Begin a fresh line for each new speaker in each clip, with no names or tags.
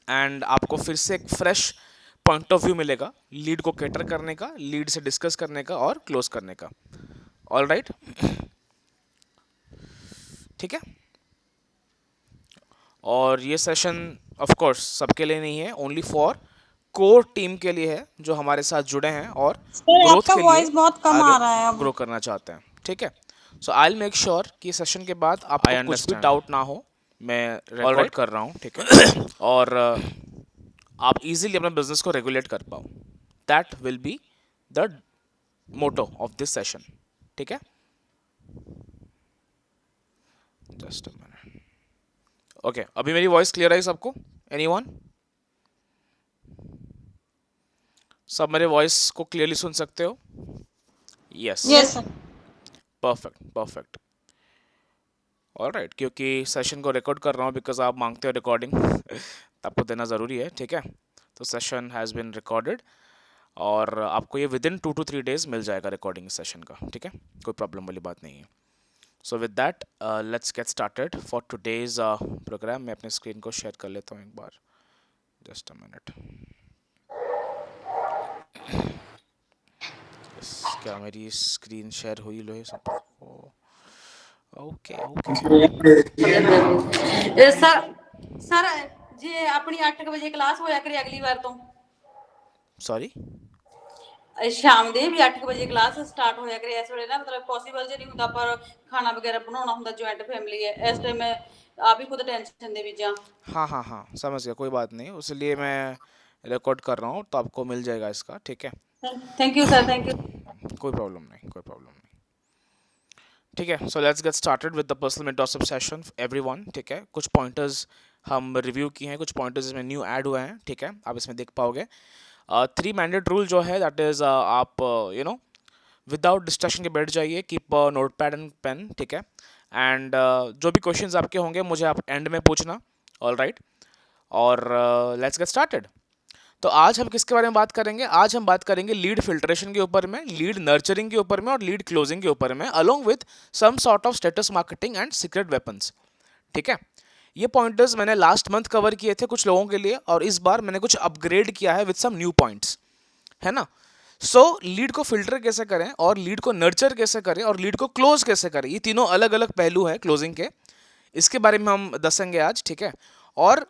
And आपको फिर से एक फ्रेश पॉइंट ऑफ व्यू मिलेगा लीड को कैटर करने का, लीड से डिस्कस करने का और क्लोज करने का। ऑल राइट, ठीक है। और ये सेशन ऑफ कोर्स सबके लिए नहीं है, ओनली फॉर कोर टीम के लिए है जो हमारे साथ जुड़े हैं और
सर
ग्रोथ
आपका
के लिए
वॉइस बहुत कम
आगे
आ रहा है अब।
ग्रो करना चाहते हैं, ठीक है। सो आई विल मेक श्योर कि सेशन के बाद आपको कुछ भी डाउट ना हो, मैं रिकॉर्ड कर रहा हूँ, ठीक है। और आप इजीली अपने बिजनेस को रेगुलेट कर पाओ, that will be the motto of this session, ठीक है। Just a minute. ओके, अभी मेरी वॉइस क्लियर है सबको? एनीवन? सब मेरे वॉइस को क्लियरली सुन सकते हो? Yes.
Yes sir.
Perfect perfect. Alright, क्योंकि सेशन को रिकॉर्ड कर रहा हूँ बिकॉज आप मांगते हो रिकॉर्डिंग तो आपको देना ज़रूरी है, ठीक है। तो सेशन हैज़ बिन रिकॉर्डेड और आपको ये विद इन 2 to 3 days मिल जाएगा रिकॉर्डिंग सेशन का, ठीक है। कोई प्रॉब्लम वाली बात नहीं है। So with that let's get started for today's programme. मैं अपने स्क्रीन को शेयर कर लेता हूँ एक बार, जस्ट अ मिनट। यस, क्या मेरी स्क्रीन शेयर हुई लो है सबको? Okay okay.
सर सर जे अपनी 8 ਵਜੇ ਕਲਾਸ ਹੋਇਆ ਕਰੇ ਅਗਲੀ ਵਾਰ ਤੋਂ।
सॉरी।
ਸ਼ਾਮ ਦੇ ਵੀ 8 ਵਜੇ ਕਲਾਸ ਸਟਾਰਟ ਹੋਇਆ ਕਰੇ ਇਸ ਵੇਲੇ ਨਾ, ਮਤਲਬ ਪੋਸੀਬਲ ਜੇ ਨਹੀਂ ਹੁੰਦਾ, ਪਰ ਖਾਣਾ ਵਗੈਰਾ ਬਣਾਉਣਾ ਹੁੰਦਾ, ਜੁਆਇੰਟ ਫੈਮਿਲੀ ਹੈ ਇਸ ਟਾਈਮ, ਮੈਂ ਆਪ ਹੀ ਖੁਦ ਟੈਨਸ਼ਨ ਦੇ ਵਿੱਚ ਆ।
हाँ हाँ हाँ, समझ गया, कोई बात नहीं, उसलिए मैं रिकॉर्ड कर रहा हूँ तो आपको मिल जाएगा इसका, ठीक है।
Thank you sir, thank you.
कोई प्रॉब्लम नहीं, कोई प्रॉब्लम नहीं, ठीक है। So let's get started with the personal mentorship session everyone, ठीक है। कुछ पॉइंटर्स हम रिव्यू किए हैं, कुछ पॉइंटर्स इसमें न्यू ऐड हुए हैं, ठीक है, आप इसमें देख पाओगे। 3 मैंडेट रूल जो है दैट इज़ आप यू नो विदाउट डिस्ट्रैक्शन के बैठ जाइए, keep note pad and pen, ठीक है। एंड जो भी क्वेश्चंस आपके होंगे मुझे आप एंड में पूछना, ऑल राइट। और लेट्स गेट स्टार्टेड। तो आज हम किसके बारे में बात करेंगे? आज हम बात करेंगे लीड फिल्ट्रेशन के ऊपर में, लीड नर्चरिंग के ऊपर में और लीड क्लोजिंग के ऊपर में, along with some sort of status marketing and secret weapons, ठीक है। ये पॉइंटर्स मैंने लास्ट मंथ कवर किए थे कुछ लोगों के लिए और इस बार मैंने कुछ अपग्रेड किया है विद सम न्यू पॉइंट्स, है ना। सो लीड को फिल्टर कैसे करें और लीड को नर्चर कैसे करें और लीड को क्लोज कैसे करें, ये तीनों अलग अलग पहलू हैं क्लोजिंग के, इसके बारे में हम दसेंगे आज, ठीक है। और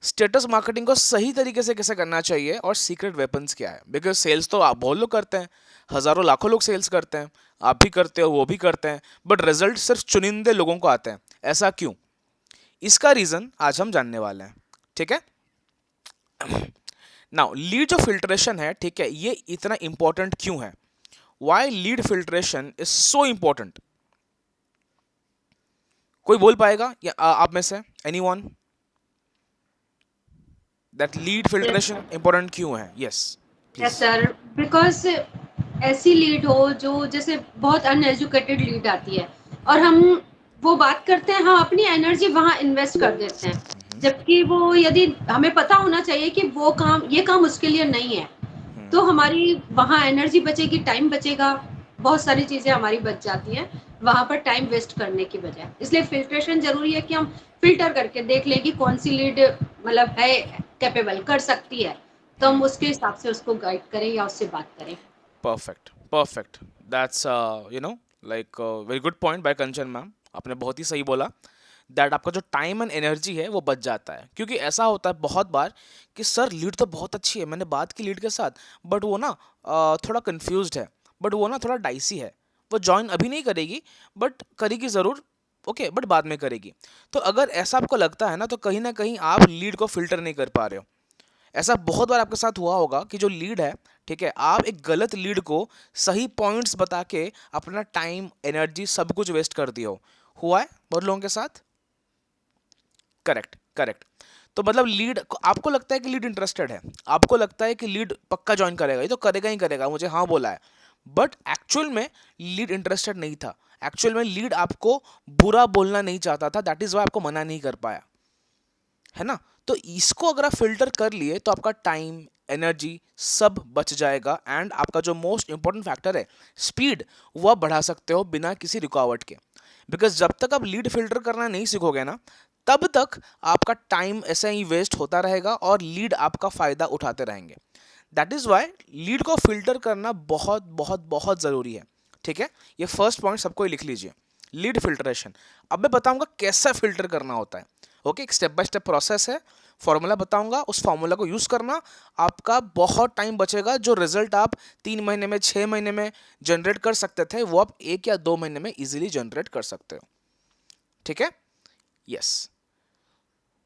स्टेटस मार्केटिंग को सही तरीके से कैसे करना चाहिए और सीक्रेट वेपन्स क्या है, बिकॉज सेल्स तो आप बहुत लोग करते हैं, हजारों लाखों लोग सेल्स करते हैं, आप भी करते हो, वो भी करते हैं, बट रिजल्ट सिर्फ चुनिंदे लोगों को आते हैं, ऐसा क्यों? इसका रीजन आज हम जानने वाले हैं, ठीक है। नाउ लीड जो फिल्ट्रेशन है, ठीक है, ये इतना इंपॉर्टेंट क्यों है? Why lead filtration is so important? कोई बोल पाएगा या आप में से anyone that lead
yes
filtration important क्यों है? Yes
yes
please.
Sir, because ऐसी लीड हो जो जैसे बहुत अनएजुकेटेड लीड आती है और हम वो बात करते हैं, हम अपनी एनर्जी वहाँ इन्वेस्ट कर देते हैं, जबकि वो यदि हमें पता होना चाहिए कि वो काम, ये काम उसके लिए नहीं है, तो हमारी वहाँ एनर्जी बचेगी, टाइम बचेगा, बहुत सारी चीजें हमारी बच जाती हैं वहां पर टाइम वेस्ट करने की बजाय। इसलिए फिल्ट्रेशन जरूरी है कि हम फिल्टर करके देख लें कि कौन सी लीड मतलब है, कैपेबल कर सकती है, तो हम उसके हिसाब से उसको गाइड करें या उससे बात करें।
Perfect perfect, that's you know like very good point by Kanchan ma'am, आपने बहुत ही सही बोला दैट आपका जो टाइम एंड एनर्जी है वो बच जाता है, क्योंकि ऐसा होता है बहुत बार कि सर लीड तो बहुत अच्छी है, मैंने बात की लीड के साथ, बट वो ना थोड़ा कंफ्यूज्ड है, बट वो ना थोड़ा डाइसी है, वो ज्वाइन अभी नहीं करेगी, बट करेगी ज़रूर, ओके, बट बाद में करेगी। तो अगर ऐसा आपको लगता है ना, तो कहीं ना कहीं आप लीड को फिल्टर नहीं कर पा रहे हो। ऐसा बहुत बार आपके साथ हुआ होगा कि जो लीड है, ठीक है, आप एक गलत लीड को सही पॉइंट्स बता के अपना टाइम एनर्जी सब कुछ वेस्ट कर दिया हो, हुआ है बहुत लोगों के साथ। Correct correct. तो मतलब लीड, आपको लगता है कि लीड इंटरेस्टेड है, आपको लगता है कि लीड पक्का ज्वाइन करेगा, ये तो करेगा ही करेगा, मुझे हाँ बोला है, बट एक्चुअल में लीड इंटरेस्टेड नहीं था, एक्चुअल में लीड आपको बुरा बोलना नहीं चाहता था, दैट इज वाई आपको मना नहीं कर पाया, है ना। तो इसको अगर आप फिल्टर कर लिए तो आपका टाइम एनर्जी सब बच जाएगा एंड आपका जो मोस्ट इंपॉर्टेंट फैक्टर है स्पीड, वो आप बढ़ा सकते हो बिना किसी रुकावट के। बिकॉज जब तक आप लीड फिल्टर करना नहीं सीखोगे ना, तब तक आपका टाइम ऐसे ही वेस्ट होता रहेगा और लीड आपका फ़ायदा उठाते रहेंगे. दैट इज़ वाई लीड को फिल्टर करना बहुत बहुत बहुत ज़रूरी है. ठीक है, ये फर्स्ट पॉइंट सबको ही लिख लीजिए, लीड फिल्ट्रेशन. अब मैं बताऊंगा कैसा फिल्टर करना होता है. ओके, एक स्टेप बाय स्टेप प्रोसेस है, फॉर्मूला बताऊंगा, उस फॉर्मूला को यूज़ करना, आपका बहुत टाइम बचेगा. जो रिजल्ट आप 3 महीने में 6 महीने में जनरेट कर सकते थे वो आप 1 या 2 महीने में इजीली जनरेट कर सकते हो. ठीक है, यस.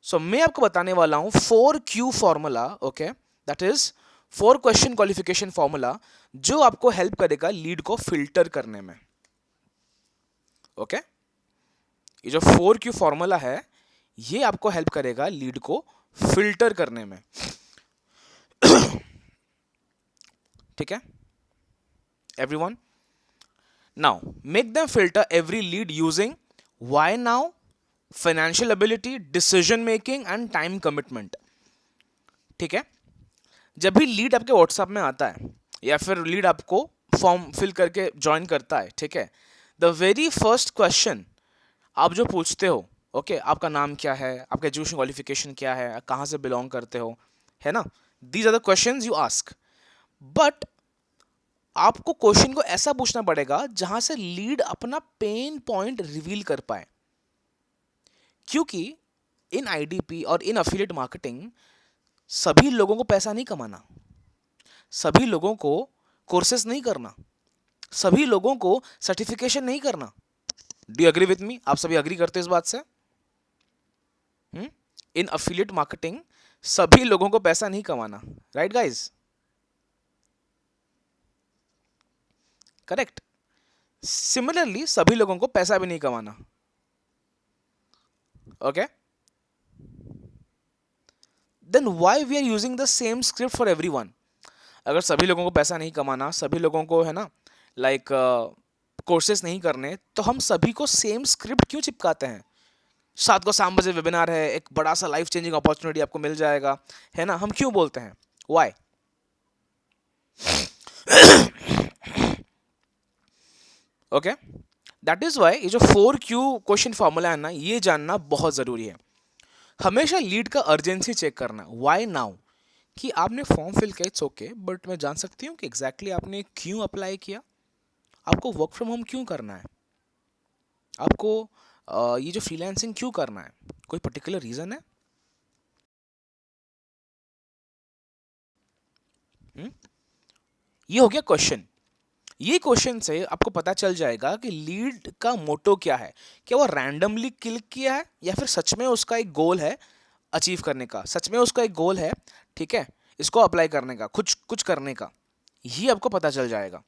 सो मैं आपको बताने वाला हूं 4Q formula. Okay, that is 4 question qualification formula, जो आपको हेल्प करेगा लीड को फिल्टर करने में. ओके, ये जो 4Q फॉर्मूला है ये आपको हेल्प करेगा लीड को फिल्टर करने में. ठीक है, everyone. Now make them filter every lead using why now, financial ability, decision making and time commitment. ठीक है, जब भी लीड आपके व्हाट्सएप में आता है या फिर लीड आपको फॉर्म फिल करके ज्वाइन करता है, ठीक है, द वेरी फर्स्ट क्वेश्चन आप जो पूछते हो, ओके, आपका नाम क्या है, आपका एजुकेशन क्वालिफिकेशन क्या है, कहाँ से बिलोंग करते हो, है ना, these are the questions you ask. But आपको क्वेश्चन को ऐसा पूछना पड़ेगा जहां से लीड अपना पेन पॉइंट रिवील कर पाए. क्योंकि इन आईडीपी और इन अफिलिएट मार्केटिंग सभी लोगों को पैसा नहीं कमाना, सभी लोगों को कोर्सेज नहीं करना, सभी लोगों को सर्टिफिकेशन नहीं करना. Do you agree with me? आप सभी अग्री करते हैं इस बात से? इन अफिलिएट मार्केटिंग सभी लोगों को पैसा नहीं कमाना, राइट गाइज? करेक्ट. सिमिलरली सभी लोगों को पैसा भी नहीं कमाना. Okay, then why we are using the same script for everyone? अगर सभी लोगों को पैसा नहीं कमाना, सभी लोगों को, है ना, लाइक कोर्सेज नहीं करने, तो हम सभी को सेम स्क्रिप्ट क्यों चिपकाते हैं? 7 को 7 बजे वेबिनार है, एक बड़ा सा लाइफ चेंजिंग अपॉर्चुनिटी आपको मिल जाएगा, है ना, हम क्यों बोलते हैं? Why? Okay, that is why ये जो 4Q क्वेश्चन फॉर्मूला है ना, ये जानना बहुत जरूरी है. हमेशा लीड का अर्जेंसी चेक करना. Why now? कि आपने फॉर्म फिल किया, इट्स ओके, बट मैं जान सकती हूँ कि एग्जैक्टली आपने क्यों अप्लाई किया, आपको वर्क फ्रॉम होम क्यों करना है, आपको ये जो फ्रीलांसिंग क्यों करना है, कोई पर्टिकुलर रीजन है? ये हो गया क्वेश्चन. ये क्वेश्चन से आपको पता चल जाएगा कि लीड का मोटो क्या है. क्या वो रैंडमली क्लिक किया है या फिर सच में उसका एक गोल है अचीव करने का, सच में उसका एक गोल है, ठीक है, इसको अप्लाई करने का, कुछ कुछ करने का. ये आपको पता चल जाएगा.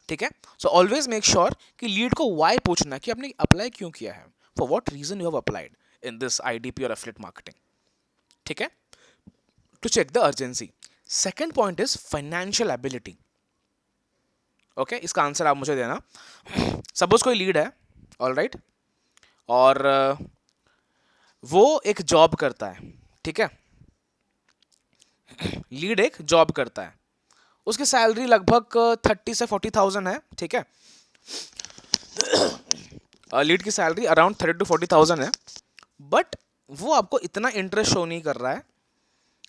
ठीक है, सो ऑलवेज मेक श्योर कि लीड को वाई पूछना, कि आपने अप्लाई क्यों किया है, for what reason you have applied in this IDP और एफिलिएट मार्केटिंग. ठीक है, to check the urgency. Second point is financial ability. Okay, इसका आंसर आप मुझे देना. सपोज कोई लीड है, ऑल राइट, और वो एक जॉब करता है. ठीक है, लीड एक जॉब करता है, उसकी सैलरी लगभग 30 से 40,000 है. ठीक है, लीड की सैलरी अराउंड 30 to 40,000 है. बट वो आपको इतना इंटरेस्ट शो नहीं कर रहा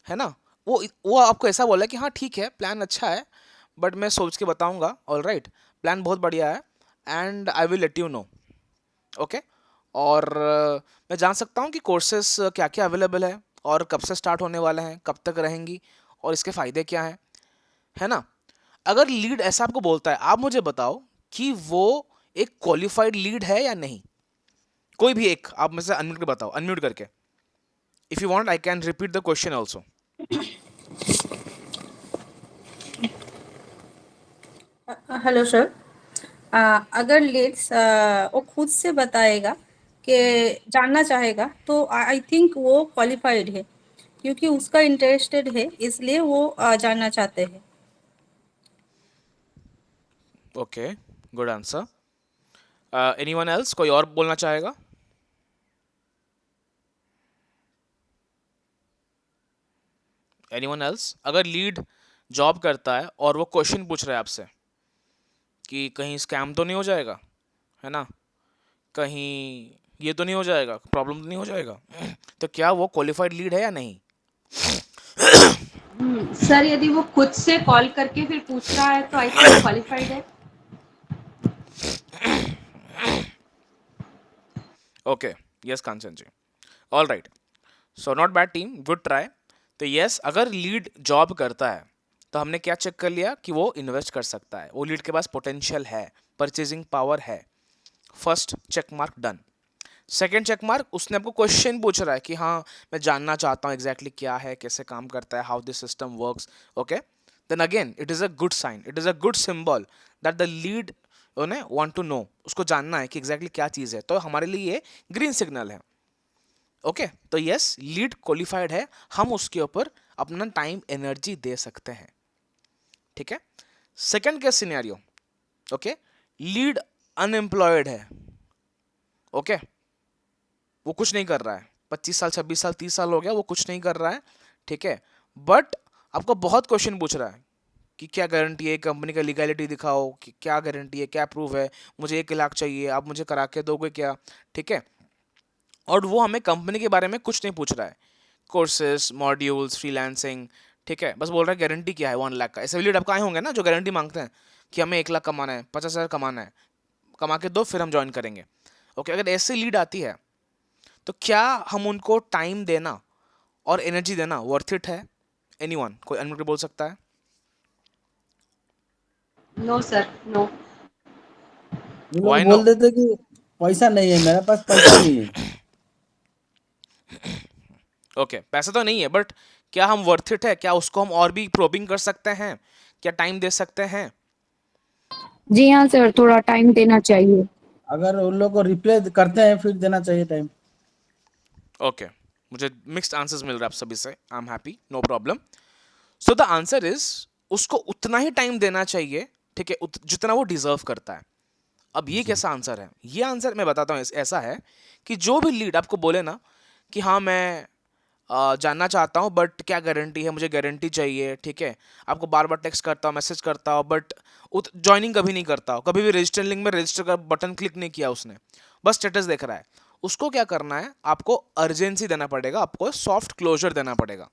है ना, वो आपको ऐसा बोला कि हाँ ठीक है, प्लान अच्छा है, बट मैं सोच के बताऊंगा. ऑल राइट, प्लान बहुत बढ़िया है and I will let you know. Okay, और मैं जान सकता हूँ कि कोर्सेस क्या क्या अवेलेबल है और कब से स्टार्ट होने वाले हैं, कब तक रहेंगी और इसके फ़ायदे क्या हैं, है ना. अगर लीड ऐसा आपको बोलता है, आप मुझे बताओ कि वो एक क्वालिफाइड लीड है या नहीं. कोई भी एक आप मुझे अनम्यूट करके बताओ, अनम्यूट करके. If you want I can repeat the question also.
Hello sir. अगर लीड्स वो खुद से बताएगा कि जानना चाहेगा तो आई थिंक वो क्वालिफाइड है, क्योंकि उसका इंटरेस्टेड है, इसलिए वो जानना चाहते हैं.
Okay, good answer. Anyone else, कोई और बोलना चाहेगा? Anyone else? अगर लीड जॉब करता है और वो क्वेश्चन पूछ रहा है आपसे कि कहीं स्कैम तो नहीं हो जाएगा, है ना, कहीं ये तो नहीं हो जाएगा, प्रॉब्लम तो नहीं हो जाएगा। तो क्या वो क्वालिफाइड लीड है या नहीं?
सर यदि वो खुद से कॉल करके फिर पूछ रहा है तो आई थिंक क्वालिफाइड है।
Okay, yes Kanchan ji, all right, so not bad team, good try. तो यस, अगर लीड जॉब करता है तो हमने क्या चेक कर लिया कि वो इन्वेस्ट कर सकता है, वो लीड के पास पोटेंशियल है, परचेजिंग पावर है। First check mark done. Second check mark, उसने आपको क्वेश्चन पूछ रहा है कि हाँ मैं जानना चाहता हूँ एग्जैक्टली क्या है, कैसे काम करता है, how this system works. Okay, then again it is a good sign, it is a good symbol that the lead उन्हें वांट टू नो, उसको जानना है कि एग्जैक्टली क्या चीज़ है, तो हमारे लिए ये ग्रीन सिग्नल है। ओके, तो यस, लीड क्वालिफाइड है, हम उसके ऊपर अपना टाइम एनर्जी दे सकते हैं। ठीक है, second case scenario, okay, lead unemployed है। ओके, वो कुछ नहीं कर रहा है, 25 साल 26 साल 30 साल हो गया, वो कुछ नहीं कर रहा है। ठीक है, बट आपको बहुत क्वेश्चन पूछ रहा है कि क्या गारंटी है, कंपनी का लीगैलिटी दिखाओ, कि क्या गारंटी है, क्या प्रूफ है, मुझे 1 लाख चाहिए, आप मुझे करा के दोगे क्या? ठीक है, और वो हमें कंपनी के बारे में कुछ नहीं पूछ रहा है, कोर्सेज, मॉड्यूल्स, फ्रीलांसिंग। ठीक है, बस बोल रहा है गारंटी क्या है 1 लाख का। ऐसे लीड आपको आए होंगे ना जो गारंटी मांगते हैं कि हमें 1 लाख कमाना है, 50,000 कमाना है, कमा के दो फिर हम ज्वाइन करेंगे। ओके, अगर ऐसी लीड आती है तो क्या हम उनको टाइम देना और एनर्जी देना वर्थ इट है? एनीवन, कोई अनम्यूटेड बोल सकता है?
No sir, no.
वो
व्हाई
लोग
नो?
बोल देते कि पैसा नहीं है, मेरे पास पैसा नहीं है।
ओके, पैसा तो नहीं है, बट क्या हम वर्थ इट है? क्या उसको हम और भी प्रोबिंग कर सकते हैं? क्या टाइम दे सकते हैं?
जी हाँ सर, थोड़ा टाइम देना चाहिए।
अगर उन लोग को रिप्लाई करते हैं फिर देना चाहिए टाइम।
ओके, मुझे मिक्स्ड आंसर्स मिल रहा है आप सभी से, I am happy, no problem. So the answer is, उसको उतना ही टाइम देना चाहिए, ठीक है, जितना वो डिजर्व करता है। अब ये
जी।
कैसा आंसर है? ये आंसर मैं बताता हूँ, ऐसा है कि जो भी लीड आपको बोले ना कि हाँ मैं जानना चाहता हूँ बट क्या गारंटी है, मुझे गारंटी चाहिए, ठीक है, आपको बार बार टेक्स्ट करता हूँ, मैसेज करता हूँ, बट ज्वाइनिंग कभी नहीं करता हूँ, कभी भी रजिस्टर लिंक में रजिस्टर का बटन क्लिक नहीं किया उसने, बस स्टेटस देख रहा है, उसको क्या करना है? आपको अर्जेंसी देना पड़ेगा, आपको सॉफ्ट क्लोजर देना पड़ेगा।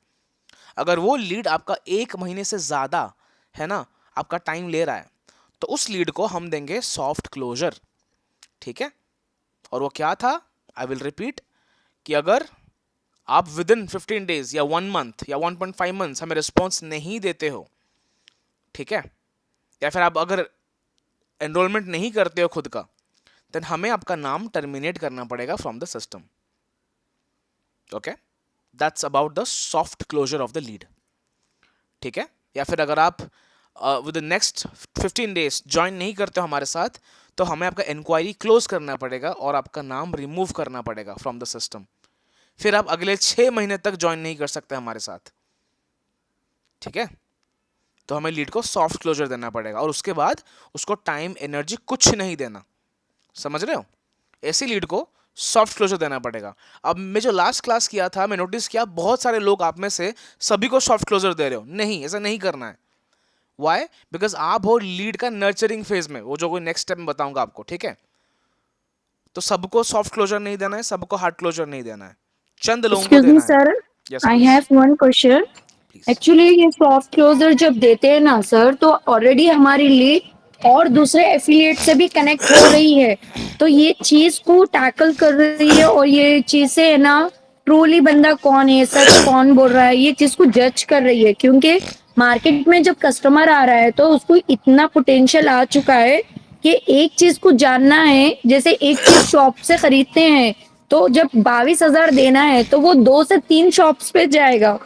अगर वो लीड आपका 1 महीने से ज़्यादा है ना, आपका टाइम ले रहा है, तो उस लीड को हम देंगे सॉफ्ट क्लोजर। ठीक है, और वो क्या था? आई विल रिपीट, कि अगर आप विद इन 15 days या 1 month या 1.5 months हमें रिस्पॉन्स नहीं देते हो, ठीक है, या फिर आप अगर एनरोलमेंट नहीं करते हो खुद का, देन हमें आपका नाम टर्मिनेट करना पड़ेगा from the system. Okay, that's about the soft closure of the lead. ठीक है, या फिर अगर आप with the next 15 days join नहीं करते हो हमारे साथ, तो हमें आपका इंक्वायरी क्लोज करना पड़ेगा और आपका नाम रिमूव करना पड़ेगा फ्रॉम द सिस्टम। फिर आप अगले 6 महीने तक ज्वाइन नहीं कर सकते हमारे साथ। ठीक है, तो हमें लीड को सॉफ्ट क्लोजर देना पड़ेगा और उसके बाद उसको टाइम एनर्जी कुछ नहीं देना। समझ रहे हो? ऐसी लीड को सॉफ्ट क्लोजर देना पड़ेगा। अब मैं जो लास्ट क्लास किया था, मैं नोटिस किया बहुत सारे लोग आप में से सभी को सॉफ्ट क्लोजर दे रहे हो। नहीं, ऐसा नहीं करना है। वाई? बिकॉज आप हो लीड का नर्चरिंग फेज में, वो जो कोई नेक्स्ट स्टेप में बताऊंगा आपको। ठीक है, तो सबको सॉफ्ट क्लोजर नहीं देना है, सबको हार्ड क्लोजर नहीं देना है, चंद लोगों को
एक्सक्यूज मी
देना है।
Sir,
yes
I
please,
have one question.
Please.
Actually ये सॉफ्ट क्लोजर जब देते हैं ना सर, तो ऑलरेडी हमारी लीड और दूसरे एफिलिएट से भी कनेक्ट हो रही है, तो ये चीज को टैकल कर रही है और ये चीज से है ना, ट्रूली बंदा कौन है, सच कौन बोल रहा है, ये चीज को जज कर रही है। क्योंकि मार्केट में जब कस्टमर आ रहा है तो उसको इतना पोटेंशियल आ चुका है कि एक चीज को जानना है, जैसे एक चीज शॉप से खरीदते हैं तो जब 22,000 देना है तो वो 2 से 3 शॉप्स पे जाएगा,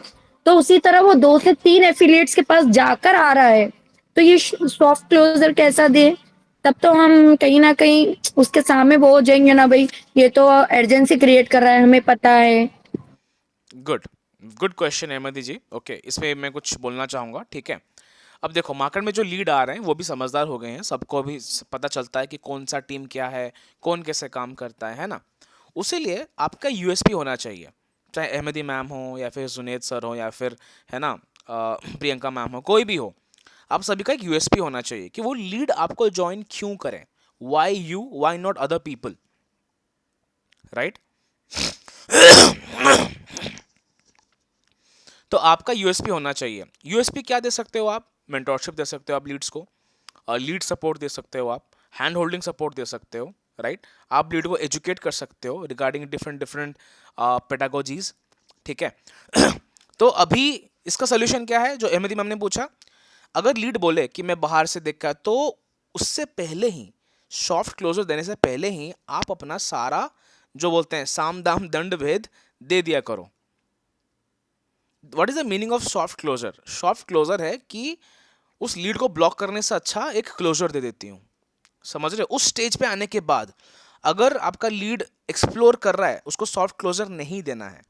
तो उसी तरह वो 2 से 3 एफिलिएट्स के पास जाकर आ रहा है। तो ये सॉफ्ट क्लोजर कैसा दे? तब तो हम कहीं ना कहीं उसके सामने वो हो जाएंगे ना, भाई ये तो अर्जेंसी क्रिएट कर रहा है, हमें पता है।
गुड, गुड क्वेश्चन अहमदी जी। ओके, इसमें मैं कुछ बोलना चाहूँगा। ठीक है, अब देखो मार्केट में जो लीड आ रहे हैं वो भी समझदार हो गए हैं, सबको भी पता चलता है कि कौन सा टीम क्या है, कौन कैसे काम करता है ना। उसी लिए आपका यूएसपी होना चाहिए, चाहे अहमदी मैम हो या फिर जुनेद सर हो या फिर है ना प्रियंका मैम हो, कोई भी हो, आप सभी का एक यूएसपी होना चाहिए कि वो लीड आपको ज्वाइन क्यों करें। Why you, why not other people? Right? तो आपका यूएसपी होना चाहिए। यूएसपी क्या दे सकते हो आप? मेंटोरशिप दे सकते हो आप लीड्स को, लीड सपोर्ट दे सकते हो आप, हैंड होल्डिंग सपोर्ट दे सकते हो, राइट? आप लीड को एजुकेट कर सकते हो रिगार्डिंग डिफरेंट डिफरेंट पेडागोजीज, ठीक है? तो अभी इसका सोल्यूशन क्या है जो अहमदी मैम ने पूछा? अगर लीड बोले कि मैं बाहर से देखा, तो उससे पहले ही, सॉफ्ट क्लोजर देने से पहले ही आप अपना सारा जो बोलते हैं साम दाम दंड भेद दे दिया करो। What is the meaning of soft closure? Soft closure है कि उस लीड को ब्लॉक करने से अच्छा एक क्लोजर दे देती हूँ, समझ रहे? उस स्टेज पे आने के बाद अगर आपका लीड एक्सप्लोर कर रहा है, उसको सॉफ्ट क्लोजर नहीं देना है।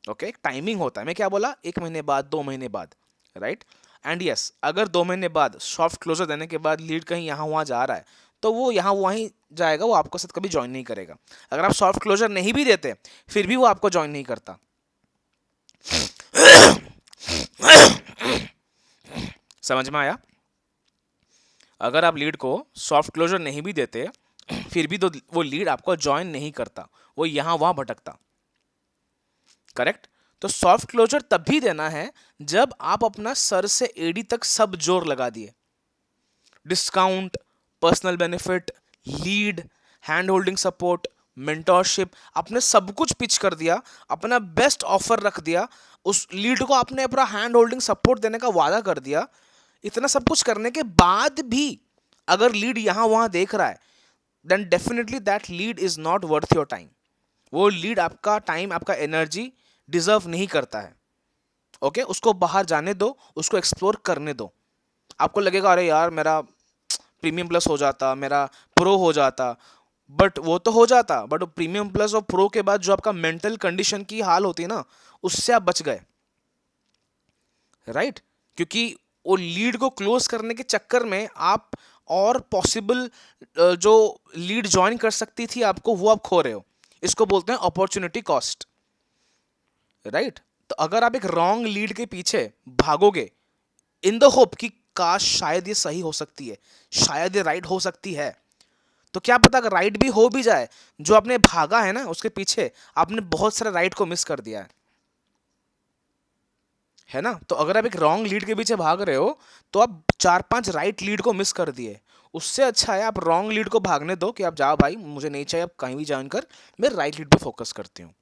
ओके, एक टाइमिंग होता है। मैं क्या बोला? 1 महीने बाद, 2 महीने बाद, राइट? एंड यस, अगर 2 महीने बाद सॉफ्ट क्लोजर देने के बाद लीड कहीं यहाँ वहाँ जा रहा है, तो वो यहाँ वहीं जाएगा, वो आपको साथ कभी ज्वाइन नहीं करेगा। अगर आप सॉफ्ट क्लोजर नहीं भी देते फिर भी वो आपको ज्वाइन नहीं करता। समझ में आया? अगर आप लीड को सॉफ्ट क्लोजर नहीं भी देते फिर भी तो वो लीड आपको ज्वाइन नहीं करता, वो यहां वहां भटकता, करेक्ट? तो सॉफ्ट क्लोजर तब भी देना है जब आप अपना सर से एडी तक सब जोर लगा दिए। Discount, personal benefit, lead, hand holding support, mentorship, आपने सब कुछ पिच कर दिया, अपना बेस्ट ऑफर रख दिया, उस लीड को आपने अपना हैंड होल्डिंग सपोर्ट देने का वादा कर दिया। इतना सब कुछ करने के बाद भी अगर लीड यहां वहां देख रहा है, then definitely that lead is not worth your time. वो लीड आपका टाइम, आपका एनर्जी डिजर्व नहीं करता है। ओके, उसको बाहर जाने दो, उसको एक्सप्लोर करने दो। आपको लगेगा अरे यार मेरा प्रीमियम प्लस हो जाता, मेरा प्रो हो जाता, बट वो तो हो जाता, बट प्रीमियम प्लस और प्रो के बाद जो आपका मेंटल कंडीशन की हाल होती है ना, उससे आप बच गए, राइट? क्योंकि वो लीड को क्लोज करने के चक्कर में आप और पॉसिबल जो लीड ज्वाइन कर सकती थी आपको, वो आप खो रहे हो। इसको बोलते हैं अपॉर्चुनिटी कॉस्ट, राइट? तो अगर आप एक रॉन्ग लीड के पीछे भागोगे इन द होप कि काश शायद ये सही हो सकती है, शायद ये राइट हो सकती है, तो क्या पता अगर राइट भी हो भी जाए, जो आपने भागा है ना उसके पीछे, आपने बहुत सारे राइट को मिस कर दिया है ना? तो अगर आप एक रॉन्ग लीड के पीछे भाग रहे हो तो आप 4-5 राइट लीड को मिस कर दिए। उससे अच्छा है आप रॉन्ग लीड को भागने दो कि आप जाओ भाई, मुझे नहीं चाहिए, आप कहीं भी ज्वाइन कर, मैं राइट लीड पे फोकस करती हूँ।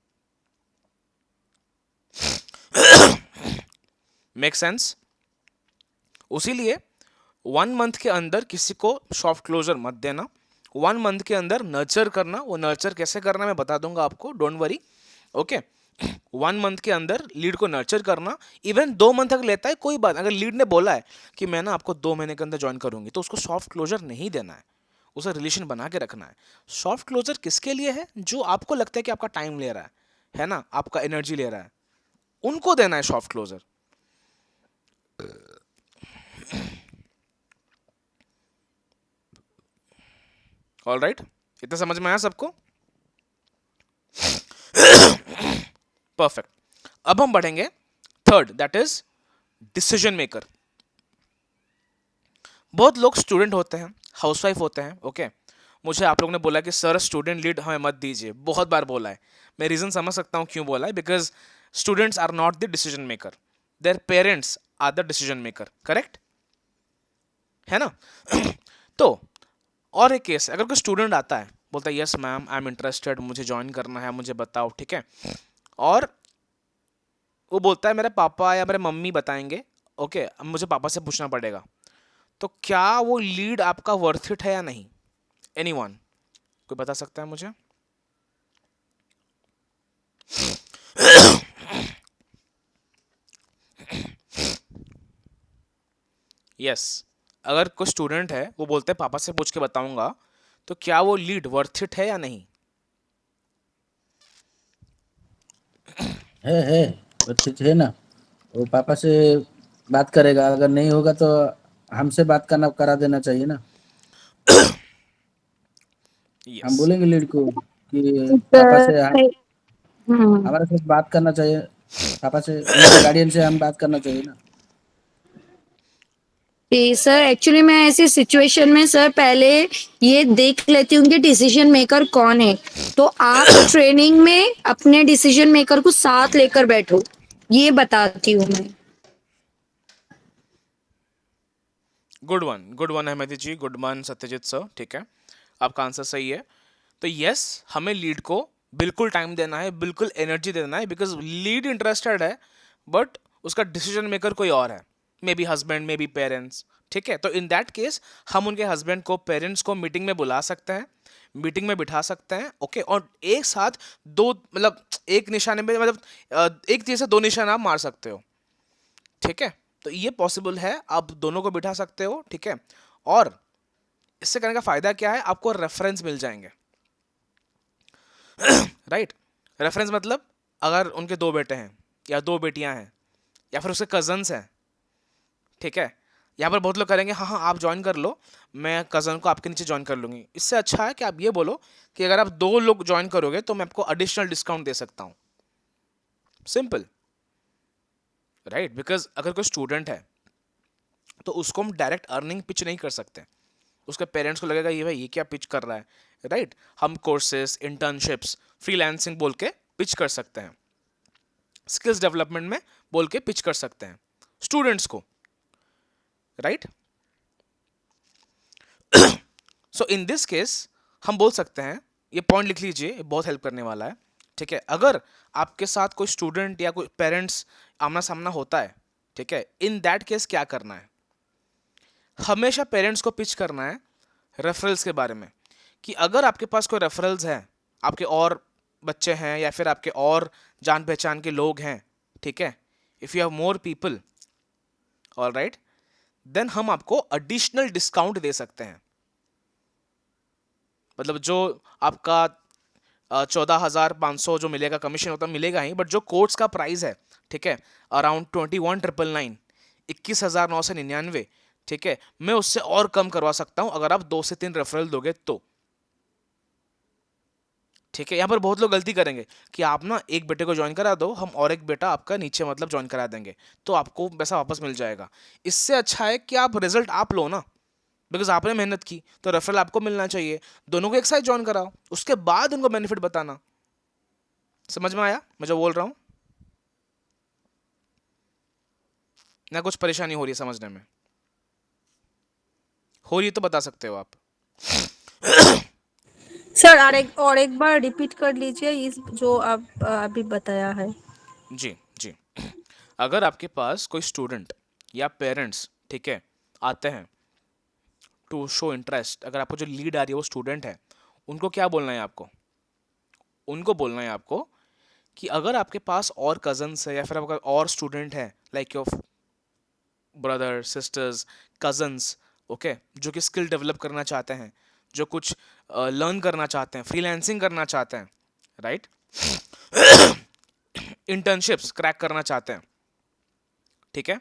Make sense? उसीलिए 1 मंथ के अंदर किसी को सॉफ्ट क्लोजर मत देना। 1 मंथ के अंदर नर्चर करना। वो नर्चर कैसे करना मैं बता दूंगा आपको, डोंट वरी, ओके? 1 मंथ के अंदर लीड को नर्चर करना। इवन 2 मंथ तक लेता है कोई बात। अगर लीड ने बोला है कि मैं ना आपको 2 महीने के अंदर ज्वाइन करूंगी, तो उसको सॉफ्ट क्लोजर नहीं देना है, उसे रिलेशन बना के रखना है। सॉफ्ट क्लोजर किसके लिए है? जो आपको लगता है कि आपका टाइम ले रहा है ना, आपका एनर्जी ले रहा है, उनको देना है सॉफ्ट क्लोजर। ऑल राइट, इतना समझ में आया सबको? परफेक्ट। अब हम बढ़ेंगे third, that is decision maker. बहुत लोग स्टूडेंट होते हैं, हाउसवाइफ होते हैं, ओके? मुझे आप लोगों ने बोला कि सर स्टूडेंट लीड हमें मत दीजिए, बहुत बार बोला है। मैं रीजन समझ सकता हूं क्यों बोला है, because students are not the decision maker, their parents are the decision maker, correct है ना? तो और एक केस, अगर कोई स्टूडेंट आता है, बोलता है yes ma'am I am interested, मुझे ज्वाइन करना है, मुझे बताओ, ठीक है? और वो बोलता है मेरे पापा या मेरे मम्मी बताएंगे, ओके, अब मुझे पापा से पूछना पड़ेगा। तो क्या वो लीड आपका वर्थ इट है या नहीं? एनीवन कोई बता सकता है मुझे? यस, अगर कोई स्टूडेंट है वो बोलते हैं पापा से पूछ के बताऊंगा, तो क्या वो लीड वर्थ इट है या नहीं?
है वर्थित है ना। वो पापा से बात करेगा, अगर नहीं होगा तो हमसे बात करना करा देना चाहिए ना। हम
यस,
बोलेंगे लीड को कि पापा
सर
से
हम्म
हमारे साथ बात करना चाहिए, पापा से, उनके गार्डियन से हम बात करना चाहिए ना।
सर एक्चुअली मैं ऐसी सिचुएशन में सर पहले ये देख लेती हूँ कि डिसीजन मेकर कौन है, तो आप ट्रेनिंग में अपने डिसीजन मेकर को साथ लेकर बैठो, ये बताती हूँ मैं।
गुड वन अहमदी जी, गुड वन सत्यजीत सर, ठीक है, आपका आंसर सही है। तो यस, हमें लीड को बिल्कुल टाइम देना है, बिल्कुल एनर्जी देना है, बिकॉज लीड इंटरेस्टेड है बट उसका डिसीजन मेकर कोई और है, may be husband, may be parents, ठीक है। तो इन दैट केस हम उनके हस्बैंड को, पेरेंट्स को मीटिंग में बुला सकते हैं, मीटिंग में बिठा सकते हैं, ओके, और एक साथ दो, मतलब एक निशाने में, मतलब एक तीर से दो निशाना आप मार सकते हो, ठीक है। तो ये पॉसिबल है, आप दोनों को बिठा सकते हो, ठीक है। और इससे करने का फायदा क्या है, आपको रेफरेंस मिल जाएंगे, राइट। रेफरेंस मतलब अगर उनके दो बेटे हैं या दो बेटियां हैं या फिर उसके कजन्स हैं, ठीक है, यहाँ पर बहुत लोग करेंगे हाँ हाँ आप ज्वाइन कर लो, मैं कज़न को आपके नीचे ज्वाइन कर लूँगी। इससे अच्छा है कि आप ये बोलो कि अगर आप दो लोग ज्वाइन करोगे तो मैं आपको एडिशनल डिस्काउंट दे सकता हूँ, सिंपल, राइट। बिकॉज अगर कोई स्टूडेंट है तो उसको हम डायरेक्ट अर्निंग पिच नहीं कर सकते, उसके पेरेंट्स को लगेगा ये भाई ये क्या पिच कर रहा है, राइट। हम कोर्सेस, इंटर्नशिप्स, फ्रीलांसिंग बोल के पिच कर सकते हैं, स्किल्स डेवलपमेंट में बोल के पिच कर सकते हैं स्टूडेंट्स को, right. So in this case हम बोल सकते हैं, ये पॉइंट लिख लीजिए, ये बहुत हेल्प करने वाला है, ठीक है। अगर आपके साथ कोई स्टूडेंट या कोई पेरेंट्स आमना सामना होता है, ठीक है, इन दैट केस क्या करना है, हमेशा पेरेंट्स को पिच करना है रेफरल्स के बारे में, कि अगर आपके पास कोई रेफरल्स हैं, आपके और बच्चे हैं या फिर आपके और जान पहचान के लोग हैं, ठीक है, if you have more people, all right, then हम आपको एडिशनल डिस्काउंट दे सकते हैं। मतलब जो आपका 14,500 जो मिलेगा कमीशन होता मिलेगा ही, बट जो कोर्स का प्राइस है, ठीक है, अराउंड 21,999, 21,999, ठीक है, मैं उससे और कम करवा सकता हूं अगर आप 2 से 3 रेफरल दोगे तो, ठीक है। यहां पर बहुत लोग गलती करेंगे कि आप ना एक बेटे को ज्वाइन करा दो, हम और एक बेटा आपका नीचे मतलब ज्वाइन करा देंगे तो आपको पैसा वापस मिल जाएगा। इससे अच्छा है कि आप रिजल्ट आप लो ना, बिकॉज आपने मेहनत की तो रेफरल आपको मिलना चाहिए, दोनों को एक साथ ज्वाइन कराओ, उसके बाद उनको बेनिफिट बताना। समझ में आया मैं जो बोल रहा हूं ना? कुछ परेशानी हो रही है समझने में? हो रही है तो बता सकते हो आप।
सर और एक बार रिपीट कर लीजिए इस जो आप अभी बताया है।
जी जी, अगर आपके पास कोई स्टूडेंट या पेरेंट्स, ठीक है, आते हैं टू शो इंटरेस्ट, अगर आपको जो लीड आ रही है वो स्टूडेंट है, उनको क्या बोलना है आपको? उनको बोलना है आपको कि अगर आपके पास और कजन्स है या फिर आपका और स्टूडेंट है, like your brother, sisters, cousins, okay, जो कि स्किल डेवलप करना चाहते हैं, जो कुछ लर्न करना चाहते हैं, फ्रीलांसिंग करना चाहते हैं, राइट, इंटर्नशिप्स क्रैक करना चाहते हैं, ठीक है,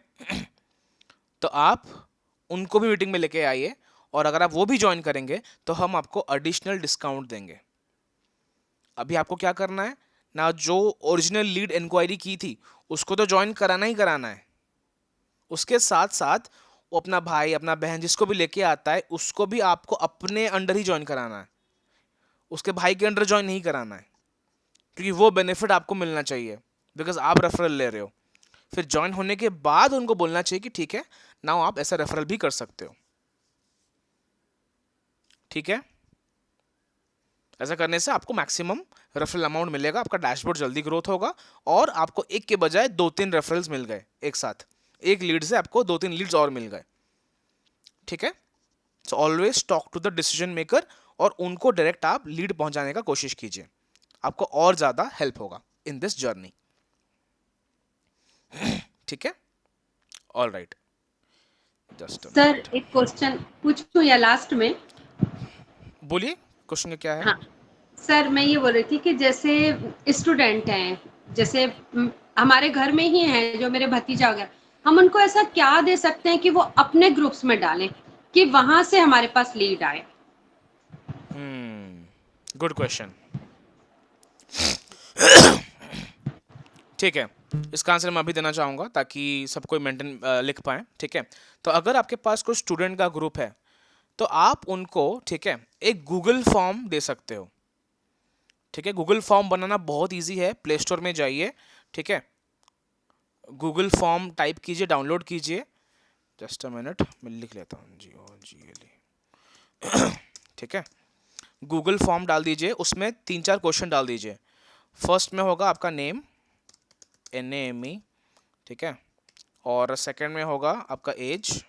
तो आप उनको भी मीटिंग में लेके आइए, और अगर आप वो भी ज्वाइन करेंगे तो हम आपको एडिशनल डिस्काउंट देंगे। अभी आपको क्या करना है ना, जो ओरिजिनल लीड इंक्वायरी की थी उसको तो ज्वाइन कराना ही कराना है, उसके साथ साथ वो अपना भाई, अपना बहन जिसको भी लेके आता है उसको भी आपको अपने अंडर ही ज्वाइन कराना है, उसके भाई के अंडर ज्वाइन नहीं कराना है, क्योंकि वो बेनिफिट आपको मिलना चाहिए, बिकॉज आप रेफरल ले रहे हो। फिर ज्वाइन होने के बाद उनको बोलना चाहिए कि ठीक है नाउ आप ऐसा रेफरल भी कर सकते हो, ठीक है। ऐसा करने से आपको मैक्सिमम रेफरल अमाउंट मिलेगा, आपका डैशबोर्ड जल्दी ग्रोथ होगा, और आपको एक के बजाय 2-3 रेफरल्स मिल गए एक साथ, एक लीड से आपको 2-3 लीड्स और मिल गए, ठीक है। So always talk to the decision maker, और उनको डायरेक्ट आप लीड पहुंचाने का कोशिश कीजिए, आपको और ज्यादा हेल्प होगा इन दिस जर्नी, ठीक है। ऑल राइट, जस्ट
सर एक क्वेश्चन पूछूं या लास्ट में?
बोलिए, क्वेश्चन क्या है?
हाँ सर, मैं ये बोल रही थी कि जैसे स्टूडेंट हैं, जैसे हमारे घर में ही हैं जो मेरे भतीजा वगैरह, हम उनको ऐसा क्या दे सकते हैं कि वो अपने ग्रुप्स में डालें कि वहां से हमारे पास लीड आए?
गुड क्वेश्चन, ठीक है। इसका आंसर मैं अभी देना चाहूँगा ताकि सब कोई मेंटेन लिख पाए, ठीक है। तो अगर आपके पास कोई स्टूडेंट का ग्रुप है तो आप उनको, ठीक है, एक गूगल फॉर्म दे सकते हो, ठीक है। गूगल फॉर्म बनाना बहुत इजी है, प्ले स्टोर में जाइए, ठीक है, गूगल फॉर्म टाइप कीजिए, डाउनलोड कीजिए। जस्ट अ मिनट, मैं लिख लेता हूँ, GOOGLE, ठीक है। गूगल फॉर्म डाल दीजिए, उसमें 3-4 क्वेश्चन डाल दीजिए। फर्स्ट में होगा आपका नेम, NAME, ठीक है, और सेकंड में होगा आपका एज,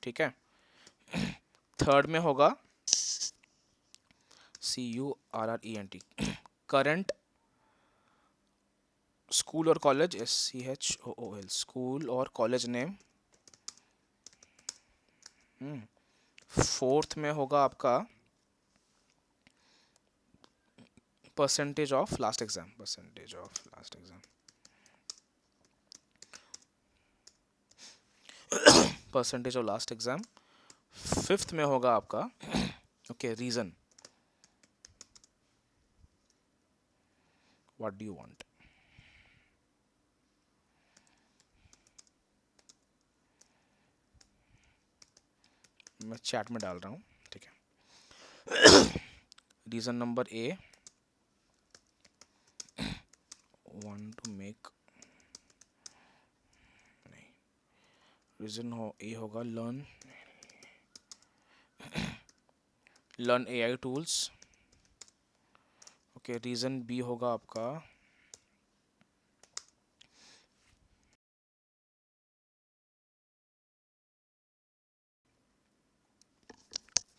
ठीक है, थर्ड में होगा CURRENT, करंट स्कूल और कॉलेज, SCHOOL, स्कूल और कॉलेज नेम। फोर्थ में होगा आपका percentage of last exam, percentage of last exam, percentage of last exam. Fifth में होगा आपका okay reason, what do you want. मैं चैट में डाल रहा हूँ, ठीक है। Reason number A, want to make, नहीं, रीजन A होगा learn AI tools, okay. Reason B होगा आपका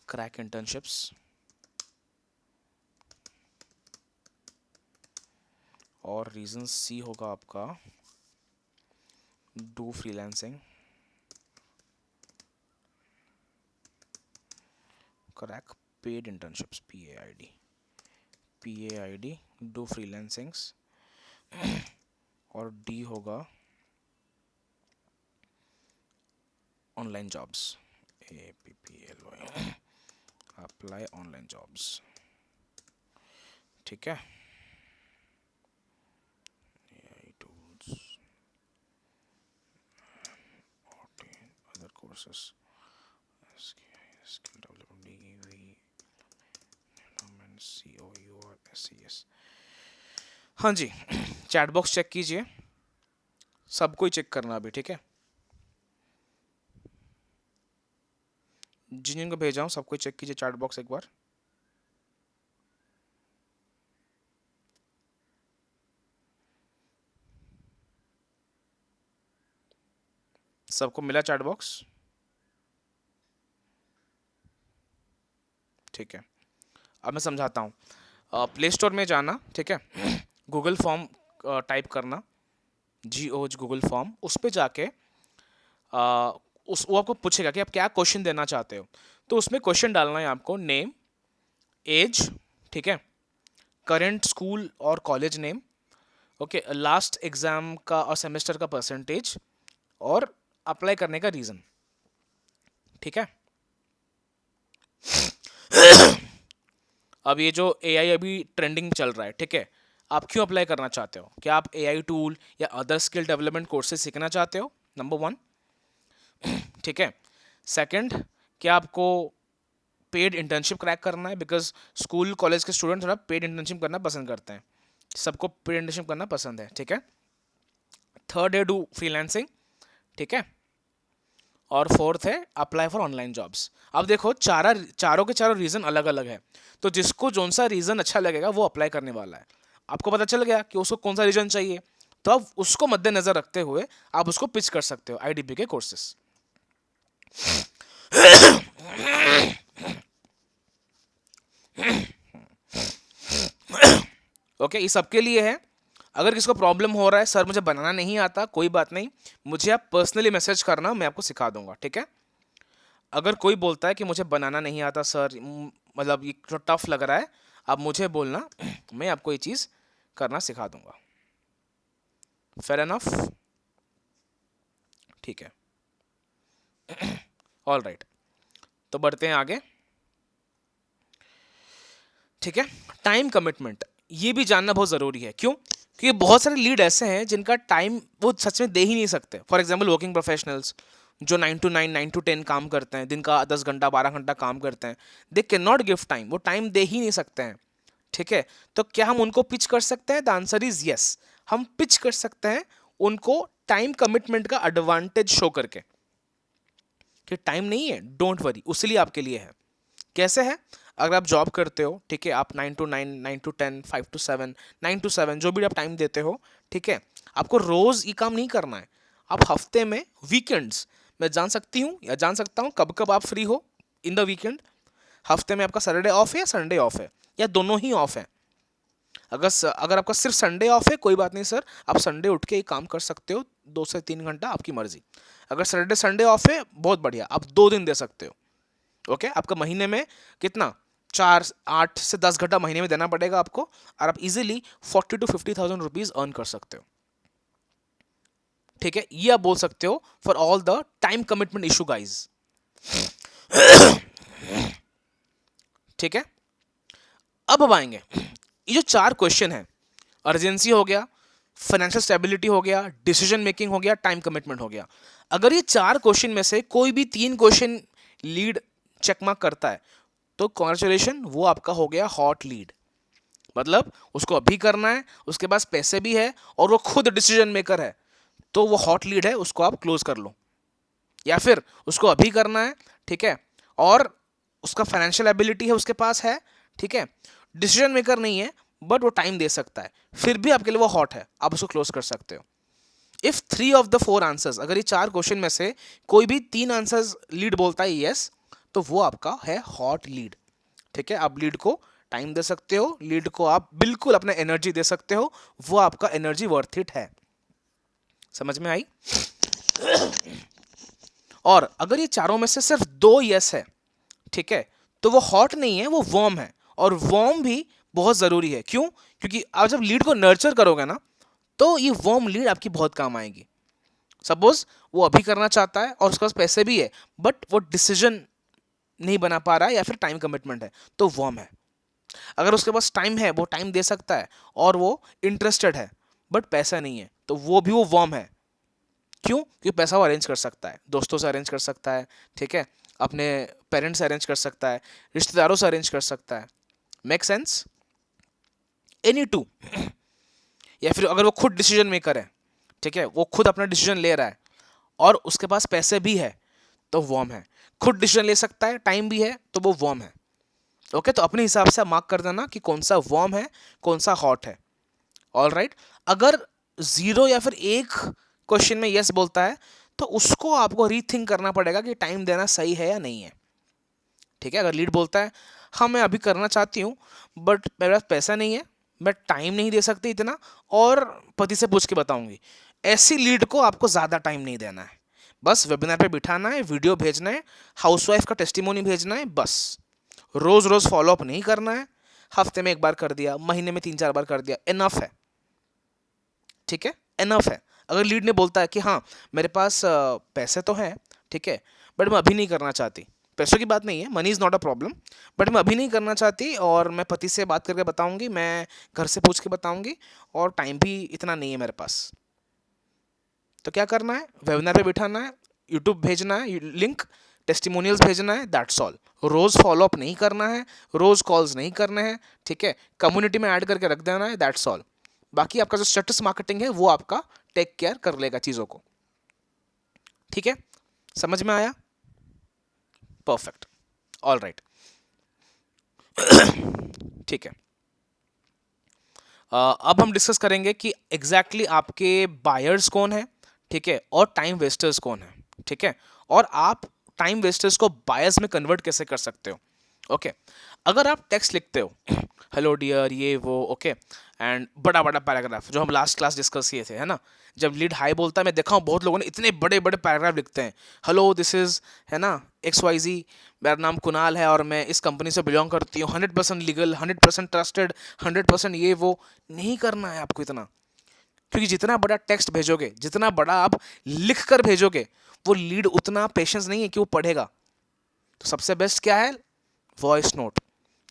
क्रैक इंटर्नशिप्स, और रीजन C होगा आपका do freelancing, crack paid internships, PAID, do freelancings, और D होगा online jobs, APPLY, apply online jobs, ठीक है। AI tools, other courses, skill development, DEV, COUR, SES। हाँ जी, चैट बॉक्स चेक कीजिए, सबको ही चेक करना अभी, ठीक है। जिन जिनको भेजा हूँ सबको चेक कीजिए चैट बॉक्स एक बार। सबको मिला चैट बॉक्स, ठीक है। अब मैं समझाता हूँ। प्ले स्टोर में जाना, ठीक है, गूगल फॉर्म टाइप करना, GOOG गूगल फॉर्म, उस पर जाके वो आपको पूछेगा कि आप क्या क्वेश्चन देना चाहते हो। तो उसमें क्वेश्चन डालना है आपको, नेम, एज, ठीक है, करेंट स्कूल और college name, okay, last exam का और सेमेस्टर का परसेंटेज, और अप्लाई करने का रीज़न, ठीक है। अब ये जो AI अभी ट्रेंडिंग चल रहा है, ठीक है, आप क्यों अप्लाई करना चाहते हो? क्या आप AI टूल या अदर स्किल डेवलपमेंट कोर्सेज सीखना चाहते हो? नंबर 1, ठीक है। सेकंड, क्या आपको पेड इंटर्नशिप क्रैक करना है? बिकॉज स्कूल कॉलेज के स्टूडेंट थोड़ा पेड इंटर्नशिप करना पसंद करते हैं, सबको पेड इंटर्नशिप करना पसंद है, ठीक है। थर्ड है डू फ्रीलांसिंग, ठीक है, और फोर्थ है अप्लाई फॉर ऑनलाइन जॉब्स। अब देखो चारों के चारों रीज़न अलग अलग है, तो जिसको जौन सा रीज़न अच्छा लगेगा वो अप्लाई करने वाला है। आपको पता चल गया कि उसको कौन सा रीज़न चाहिए, तो अब उसको मद्देनज़र रखते हुए आप उसको पिच कर सकते हो IDP के कोर्सेस। ओके, ये सबके लिए है। अगर किसको प्रॉब्लम हो रहा है, सर मुझे बनाना नहीं आता, कोई बात नहीं, मुझे आप पर्सनली मैसेज करना, मैं आपको सिखा दूंगा, ठीक है। अगर कोई बोलता है कि मुझे बनाना नहीं आता सर, मतलब ये टफ लग रहा है, आप मुझे बोलना, मैं आपको ये चीज़ करना सिखा दूंगा। फेयर एनफ, ठीक है। ऑल राइट, तो बढ़ते हैं आगे, ठीक है। टाइम कमिटमेंट, ये भी जानना बहुत ज़रूरी है। क्यों? क्योंकि बहुत सारे लीड ऐसे हैं जिनका टाइम वो सच में दे ही नहीं सकते। फॉर एग्जाम्पल वर्किंग प्रोफेशनल्स जो 9 to 9 9 to 10 काम करते हैं, दिन का 10 घंटा 12 घंटा काम करते हैं, they can not give time, वो टाइम दे ही नहीं सकते हैं। ठीक है, तो क्या हम उनको पिच कर सकते हैं? द आंसर इज यस, हम पिच कर सकते हैं उनको टाइम कमिटमेंट का एडवांटेज शो करके कि टाइम नहीं है, डोंट वरी, उसलिए आपके लिए है। कैसे है? अगर आप जॉब करते हो, ठीक है, आप 9 to 9 9 to 10 5 to 7 9 to 7 जो भी आप टाइम देते हो, ठीक है, आपको रोज ये काम नहीं करना है। आप हफ्ते में वीकेंड्स, मैं जान सकती हूँ या जान सकता हूँ कब कब आप फ्री हो इन द वीकेंड। हफ्ते में आपका सैटरडे ऑफ है या संडे ऑफ है या दोनों ही ऑफ है? अगर आपका सिर्फ संडे ऑफ है, कोई बात नहीं सर, आप संडे उठ के ही काम कर सकते हो 2 से 3 घंटा, आपकी मर्जी। अगर सैटरडे संडे ऑफ है, बहुत बढ़िया, आप 2 दिन दे सकते हो। ओके, आपका महीने में कितना 4 8 से 10 घंटा महीने में देना पड़ेगा आपको, और आप इजीली 40 to 50,000 रुपीज अर्न कर सकते हो। ठीक है, ये आप बोल सकते हो for all the time commitment issue guys. ठीक है, अब आएंगे ये जो 4 क्वेश्चन है, अर्जेंसी हो गया, फाइनेंशियल स्टेबिलिटी हो गया, डिसीजन मेकिंग हो गया, टाइम कमिटमेंट हो गया। अगर ये 4 क्वेश्चन में से कोई भी 3 क्वेश्चन लीड चेकमार्क करता है तो कॉन्ग्रेचुलेशन, वो आपका हो गया हॉट लीड। मतलब उसको अभी करना है, उसके पास पैसे भी है और वो खुद डिसीजन मेकर है, तो वो हॉट लीड है, उसको आप क्लोज कर लो। या फिर उसको अभी करना है, ठीक है, और उसका फाइनेंशियल एबिलिटी है, उसके पास है, ठीक है, डिसीजन मेकर नहीं है बट वो टाइम दे सकता है, फिर भी आपके लिए वो हॉट है, आप उसको क्लोज कर सकते हो। इफ 3 of the 4 आंसर्स, अगर ये 4 क्वेश्चन में से कोई भी 3 आंसर्स लीड बोलता है यस, तो वो आपका है हॉट लीड। ठीक है, आप लीड को टाइम दे सकते हो, लीड को आप बिल्कुल अपना एनर्जी दे सकते हो, वो आपका एनर्जी वर्थ इट है। समझ में आई? और अगर ये चारों में से सिर्फ 2 यस है, ठीक है, तो वो हॉट नहीं है, वो वार्म है, और वार्म भी बहुत जरूरी है। क्यों? क्योंकि आप जब लीड को नर्चर करोगे ना, तो ये वार्म लीड आपकी बहुत काम आएगी। सपोज वो अभी करना चाहता है और उसके पास पैसे भी है, बट वो डिसीजन नहीं बना पा रहा है या फिर टाइम कमिटमेंट है, तो वार्म है। अगर उसके पास टाइम है, वो टाइम दे सकता है और वो इंटरेस्टेड है, बट पैसा नहीं है, तो वो भी वो वार्म है। क्यों? क्योंकि पैसा वो अरेंज कर सकता है, दोस्तों से अरेंज कर सकता है, ठीक है, अपने पेरेंट्स से अरेंज कर सकता है, रिश्तेदारों से अरेंज कर सकता है। Make sense? Any two. या फिर अगर वो खुद डिसीजन मेकर है, ठीक है, वो खुद अपना डिसीजन ले रहा है और उसके पास पैसे भी है, तो वार्म है। खुद डिसीजन ले सकता है, टाइम भी है, तो वो वार्म है। ओके, तो अपने हिसाब से मार्क कर देना कि कौन सा वार्म है, कौन सा हॉट है। ऑल राइट, अगर 0 या फिर 1 क्वेश्चन में यस बोलता है, तो उसको आपको रीथिंक करना पड़ेगा कि टाइम देना सही है या नहीं है। ठीक है, अगर लीड बोलता है हाँ मैं अभी करना चाहती हूँ बट मेरे पास पैसा नहीं है, मैं टाइम नहीं दे सकती इतना, और पति से पूछ के बताऊंगी, ऐसी लीड को आपको ज़्यादा टाइम नहीं देना है। बस वेबिनार पे बिठाना है, वीडियो भेजना है, हाउसवाइफ का टेस्टिमोनी भेजना है, बस। रोज़ रोज़ फॉलोअप नहीं करना है, हफ्ते में 1 बार कर दिया, महीने में 3 4 बार कर दिया, इनफ है। ठीक है, इनफ है। अगर लीड ने बोलता है कि हाँ मेरे पास पैसे तो हैं, ठीक है, बट मैं अभी नहीं करना चाहती, पैसों की बात नहीं है, money is not a problem, but मैं अभी नहीं करना चाहती और मैं पति से बात करके बताऊंगी, मैं घर से पूछ के बताऊंगी, और टाइम भी इतना नहीं है मेरे पास, तो क्या करना है? वेबिनार पे बिठाना है, यूट्यूब भेजना है लिंक, टेस्टिमोनियल्स भेजना है, दैट्स ऑल। रोज़ फॉलोअप नहीं करना है, रोज़ कॉल्स नहीं करने हैं, ठीक है, कम्युनिटी में ऐड करके रख देना है, दैट्स ऑल। बाकी आपका जो स्टेटस मार्केटिंग है वो आपका टेक केयर कर लेगा चीज़ों को। ठीक है, समझ में आया? Perfect, all right. ठीक है, अब हम डिस्कस करेंगे कि एग्जैक्टली आपके बायर्स कौन है, ठीक है, और टाइम वेस्टर्स कौन है, ठीक है, और आप टाइम वेस्टर्स को बायर्स में कन्वर्ट कैसे कर सकते हो। ओके, अगर आप टेक्स्ट लिखते हो हेलो डियर ये वो, ओके, एंड बड़ा बड़ा पैराग्राफ जो हम लास्ट क्लास डिस्कस किए थे, है ना, जब लीड हाई बोलता है, मैं देखा हूँ बहुत लोगों ने इतने बड़े बड़े पैराग्राफ लिखते हैं, हेलो दिस इज़, है ना, XYZ, मेरा नाम कुणाल है और मैं इस कंपनी से बिलोंग करती हूँ, 100% लीगल, 100% ट्रस्टेड, 100% ये वो। नहीं करना है आपको इतना, क्योंकि जितना बड़ा टेक्स्ट भेजोगे, जितना बड़ा आप लिख कर भेजोगे, वो लीड उतना पेशेंस नहीं है कि वो पढ़ेगा। तो सबसे बेस्ट क्या है? वॉइस नोट,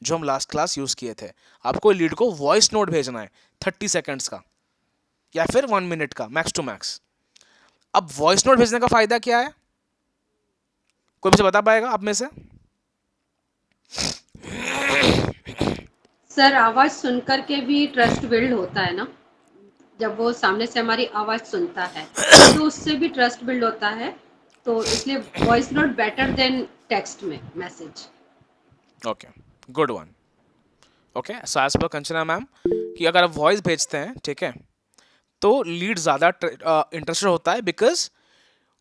जो हम लास्ट क्लास यूज़ किए थे। आपको लीड को वॉइस नोट भेजना है 30 सेकेंड्स का, या फिर 1 मिनट का मैक्स टू मैक्स। अब वॉइस नोट भेजने का फायदा क्या है, कोई मुझे बता पाएगा आप में से?
सर आवाज सुनकर के भी ट्रस्ट बिल्ड होता है ना, जब वो सामने से हमारी आवाज सुनता है तो उससे भी ट्रस्ट बिल्ड होता है, तो इसलिए voice note better than text में message.
Okay, good one. Okay, so as per Kanchana ma'am कि अगर आप वॉइस भेजते हैं, ठीक है, तो लीड ज़्यादा इंटरेस्टेड होता है, बिकॉज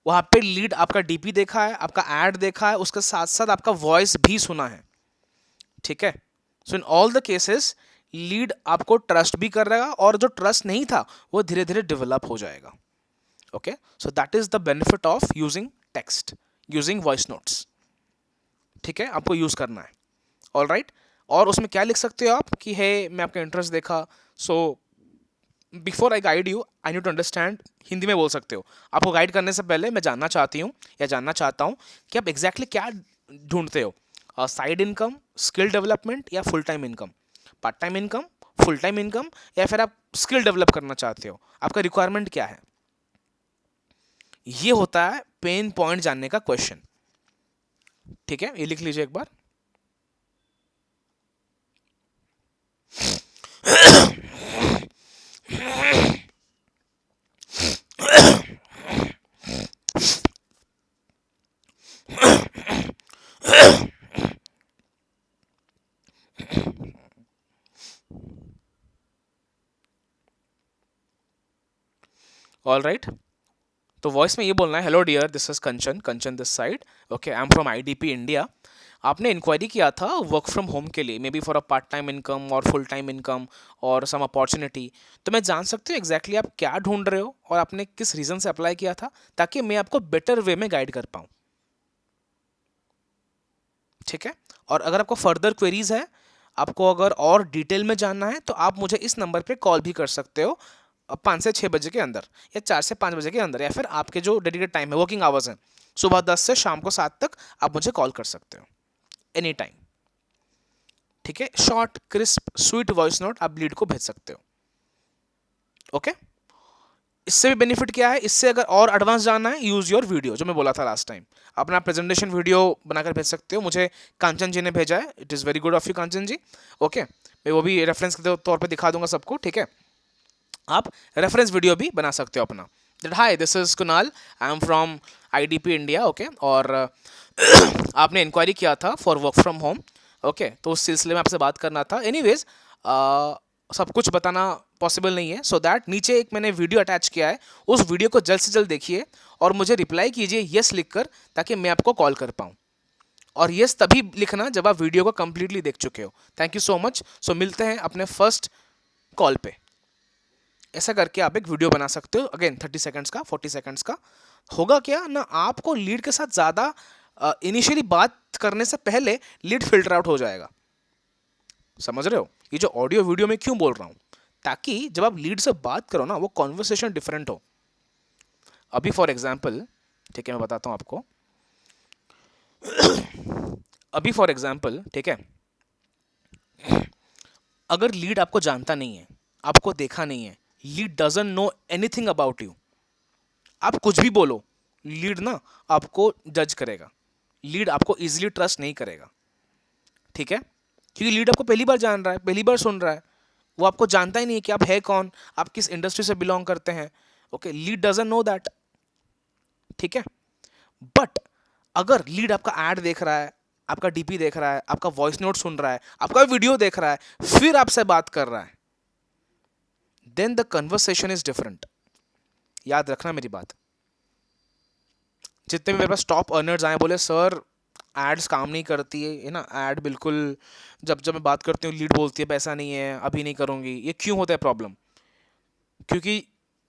वहाँ पे लीड आपका डीपी देखा है, आपका एड देखा है, उसके साथ साथ आपका वॉइस भी सुना है, ठीक है। So in all the cases lead आपको ट्रस्ट भी कर रहेगा, और जो ट्रस्ट नहीं था वो धीरे धीरे डेवलप हो जाएगा। Okay, so that is the benefit of using text, using voice notes, ठीक है, आपको यूज करना है। ऑल राइट, और उसमें क्या लिख सकते हो आप कि है मैं आपका इंटरेस्ट देखा, so before I guide you I need to understand, Hindi में बोल सकते हो, आपको गाइड करने से पहले मैं जानना चाहती हूँ या जानना चाहता हूँ कि आप एग्जैक्टली क्या ढूंढते हो, साइड इनकम, स्किल डेवलपमेंट, या full time income, part time income, full time income, या फिर आप स्किल डेवलप करना चाहते हो, आपका रिक्वायरमेंट क्या है। ये होता है पेन पॉइंट जानने का क्वेश्चन, ठीक है, ये लिख लीजिए एक बार। ऑल राइट, तो वॉइस में ये बोलना है, hello dear, this is Kanchan, Kanchan this side, okay, I am from IDP India. आपने इंक्वायरी किया था वर्क फ्रॉम होम के लिए, maybe for a part time income और फुल टाइम इनकम और सम अपॉर्चुनिटी। तो मैं जान सकती हूँ एग्जैक्टली आप क्या ढूंढ रहे हो और आपने किस रीज़न से अप्लाई किया था, ताकि मैं आपको बेटर वे में गाइड कर पाऊँ, ठीक है। और अगर आपको फर्दर क्वेरीज है, आपको अगर और डिटेल में जानना है, तो आप मुझे इस नंबर पे कॉल भी कर सकते हो 5 से 6 बजे के अंदर, या 4 से 5 बजे के अंदर, या फिर आपके जो डेडिकेट टाइम है, वर्किंग आवर्स हैं, सुबह 10 से शाम को 7 तक आप मुझे कॉल कर सकते हो एनी टाइम, ठीक है। Short crisp sweet voice note आप लीड को भेज सकते हो, ओके। इससे भी बेनिफिट क्या है, इससे अगर और एडवांस जानना है, यूज योर वीडियो, जो मैं बोला था लास्ट टाइम, अपना प्रेजेंटेशन वीडियो बनाकर भेज सकते हो। मुझे कांचन जी ने भेजा है, it is very good of you Kanchan ji, okay. मैं वो भी रेफरेंस के तौर पे दिखा दूंगा सबको, ठीक है। आप रेफरेंस वीडियो भी बना सकते हो अपना, that hi this is Kunal, I am from IDP India, okay, और आपने इंक्वायरी किया था for work from home, okay, तो उस सिलसिले में आपसे बात करना था। एनीवेज सब कुछ बताना पॉसिबल नहीं है, सो दैट नीचे एक मैंने वीडियो अटैच किया है, उस वीडियो को जल्द से जल्द देखिए और मुझे रिप्लाई कीजिए यस लिखकर, ताकि मैं आपको कॉल कर पाऊँ। और यस तभी लिखना जब आप वीडियो को कंप्लीटली देख चुके हो। Thank you so much. So मिलते हैं अपने फर्स्ट कॉल पे। ऐसा करके आप एक वीडियो बना सकते हो, अगेन 30 सेकंड्स का, 40 सेकंड्स का। होगा क्या ना, आपको लीड के साथ ज़्यादा इनिशियली बात करने से पहले लीड फिल्टर आउट हो जाएगा। समझ रहे हो ये जो ऑडियो वीडियो में क्यों बोल रहा हूँ, ताकि जब आप लीड से बात करो ना, वो कॉन्वर्सेशन डिफरेंट हो। अभी फॉर एग्जाम्पल, ठीक है, मैं बताता हूँ आपको। अभी फॉर एग्जाम्पल, ठीक है, अगर लीड आपको जानता नहीं है, आपको देखा नहीं है, lead doesn't know anything about you, आप कुछ भी बोलो, लीड ना आपको जज करेगा, लीड आपको इजीली ट्रस्ट नहीं करेगा, ठीक है, क्योंकि लीड आपको पहली बार जान रहा है, पहली बार सुन रहा है, वो आपको जानता ही नहीं है कि आप है कौन, आप किस इंडस्ट्री से बिलोंग करते हैं, okay, lead doesn't know that, ठीक है। बट अगर लीड आपका एड देख रहा है, आपका डीपी देख रहा है, आपका वॉइस नोट सुन रहा है, आपका वीडियो देख रहा है, फिर आपसे बात कर रहा है, then the conversation is different. याद रखना मेरी बात। जितने भी मेरे पास टॉप अर्नर्स आए, बोले सर एड्स काम नहीं करती है ना, एड बिल्कुल, जब जब मैं बात करती हूँ लीड बोलती है पैसा नहीं है, अभी नहीं करूँगी। ये क्यों होता है प्रॉब्लम? क्योंकि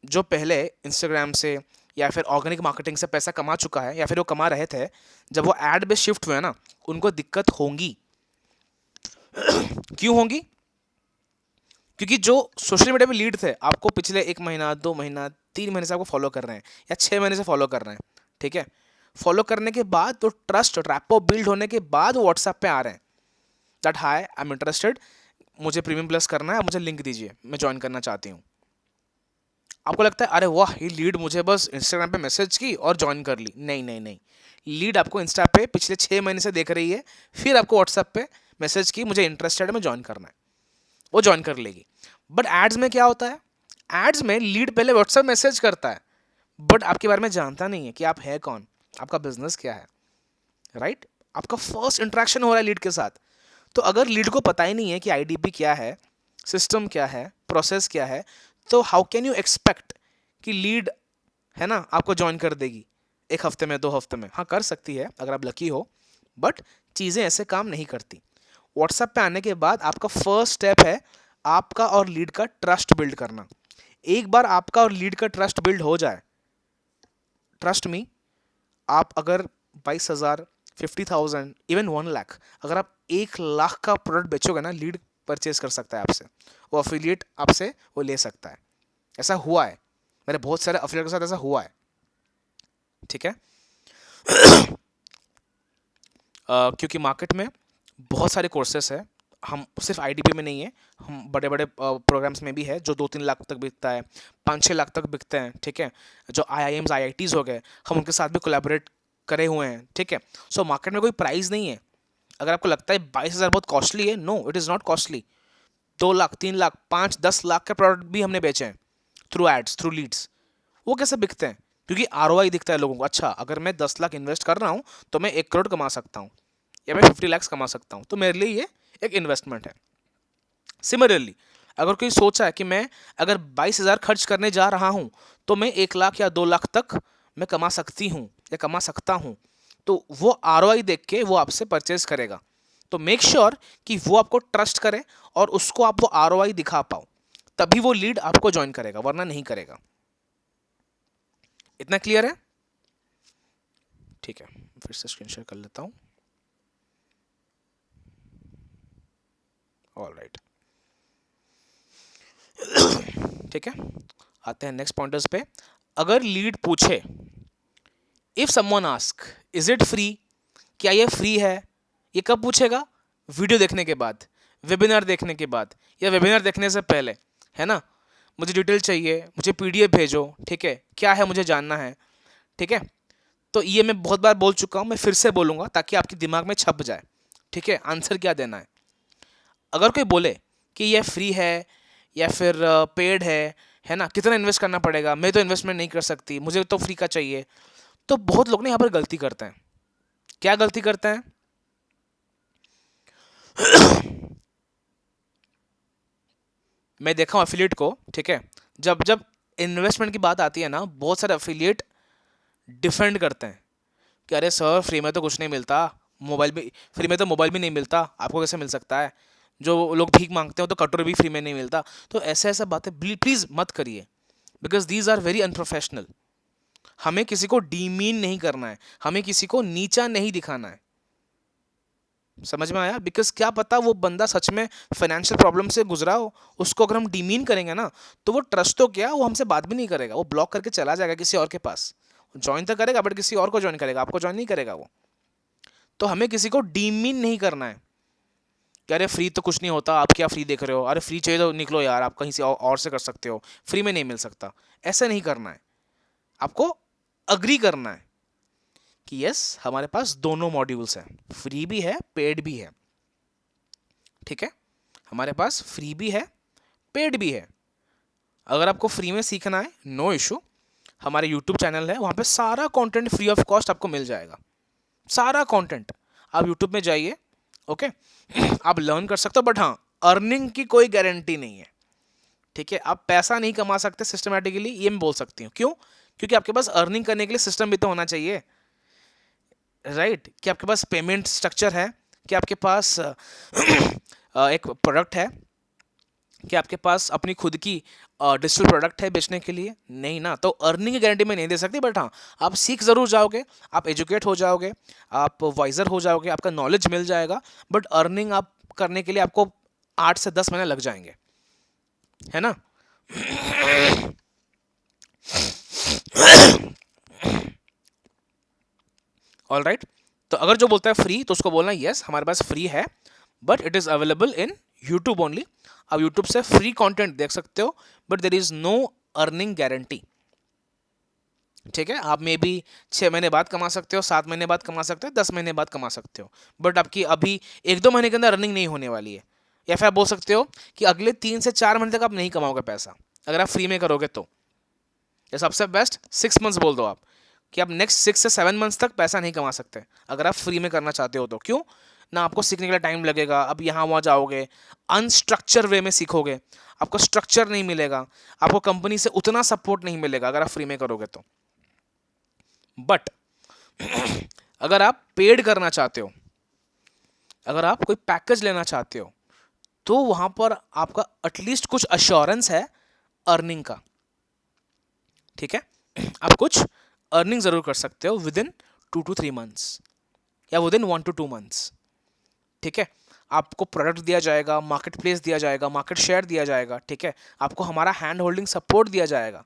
जो पहले इंस्टाग्राम से या फिर ऑर्गेनिक मार्केटिंग से पैसा कमा चुका है, या फिर वो कमा रहे थे, जब वो एड पे शिफ्ट हुए ना, उनको दिक्कत होंगी। क्यों होंगी? क्योंकि जो सोशल मीडिया पे लीड थे, आपको पिछले 1 महीना, 2 महीना, 3 महीने से आपको फॉलो कर रहे हैं, या 6 महीने से फॉलो कर रहे हैं, ठीक है। फॉलो करने के बाद तो ट्रस्ट रैपो बिल्ड होने के बाद व्हाट्सएप पे आ रहे हैं, that hi I am interested, मुझे प्रीमियम प्लस करना है, मुझे लिंक दीजिए, मैं ज्वाइन करना चाहती हूँ। आपको लगता है अरे वाह ये लीड मुझे बस इंस्टाग्राम पे मैसेज की और ज्वाइन कर ली, नहीं नहीं नहीं, लीड आपको इंस्टा पे पिछले 6 महीने से देख रही है, फिर आपको व्हाट्सएप पे मैसेज की मुझे इंटरेस्टेड है, मैं ज्वाइन करना है, वो ज्वाइन कर लेगी। बट एड्स में क्या होता है, एड्स में लीड पहले व्हाट्सएप मैसेज करता है बट आपके बारे में जानता नहीं है कि आप है कौन, आपका बिजनेस क्या है, राइट? आपका फर्स्ट इंटरेक्शन हो रहा है लीड के साथ। तो अगर लीड को पता ही नहीं है कि आईडीपी क्या है, सिस्टम क्या है, प्रोसेस क्या है, तो हाउ कैन यू एक्सपेक्ट कि लीड है ना आपको ज्वाइन कर देगी 1 हफ्ते में 2 हफ्ते में? हाँ कर सकती है अगर आप लकी हो, बट चीज़ें ऐसे काम नहीं करती। व्हाट्सएप पे आने के बाद आपका फर्स्ट स्टेप है आपका और लीड का ट्रस्ट बिल्ड करना। एक बार आपका और लीड का ट्रस्ट बिल्ड हो जाए, ट्रस्ट मी, आप अगर 22,000, 50,000, इवन 1 लाख, अगर आप 1 लाख का प्रोडक्ट बेचोगे ना, लीड परचेज कर सकता है आपसे, वो अफिलिएट आपसे वो ले सकता है। ऐसा हुआ है, मेरे बहुत सारे अफिलिएट के साथ ऐसा हुआ है, ठीक है। क्योंकि मार्केट में बहुत सारे कोर्सेस है, हम सिर्फ आईडीपी में नहीं है, हम बड़े बड़े प्रोग्राम्स में भी है जो 2-3 लाख तक बिकता है, 5-6 लाख तक बिकते हैं, ठीक है। जो IIMs IITs हो गए, हम उनके साथ भी कोलैबोरेट करे हुए हैं, ठीक है। सो मार्केट में कोई प्राइस नहीं है। अगर आपको लगता है 22,000 बहुत कॉस्टली है, no it is not costly. 2 lakh, 3 lakh, 5-10 lakh के प्रोडक्ट भी हमने बेचे हैं थ्रू एड्स, थ्रू लीड्स। वो कैसे बिकते हैं? क्योंकि ROI दिखता है लोगों को। अच्छा अगर मैं 10 लाख इन्वेस्ट कर रहा हूँ तो मैं 1 करोड़ कमा सकता हूँ या मैं 50 लाख कमा सकता हूँ, तो मेरे लिए ये एक इन्वेस्टमेंट है। सिमिलरली अगर कोई सोचा है कि मैं अगर 22,000 खर्च करने जा रहा हूँ तो मैं 1 लाख या 2 लाख तक मैं कमा सकती हूँ या कमा सकता हूँ, तो वो ROI देख के वो आपसे परचेज करेगा। तो मेक श्योर कि वो आपको ट्रस्ट करे और उसको आप वो ROI दिखा पाओ, तभी वो लीड आपको ज्वाइन करेगा, वरना नहीं करेगा। इतना क्लियर है? ठीक है, फिर से स्क्रीन शेयर कर लेता हूँ। ऑल राइट, ठीक है, आते हैं नेक्स्ट पॉइंटर्स पे। अगर लीड पूछे, if someone ask is it free, क्या ये फ्री है, ये कब पूछेगा? वीडियो देखने के बाद, वेबिनार देखने के बाद, या वेबिनार देखने से पहले, है ना। मुझे डिटेल चाहिए, मुझे PDF भेजो, ठीक है, क्या है मुझे जानना है, ठीक है। तो ये मैं बहुत बार बोल चुका हूँ, मैं फिर से बोलूँगा ताकि आपके दिमाग में छप जाए, ठीक है, आंसर क्या देना है। अगर कोई बोले कि यह फ्री है या फिर पेड है ना, कितना इन्वेस्ट करना पड़ेगा, मैं तो इन्वेस्टमेंट नहीं कर सकती, मुझे तो फ्री का चाहिए, तो बहुत लोग ना यहाँ पर गलती करते हैं। क्या गलती करते हैं? मैं देखा हूँ एफिलिएट को, ठीक है, जब जब इन्वेस्टमेंट की बात आती है ना, बहुत सारे एफिलिएट डिफेंड करते हैं कि अरे सर फ्री में तो कुछ नहीं मिलता, मोबाइल भी फ्री में, तो मोबाइल भी नहीं मिलता, आपको कैसे मिल सकता है? जो लोग भीख मांगते हो तो कटोरा भी फ्री में नहीं मिलता। तो ऐसे ऐसा बातें प्लीज़ मत करिए, because these are very unprofessional. हमें किसी को डीमीन नहीं करना है, हमें किसी को नीचा नहीं दिखाना है। समझ में आया? बिकॉज क्या पता वो बंदा सच में फाइनेंशियल प्रॉब्लम से गुजरा हो, उसको अगर हम डीमीन करेंगे ना, तो वो ट्रस्ट तो क्या, वो हमसे बात भी नहीं करेगा, वो ब्लॉक करके चला जाएगा किसी और के पास। ज्वाइन तो करेगा बट किसी और को ज्वाइन करेगा, आपको ज्वाइन नहीं करेगा वो। तो हमें किसी को डीमीन नहीं करना है कि अरे फ्री तो कुछ नहीं होता, आप क्या फ्री देख रहे हो, अरे फ्री चाहिए तो निकलो यार, आप कहीं से और से कर सकते हो, फ्री में नहीं मिल सकता। ऐसे नहीं करना है, आपको अग्री करना है कि यस हमारे पास दोनों मॉड्यूल्स हैं, फ्री भी है पेड भी है, ठीक है, हमारे पास फ्री भी है पेड भी है। अगर आपको फ्री में सीखना है, नो इशू, हमारे यूट्यूब चैनल है, वहाँ पे सारा कंटेंट फ्री ऑफ कॉस्ट आपको मिल जाएगा, सारा कंटेंट। आप यूट्यूब में जाइए, ओके, आप लर्न कर सकते हो, बट हाँ अर्निंग की कोई गारंटी नहीं है, ठीक है। आप पैसा नहीं कमा सकते सिस्टमैटिकली, ये मैं बोल सकती हूँ। क्यों? क्योंकि आपके पास अर्निंग करने के लिए सिस्टम भी तो होना चाहिए, राइट? कि आपके पास पेमेंट स्ट्रक्चर है, कि आपके पास एक प्रोडक्ट है, कि आपके पास अपनी खुद की डिजिटल प्रोडक्ट है बेचने के लिए, नहीं ना। तो अर्निंग की गारंटी मैं नहीं दे सकती, बट हाँ आप सीख ज़रूर जाओगे, आप एजुकेट हो जाओगे, आप वाइजर हो जाओगे, आपका नॉलेज मिल जाएगा, बट अर्निंग आप करने के लिए आपको 8 से 10 महीने लग जाएंगे, है ना। ऑल राइट, तो अगर जो बोलता है फ्री, तो उसको बोलना यस हमारे पास फ्री है, but it is available in YouTube only. आप यूट्यूब से फ्री कंटेंट देख सकते हो, but there is no earning guarantee. ठीक है, आप मे बी 6 महीने बाद कमा सकते हो, 7 महीने बाद कमा सकते हो, 10 महीने बाद कमा सकते हो, बट आपकी अभी 1-2 महीने के अंदर अर्निंग नहीं होने वाली है। या फिर आप बोल सकते हो कि अगले 3 से 4 महीने तक आप नहीं कमाओगे पैसा, अगर आप फ्री में करोगे तो। या सबसे बेस्ट 6 मंथ्स बोल दो आप, कि आप नेक्स्ट 6 से 7 मंथ्स तक पैसा नहीं कमा सकते अगर आप फ्री में करना चाहते हो तो। क्यों ना, आपको सीखने के लिए टाइम लगेगा, अब यहाँ वहाँ जाओगे, अनस्ट्रक्चर वे में सीखोगे, आपको स्ट्रक्चर नहीं मिलेगा, आपको कंपनी से उतना सपोर्ट नहीं मिलेगा अगर आप फ्री में करोगे तो। बट अगर आप पेड करना चाहते हो, अगर आप कोई पैकेज लेना चाहते हो, तो वहां पर आपका एटलीस्ट कुछ अश्योरेंस है अर्निंग का। ठीक है, आप कुछ अर्निंग जरूर कर सकते हो विद इन 2 to 3 months या विद इन 1 to 2 months। ठीक है, आपको प्रोडक्ट दिया जाएगा, मार्केट प्लेस दिया जाएगा, मार्केट शेयर दिया जाएगा। ठीक है, आपको हमारा हैंड होल्डिंग सपोर्ट दिया जाएगा,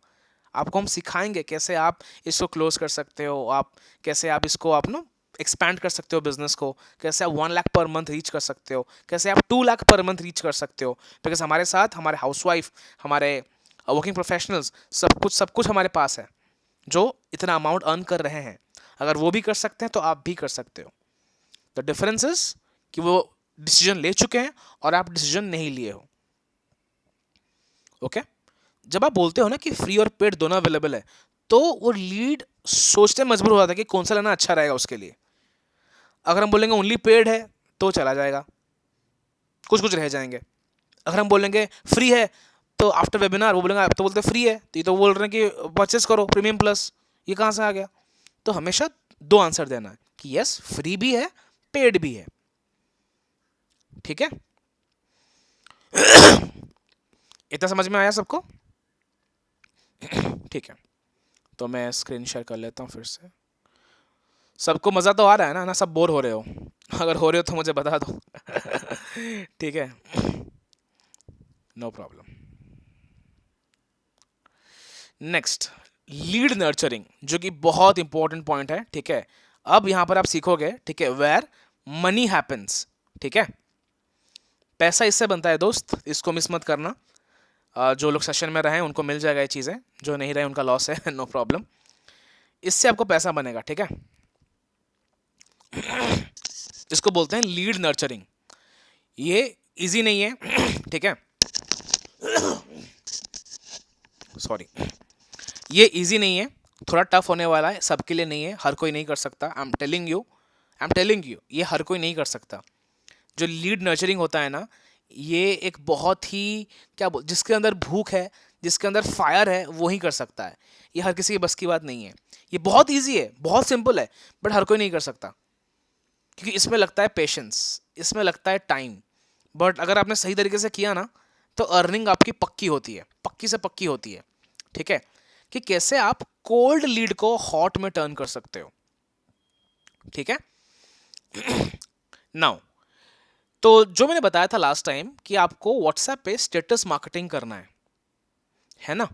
आपको हम सिखाएंगे कैसे आप इसको क्लोज कर सकते हो, आप कैसे आप इसको आप ना एक्सपैंड कर सकते हो बिजनेस को, कैसे आप 1 लाख पर मंथ रीच कर सकते हो, कैसे आप 2 लाख पर मंथ रीच कर सकते हो। बिकॉज हमारे साथ हमारे हाउसवाइफ, हमारे वर्किंग प्रोफेशनल्स, सब कुछ हमारे पास है जो इतना अमाउंट अर्न कर रहे हैं। अगर वो भी कर सकते हैं तो आप भी कर सकते हो। द डिफरेंस इज कि वो डिसीजन ले चुके हैं और आप डिसीजन नहीं लिए हो। ओके, जब आप बोलते हो ना कि फ्री और पेड दोनों अवेलेबल है, तो वो लीड सोचते मजबूर हो जाता है कि कौन सा लेना अच्छा रहेगा उसके लिए। अगर हम बोलेंगे ओनली पेड है तो चला जाएगा, कुछ कुछ रह जाएंगे। अगर हम बोलेंगे फ्री है तो आफ्टर वेबिनार वो बोलेंगे, आप तो बोलते फ्री है, तो ये तो बोल रहे हैं कि परचेस करो प्रीमियम प्लस, ये कहाँ से आ गया। तो हमेशा 2 आंसर देना है कि यस फ्री भी है, पेड भी है। ठीक है, इतना समझ में आया सबको? ठीक है, तो मैं स्क्रीन शेयर कर लेता हूँ फिर से। सबको मज़ा तो आ रहा है ना सब बोर हो रहे हो? अगर हो रहे हो तो मुझे बता दो। ठीक है, no problem. Next, lead nurturing, जो कि बहुत इंपॉर्टेंट पॉइंट है। ठीक है, अब यहां पर आप सीखोगे, ठीक है, वेयर मनी हैपेंस। ठीक है, पैसा इससे बनता है दोस्त, इसको मिस मत करना। जो लोग सेशन में रहे उनको मिल जाएगा ये चीज़ें, जो नहीं रहे उनका लॉस है। नो प्रॉब्लम, इससे आपको पैसा बनेगा। ठीक है, इसको बोलते हैं लीड नर्चरिंग। ये इजी नहीं है। ठीक है, सॉरी, ये इजी नहीं है, थोड़ा टफ होने वाला है, सबके लिए नहीं है, हर कोई नहीं कर सकता। आई एम टेलिंग यू, ये हर कोई नहीं कर सकता। जो लीड नर्चरिंग होता है ना, ये एक बहुत ही जिसके अंदर भूख है, जिसके अंदर फायर है, वो ही कर सकता है। ये हर किसी की बस की बात नहीं है। ये बहुत ईजी है, बहुत सिंपल है, बट हर कोई नहीं कर सकता, क्योंकि इसमें लगता है पेशेंस, इसमें लगता है टाइम। बट अगर आपने सही तरीके से किया ना, तो अर्निंग आपकी पक्की होती है, पक्की से पक्की होती है। ठीक है, कि कैसे आप कोल्ड लीड को हॉट में टर्न कर सकते हो। ठीक है, नाउ तो जो मैंने बताया था लास्ट टाइम कि आपको व्हाट्सएप पे स्टेटस मार्केटिंग करना है ना?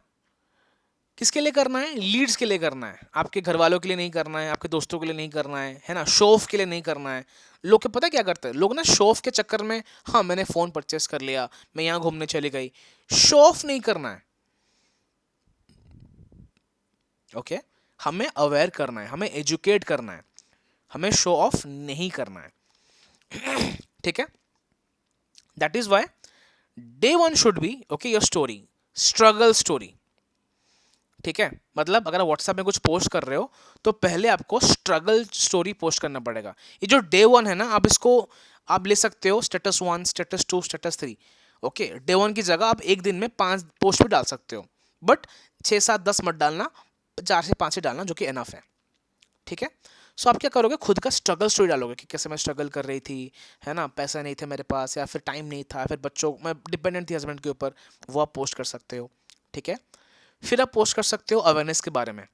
किसके लिए करना है? लीड्स के लिए करना है, आपके घर वालों के लिए नहीं करना है, आपके दोस्तों के लिए नहीं करना है ना? शो ऑफ के लिए नहीं करना है। लोग पता क्या करते हैं, लोग ना शो ऑफ के चक्कर में, हाँ मैंने फ़ोन परचेस कर लिया, मैं यहाँ घूमने चली गई, शो ऑफ नहीं करना है। ओके, हमें अवेयर करना है, हमें एजुकेट करना है, हमें शो ऑफ नहीं करना है। ठीक है, that is why day 1 should be okay your story, struggle story. ठीक है, मतलब अगर आप व्हाट्सएप में कुछ पोस्ट कर रहे हो तो पहले आपको स्ट्रगल स्टोरी पोस्ट करना पड़ेगा। ये जो डे 1 है ना, आप इसको आप ले सकते हो status 1, status 2, status 3। Okay, day 1 की जगह आप एक दिन में 5 पोस्ट भी डाल सकते हो, बट 6, 7, 10 मत डालना, 4 से 5 ही डालना, जो कि एनफ है। ठीक है, सो आप क्या करोगे, खुद का स्ट्रगल स्टोरी डालोगे कि कैसे मैं स्ट्रगल कर रही थी, है ना, पैसा नहीं थे मेरे पास, या फिर टाइम नहीं था, या फिर बच्चों मैं डिपेंडेंट थी हस्बैंड के ऊपर, वो आप पोस्ट कर सकते हो। ठीक है, फिर आप पोस्ट कर सकते हो अवेयरनेस के बारे में,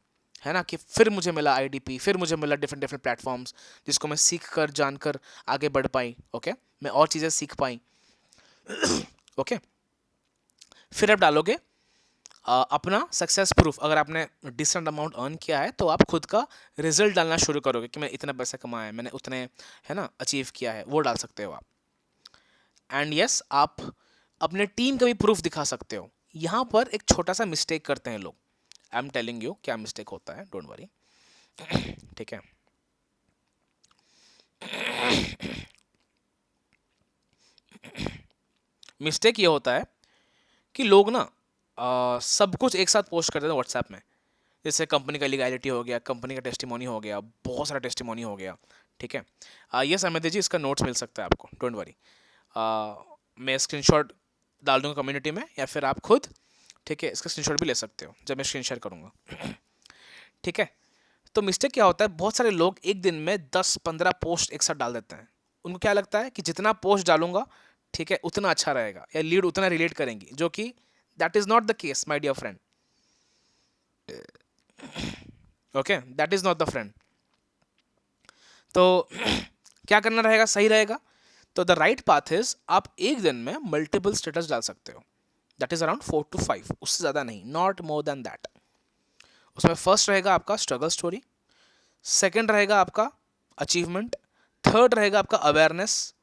है ना, कि फिर मुझे मिला आईडीपी, फिर मुझे मिला डिफरेंट प्लेटफॉर्म्स, जिसको मैं सीख कर जानकर आगे बढ़ पाई। ओके, मैं और चीज़ें सीख पाई। ओके, फिर आप डालोगे अपना सक्सेस प्रूफ। अगर आपने डिसेंट अमाउंट अर्न किया है तो आप खुद का रिजल्ट डालना शुरू करोगे कि मैं इतना पैसा कमाया है, मैंने उतने, है ना, अचीव किया है, वो डाल सकते हो आप। एंड यस, आप अपने टीम का भी प्रूफ दिखा सकते हो यहाँ पर एक छोटा सा मिस्टेक करते हैं लोग। आई एम टेलिंग यू क्या मिस्टेक होता है, डोंट वरी। ठीक है, मिस्टेक ये होता है कि लोग ना सब कुछ एक साथ पोस्ट करते हैं व्हाट्सएप में। जैसे कंपनी का लीगैलिटी हो गया, कंपनी का टेस्टिमोनी हो गया, बहुत सारा टेस्टिमोनी हो गया। ठीक है, ये समझ जी, इसका नोट्स मिल सकता है आपको, डोंट वरी। मैं स्क्रीनशॉट डाल दूंगा कम्युनिटी में, या फिर आप खुद, ठीक है, इसका स्क्रीनशॉट भी ले सकते हो जब मैं स्क्रीन शेयर करूँगा। ठीक है, तो मिस्टेक क्या होता है, बहुत सारे लोग एक दिन में 10-15 पोस्ट एक साथ डाल देते हैं। उनको क्या लगता है कि जितना पोस्ट डालूंगा, ठीक है, उतना अच्छा रहेगा या लीड उतना रिलेट करेंगी, जो कि that is not the case my dear friend. Okay, that is not the friend. तो क्या करना रहेगा, सही रहेगा? तो द राइट पाथ इज आप एक दिन में मल्टीपल स्टेटस डाल सकते हो, दैट इज अराउंड 4 to 5, उससे ज़्यादा नहीं, नॉट मोर देन दैट। उसमें फर्स्ट रहेगा आपका स्ट्रगल स्टोरी, सेकंड रहेगा आपका अचीवमेंट, थर्ड रहेगा आपका अवेयरनेस।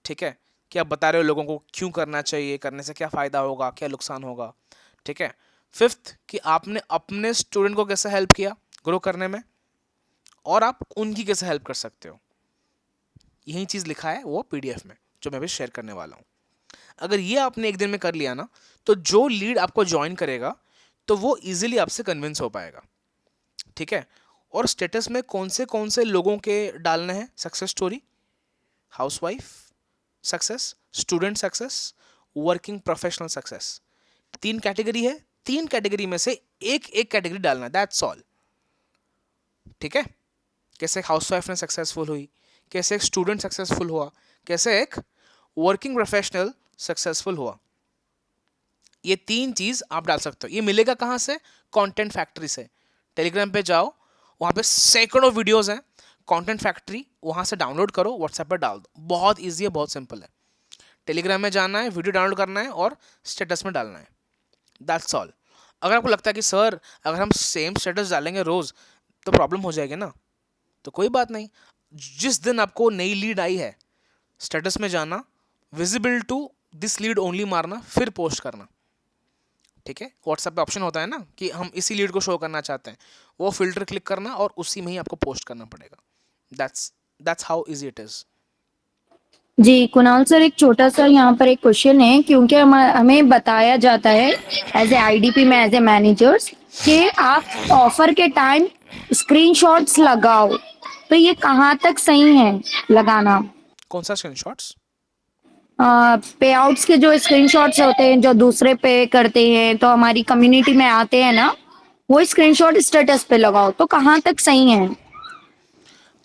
ठीक है, कि आप बता रहे हो लोगों को क्यों करना चाहिए, करने से क्या फ़ायदा होगा, क्या नुकसान होगा। ठीक है, फिफ्थ कि आपने अपने स्टूडेंट को कैसे हेल्प किया ग्रो करने में, और आप उनकी कैसे हेल्प कर सकते हो। यही चीज़ लिखा है वो पीडीएफ में जो मैं भी शेयर करने वाला हूँ। अगर ये आपने एक दिन में कर लिया ना, तो जो लीड आपको ज्वाइन करेगा तो वो इजीली आपसे कन्विंस हो पाएगा। ठीक है, और स्टेटस में कौन से लोगों के डालने हैं, success story, housewife success, student success, working professional success, 3 category है, 3 कैटेगरी में से एक कैटेगरी डालना है, दैट्स ऑल। ठीक है, कैसे एक हाउसवाइफ ने सक्सेसफुल हुई, कैसे एक स्टूडेंट सक्सेसफुल हुआ, कैसे एक वर्किंग प्रोफेशनल सक्सेसफुल हुआ, ये 3 चीज आप डाल सकते हो। ये मिलेगा कहां से? कंटेंट फैक्ट्री से। टेलीग्राम पे जाओ, वहां पे सैकड़ों वीडियोस हैं, कंटेंट फैक्ट्री, वहां से डाउनलोड करो, व्हाट्सएप पर डाल दो। बहुत ईजी है, बहुत सिंपल है। टेलीग्राम में जाना है, वीडियो डाउनलोड करना है और स्टेटस में डालना है, दैट्स ऑल। अगर आपको लगता है कि सर अगर हम सेम स्टेटस डालेंगे रोज तो प्रॉब्लम हो जाएगी ना, तो कोई बात नहीं। जिस दिन आपको नई लीड आई है, स्टेटस में जाना, visible to this lead only मारना, फिर पोस्ट करना। ठीक है, व्हाट्सएप पे ऑप्शन होता है ना कि हम इसी लीड को शो करना चाहते हैं, वो फिल्टर क्लिक करना और उसी में ही आपको पोस्ट करना पड़ेगा। That's how easy it is.
Ji Kunal sir, एक छोटा सा यहाँ पर एक क्वेश्चन है, क्योंकि हमें बताया जाता है एज ए आईडीपी में, एज ए मैनेजर्स, कि आप ऑफर के टाइम स्क्रीनशॉट्स लगाओ, तो ये कहाँ तक सही है लगाना?
कौन सा स्क्रीनशॉट्स?
पे आउट्स के जो स्क्रीनशॉट्स होते हैं, जो दूसरे पे करते हैं तो हमारी कम्युनिटी में आते हैं ना, वो स्क्रीनशॉट स्टेटस पे लगाओ, तो कहाँ तक सही है?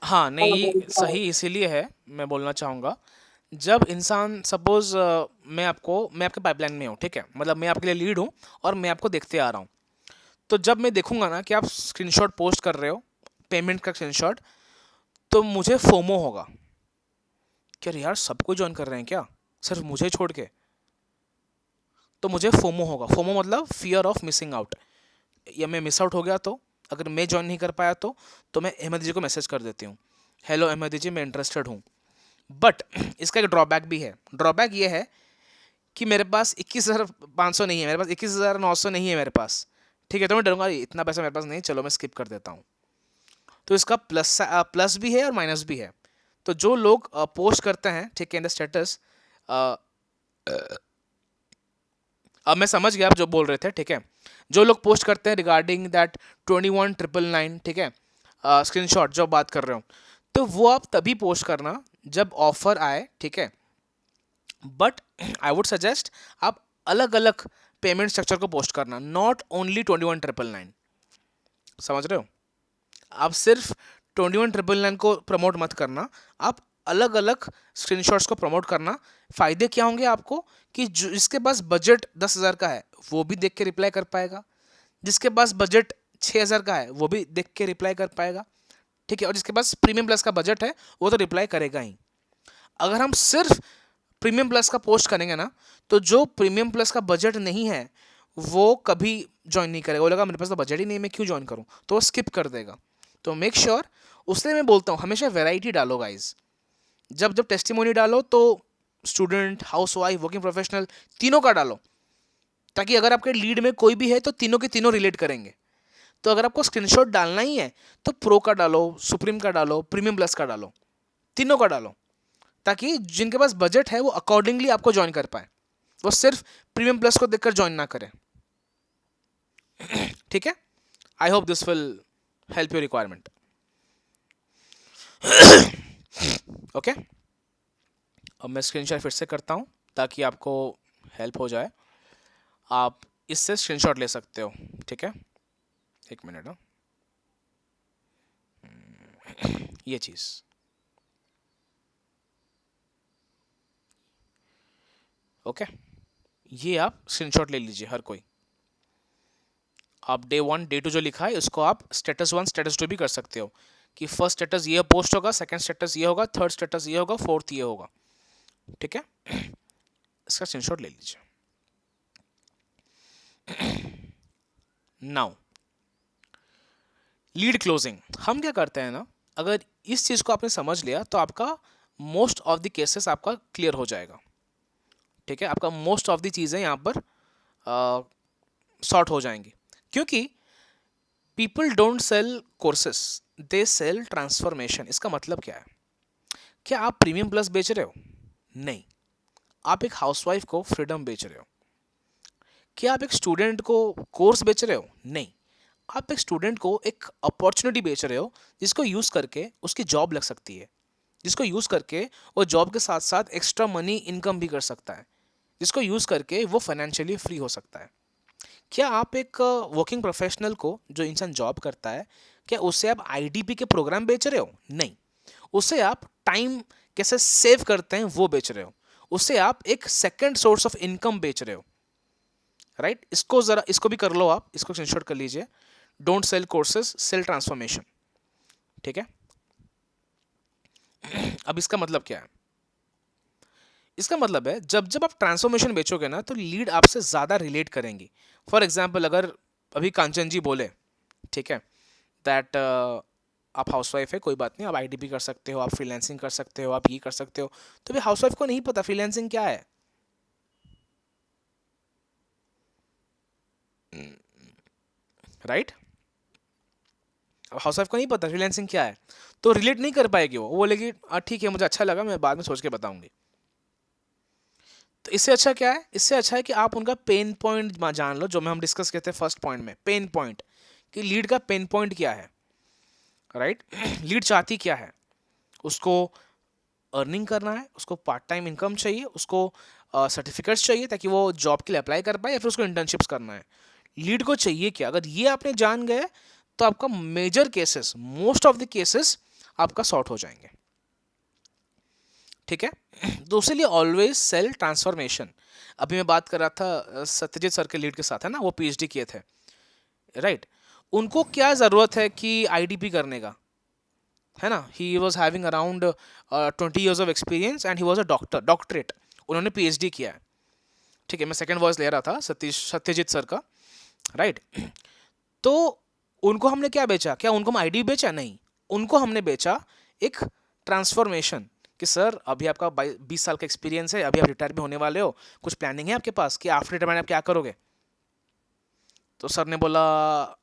हाँ नहीं, ये सही इसीलिए है, मैं बोलना चाहूँगा। जब इंसान सपोज मैं आपके पाइपलाइन में हूँ, ठीक है, मतलब मैं आपके लिए लीड हूँ और मैं आपको देखते आ रहा हूँ, तो जब मैं देखूंगा ना कि आप स्क्रीनशॉट पोस्ट कर रहे हो, पेमेंट का स्क्रीनशॉट, तो मुझे फोमो होगा कि अरे यार सबको ज्वाइन कर रहे हैं क्या, सिर्फ मुझे छोड़ के। तो मुझे फोमो होगा। फोमो मतलब फियर ऑफ मिसिंग आउट, या मैं मिस आउट हो गया तो, अगर मैं ज्वाइन नहीं कर पाया तो मैं अहमद जी को मैसेज कर देती हूँ, हेलो अहमद जी मैं इंटरेस्टेड हूँ। बट इसका एक ड्रॉबैक भी है। ड्रॉबैक ये है कि मेरे पास 21,500 नहीं है, मेरे पास 21,900 नहीं है मेरे पास। ठीक है, तो मैं डरूंगा इतना पैसा मेरे पास नहीं, चलो मैं स्किप कर देता हूँ। तो इसका प्लस भी है और माइनस भी है। तो जो लोग पोस्ट करते हैं, ठीक है, इन द स्टेटस, अब मैं समझ गया आप जो बोल रहे थे। ठीक है, जो लोग पोस्ट करते हैं रिगार्डिंग दैट 21,999, ठीक है, स्क्रीनशॉट जो बात कर रहे हो, तो वो आप तभी पोस्ट करना जब ऑफर आए। ठीक है, बट आई वुड सजेस्ट आप अलग अलग पेमेंट स्ट्रक्चर को पोस्ट करना, नॉट ओनली 21,999। समझ रहे हो? आप सिर्फ 21,999 को प्रमोट मत करना, आप अलग अलग स्क्रीनशॉट्स को प्रमोट करना। फायदे क्या होंगे आपको कि जिसके पास बजट 10,000 का है वो भी देख के रिप्लाई कर पाएगा, जिसके पास बजट 6,000 का है वो भी देख के रिप्लाई कर पाएगा। ठीक है, और जिसके पास प्रीमियम प्लस का बजट है वो तो रिप्लाई करेगा ही। अगर हम सिर्फ प्रीमियम प्लस का पोस्ट करेंगे ना, तो जो प्रीमियम प्लस का बजट नहीं है वो कभी ज्वाइन नहीं करेगा, वो लगा मेरे पास तो बजट ही नहीं है, मैं क्यों ज्वाइन करूं, तो वो स्किप कर देगा। तो मेक श्योर, उसलिए मैं बोलता हूँ हमेशा वैरायटी डालो गाइज। जब जब टेस्टिमोनी डालो तो student, house wife, working professional, तीनों का डालो। ताकि अगर आपके लीड में कोई भी है तो तीनों के तीनों रिलेट करेंगे। तो अगर आपको स्क्रीनशॉट डालना ही है तो प्रो का डालो, सुप्रीम का डालो, प्रीमियम प्लस का डालो, तीनों का डालो, ताकि जिनके पास बजट है वो अकॉर्डिंगली आपको ज्वाइन कर पाए, वो सिर्फ प्रीमियम प्लस को देखकर ज्वाइन ना करें। ठीक है, I hope this will help your requirement. Okay, अब मैं स्क्रीनशॉट फिर से करता हूँ ताकि आपको हेल्प हो जाए। आप इससे स्क्रीनशॉट ले सकते हो। ठीक है, एक मिनट। ये चीज़ ओके, ये आप स्क्रीनशॉट ले लीजिए हर कोई। आप डे 1 डे 2 जो लिखा है इसको आप स्टेटस 1 स्टेटस 2 भी कर सकते हो कि फर्स्ट स्टेटस ये पोस्ट होगा, सेकंड स्टेटस ये होगा, थर्ड स्टेटस ये होगा, फोर्थ ये होगा। ठीक है, इसका स्क्रीनशॉट ले लीजिए। नाउ लीड क्लोजिंग हम क्या करते हैं ना, अगर इस चीज़ को आपने समझ लिया तो आपका मोस्ट ऑफ द केसेस आपका क्लियर हो जाएगा। ठीक है, आपका मोस्ट ऑफ द चीज़ें यहाँ पर सॉर्ट हो जाएंगी, क्योंकि people don't sell courses, they sell transformation. इसका मतलब क्या है? क्या आप प्रीमियम प्लस बेच रहे हो? नहीं, आप एक हाउसवाइफ को फ्रीडम बेच रहे हो। क्या आप एक स्टूडेंट को कोर्स बेच रहे हो? नहीं, आप एक स्टूडेंट को एक अपॉर्चुनिटी बेच रहे हो जिसको यूज़ करके उसकी जॉब लग सकती है, जिसको यूज़ करके वो जॉब के साथ साथ एक्स्ट्रा मनी इनकम भी कर सकता है, जिसको यूज़ करके वो फाइनेंशियली फ्री हो सकता है। क्या आप एक वर्किंग प्रोफेशनल को, जो इंसान जॉब करता है, क्या उससे आप आईडीपी के प्रोग्राम बेच रहे हो? नहीं, उससे आप टाइम कैसे सेव करते हैं वो बेच रहे हो, उससे आप एक सेकंड सोर्स ऑफ इनकम बेच रहे हो। राइट, इसको जरा इसको भी कर लो, आप इसको स्क्रीनशॉट कर लीजिए। Don't sell courses, sell transformation. ठीक है, अब इसका मतलब क्या है? इसका मतलब है जब जब आप ट्रांसफॉर्मेशन बेचोगे ना तो लीड आपसे ज़्यादा रिलेट करेंगी। फॉर एग्जाम्पल, अगर अभी कांचन जी बोले, ठीक है, दैट आप हाउसवाइफ है, कोई बात नहीं, आप आईडीपी कर सकते हो, आप फ्रीलांसिंग कर सकते हो, आप ये कर सकते हो, तो भी हाउसवाइफ को नहीं पता फ्रीलांसिंग क्या है। राइट, हाउसवाइफ को नहीं पता फ्रीलांसिंग क्या है, तो रिलेट नहीं कर पाएगी। वो बोलेगी ठीक है, मुझे अच्छा लगा, मैं बाद में सोच के बताऊंगी। तो इससे अच्छा क्या है? इससे अच्छा है कि आप उनका पेन पॉइंट जान लो, जो हम डिस्कस करते हैं फर्स्ट पॉइंट में, पेन पॉइंट, कि लीड का पेन पॉइंट क्या है। राइट, लीड चाहती क्या है? उसको अर्निंग करना है, उसको पार्ट टाइम इनकम चाहिए, उसको सर्टिफिकेट्स चाहिए ताकि वो जॉब के लिए अप्लाई कर पाए, या फिर उसको इंटर्नशिप्स करना है। लीड को चाहिए क्या? अगर ये आपने जान गए तो आपका major cases, most of the cases आपका सॉर्ट हो जाएंगे। ठीक है, तो उसके लिए ऑलवेज सेल ट्रांसफॉर्मेशन। अभी मैं बात कर रहा था सत्यजीत सर के लीड के साथ, है ना, वो पीएचडी किए थे। राइट, उनको क्या ज़रूरत है कि आईडीपी करने का, है ना? He was having around 20 years of experience and he was a doctorate, उन्होंने पीएचडी किया है। ठीक है, मैं सेकंड वॉइस ले रहा था सत्यजीत सर का। राइट, तो उनको हमने क्या बेचा? क्या उनको हम आईडी बेचा? नहीं, उनको हमने बेचा एक ट्रांसफॉर्मेशन कि सर अभी आपका 20 साल का एक्सपीरियंस है, अभी आप रिटायर भी होने वाले हो, कुछ प्लानिंग है आपके पास कि आफ्टर रिटायरमेंट आप क्या करोगे? तो सर ने बोला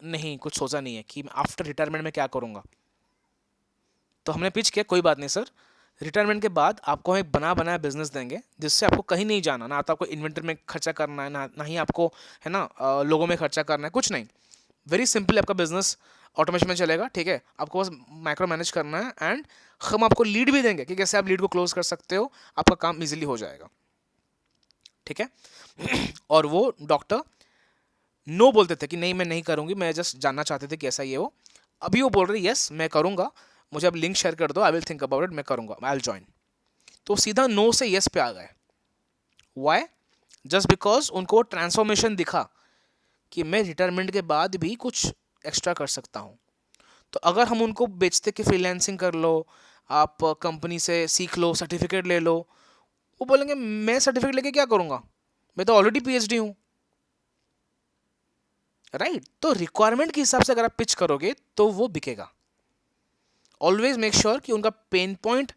नहीं, कुछ सोचा नहीं है कि आफ्टर रिटायरमेंट में क्या करूँगा। तो हमने पिच किया, कोई बात नहीं सर, रिटायरमेंट के बाद आपको हम एक बना बनाया बिजनेस देंगे जिससे आपको कहीं नहीं जाना, ना तो आपको इन्वेंटरी में खर्चा करना है, ना ही आपको, है ना, लोगों में खर्चा करना है, कुछ नहीं। वेरी सिंपल, आपका बिजनेस ऑटोमेशन में चलेगा। ठीक है, आपको बस माइक्रो मैनेज करना है एंड हम आपको लीड भी देंगे कि कैसे आप लीड को क्लोज कर सकते हो, आपका काम इजीली हो जाएगा। ठीक है, और वो डॉक्टर नो बोलते थे कि नहीं मैं नहीं करूँगी, मैं जस्ट जानना चाहते थे कि ऐसा ये हो। अभी वो बोल रहे यस मैं करूँगा, मुझे अब लिंक शेयर कर दो, I will think about it, मैं करूँगा, आई विल ज्वाइन। तो सीधा नो से यस पे आ गए। वाई? जस्ट बिकॉज उनको ट्रांसफॉर्मेशन दिखा कि मैं रिटायरमेंट के बाद भी कुछ एक्स्ट्रा कर सकता हूँ। तो अगर हम उनको बेचते कि फ्रीलांसिंग कर लो, आप कंपनी से सीख लो, सर्टिफिकेट ले लो, वो बोलेंगे मैं सर्टिफिकेट लेके क्या करूँगा, मैं तो ऑलरेडी पीएचडी हूँ। राइट, तो रिक्वायरमेंट के हिसाब से अगर आप पिच करोगे तो वो बिकेगा। ऑलवेज मेक श्योर कि उनका पेन पॉइंट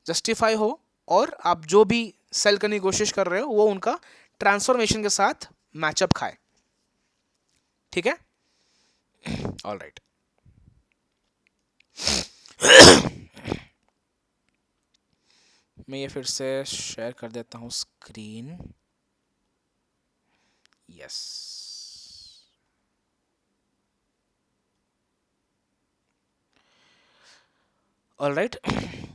जस्टिफाई हो और आप जो भी सेल करने की कोशिश कर रहे हो वो उनका ट्रांसफॉर्मेशन के साथ मैचअप खाए, ठीक है। ऑल राइट, मैं ये फिर से शेयर कर देता हूँ screen. Yes, all right.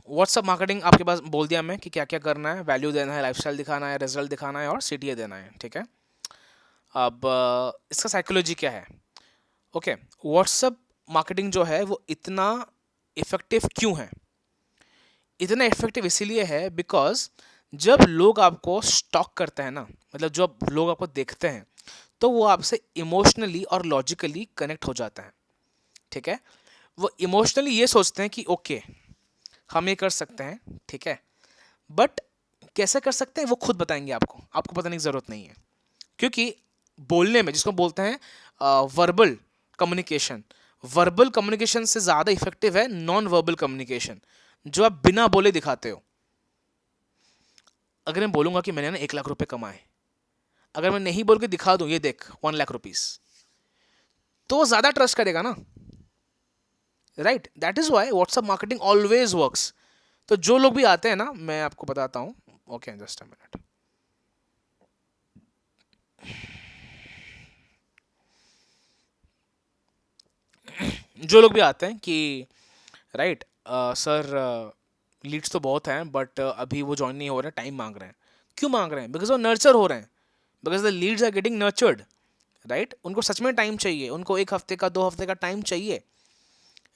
WhatsApp marketing आपके पास बोल दिया मैं कि क्या क्या करना है, वैल्यू देना है, लाइफस्टाइल दिखाना है, रिजल्ट दिखाना है और सीटीए देना है, ठीक है। अब इसका साइकोलॉजी क्या है? ओके, व्हाट्सअप मार्केटिंग जो है वो इतना इफेक्टिव क्यों है? इतना इफेक्टिव इसीलिए है बिकॉज जब लोग आपको स्टॉक करते हैं ना, मतलब जब लोग आपको देखते हैं तो वो आपसे इमोशनली और लॉजिकली कनेक्ट हो जाता है, ठीक है। वो इमोशनली ये सोचते हैं कि ओके हम ये कर सकते हैं, ठीक है, बट कैसे कर सकते हैं वो खुद बताएंगे आपको, आपको बताने की ज़रूरत नहीं है। क्योंकि बोलने में, जिसको बोलते हैं वर्बल कम्युनिकेशन, वर्बल कम्युनिकेशन से ज़्यादा इफेक्टिव है नॉन वर्बल कम्युनिकेशन, जो आप बिना बोले दिखाते हो। अगर मैं बोलूँगा कि मैंने ना 1 लाख रुपए कमाए, अगर मैं नहीं बोल के दिखा दूँ ये देख 1 लाख रुपीज़, तो वो ज़्यादा ट्रस्ट करेगा ना, right. That is why WhatsApp marketing always works. तो जो लोग भी आते हैं ना, मैं आपको बताता हूँ, ओके जस्ट अ मिनट। जो लोग भी आते हैं कि राइट सर लीड्स तो बहुत हैं बट अभी वो ज्वाइन नहीं हो रहे, टाइम मांग रहे हैं। क्यों मांग रहे हैं? बिकॉज वो नर्चर हो रहे हैं, because the leads are getting nurtured, right. उनको सच में टाइम चाहिए, उनको 1 हफ्ते का 2 हफ्ते का टाइम चाहिए,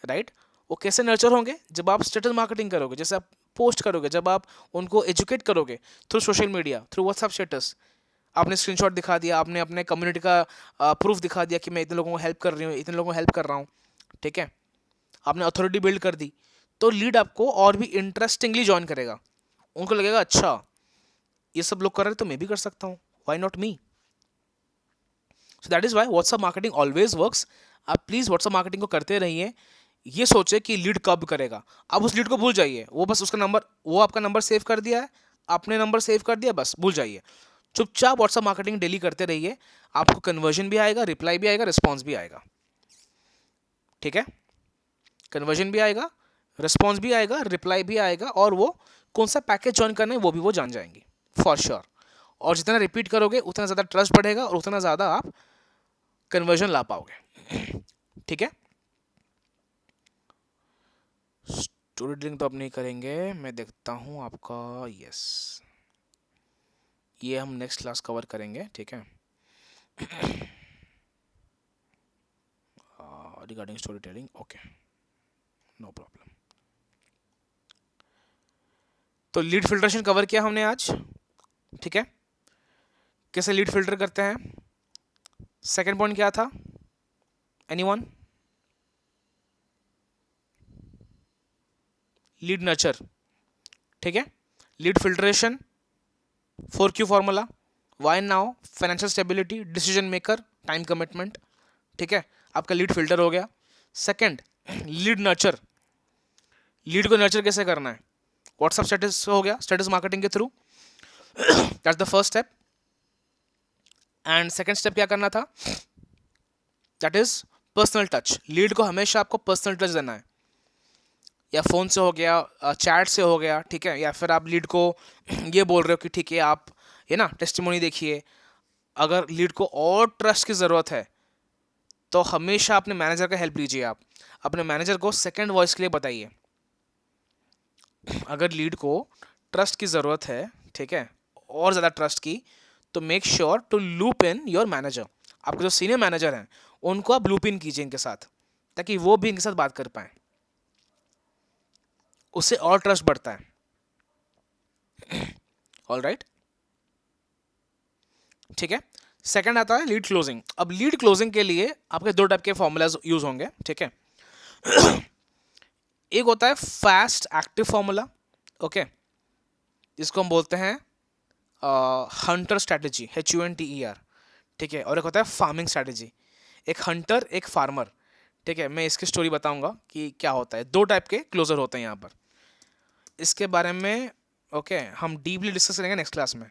राइट। वो कैसे नर्चर होंगे? जब आप स्टेटस मार्केटिंग करोगे, जैसे आप पोस्ट करोगे, जब आप उनको एजुकेट करोगे through social media, through WhatsApp status, आपने स्क्रीनशॉट दिखा दिया, आपने अपने कम्युनिटी का प्रूफ दिखा दिया कि मैं इतने लोगों को हेल्प कर रही हूँ, इतने लोगों को हेल्प कर रहा हूँ, ठीक है, आपने अथॉरिटी बिल्ड कर दी, तो लीड आपको और भी इंटरेस्टिंगली ज्वाइन करेगा। उनको लगेगा अच्छा ये सब लोग कर रहे हैं तो मैं भी कर सकता हूँ, why not me. So that is why WhatsApp marketing always works. आप प्लीज व्हाट्सएप मार्केटिंग को करते रहिए। ये सोचे कि लीड कब करेगा, आप उस लीड को भूल जाइए, वो बस उसका नंबर, वो आपका नंबर सेव कर दिया है, आपने नंबर सेव कर दिया, बस भूल जाइए। चुपचाप व्हाट्सएप मार्केटिंग डेली करते रहिए, आपको कन्वर्जन भी आएगा, रिप्लाई भी आएगा, रिस्पॉन्स भी आएगा, ठीक है। कन्वर्जन भी आएगा, रिस्पॉन्स भी आएगा, रिप्लाई भी आएगा, और वो कौन सा पैकेज ज्वाइन करना है वो भी वो जान जाएंगे फॉर श्योर। और जितना रिपीट करोगे उतना ज़्यादा ट्रस्ट बढ़ेगा और उतना ज़्यादा आप कन्वर्जन ला पाओगे, ठीक है। स्टोरी टेलिंग तो अब नहीं करेंगे, मैं देखता हूँ आपका, यस ये हम नेक्स्ट क्लास कवर करेंगे, ठीक है। Regarding story telling, okay no problem. तो लीड फिल्ट्रेशन कवर किया हमने आज, ठीक है, कैसे लीड फिल्टर करते हैं। सेकंड पॉइंट क्या था, एनीवन? लीड नर्चर, ठीक है। Lead filtration, 4Q formula, why now, financial stability, decision maker, time commitment, ठीक है, आपका लीड फिल्टर हो गया। सेकंड, लीड नर्चर, लीड को नर्चर कैसे करना है, व्हाट्सएप स्टेटस हो गया, स्टेटस मार्केटिंग के through, that's the first step. And second step क्या करना था, that is personal touch. Lead को हमेशा आपको पर्सनल टच देना है, या फ़ोन से हो गया, चैट से हो गया, ठीक है, या फिर आप लीड को ये बोल रहे हो कि ठीक है आप ये ना टेस्टिमोनी देखिए। अगर लीड को और ट्रस्ट की ज़रूरत है तो हमेशा अपने मैनेजर का हेल्प लीजिए। आप अपने मैनेजर को सेकंड वॉइस के लिए बताइए। अगर लीड को ट्रस्ट की ज़रूरत है, ठीक है, और ज़्यादा ट्रस्ट की, तो make sure to loop in your manager. आपके जो सीनियर मैनेजर हैं उनको आप लूप इन कीजिए इनके साथ, ताकि वो भी इनके साथ बात कर पाएँ, उससे और ट्रस्ट बढ़ता है। ऑल राइट, ठीक है। सेकंड आता है लीड क्लोजिंग। अब लीड क्लोजिंग के लिए आपके 2 टाइप के फॉर्मूलाज यूज होंगे, ठीक है। एक होता है फास्ट एक्टिव फॉर्मूला, ओके, जिसको हम बोलते हैं हंटर स्ट्रैटेजी, HUNTER, ठीक है। और एक होता है फार्मिंग स्ट्रैटेजी, एक हंटर एक फार्मर, ठीक है। मैं इसकी स्टोरी बताऊंगा कि क्या होता है। 2 टाइप के क्लोजर होते हैं यहाँ पर, इसके बारे में ओके हम डीपली डिस्कस करेंगे नेक्स्ट क्लास में।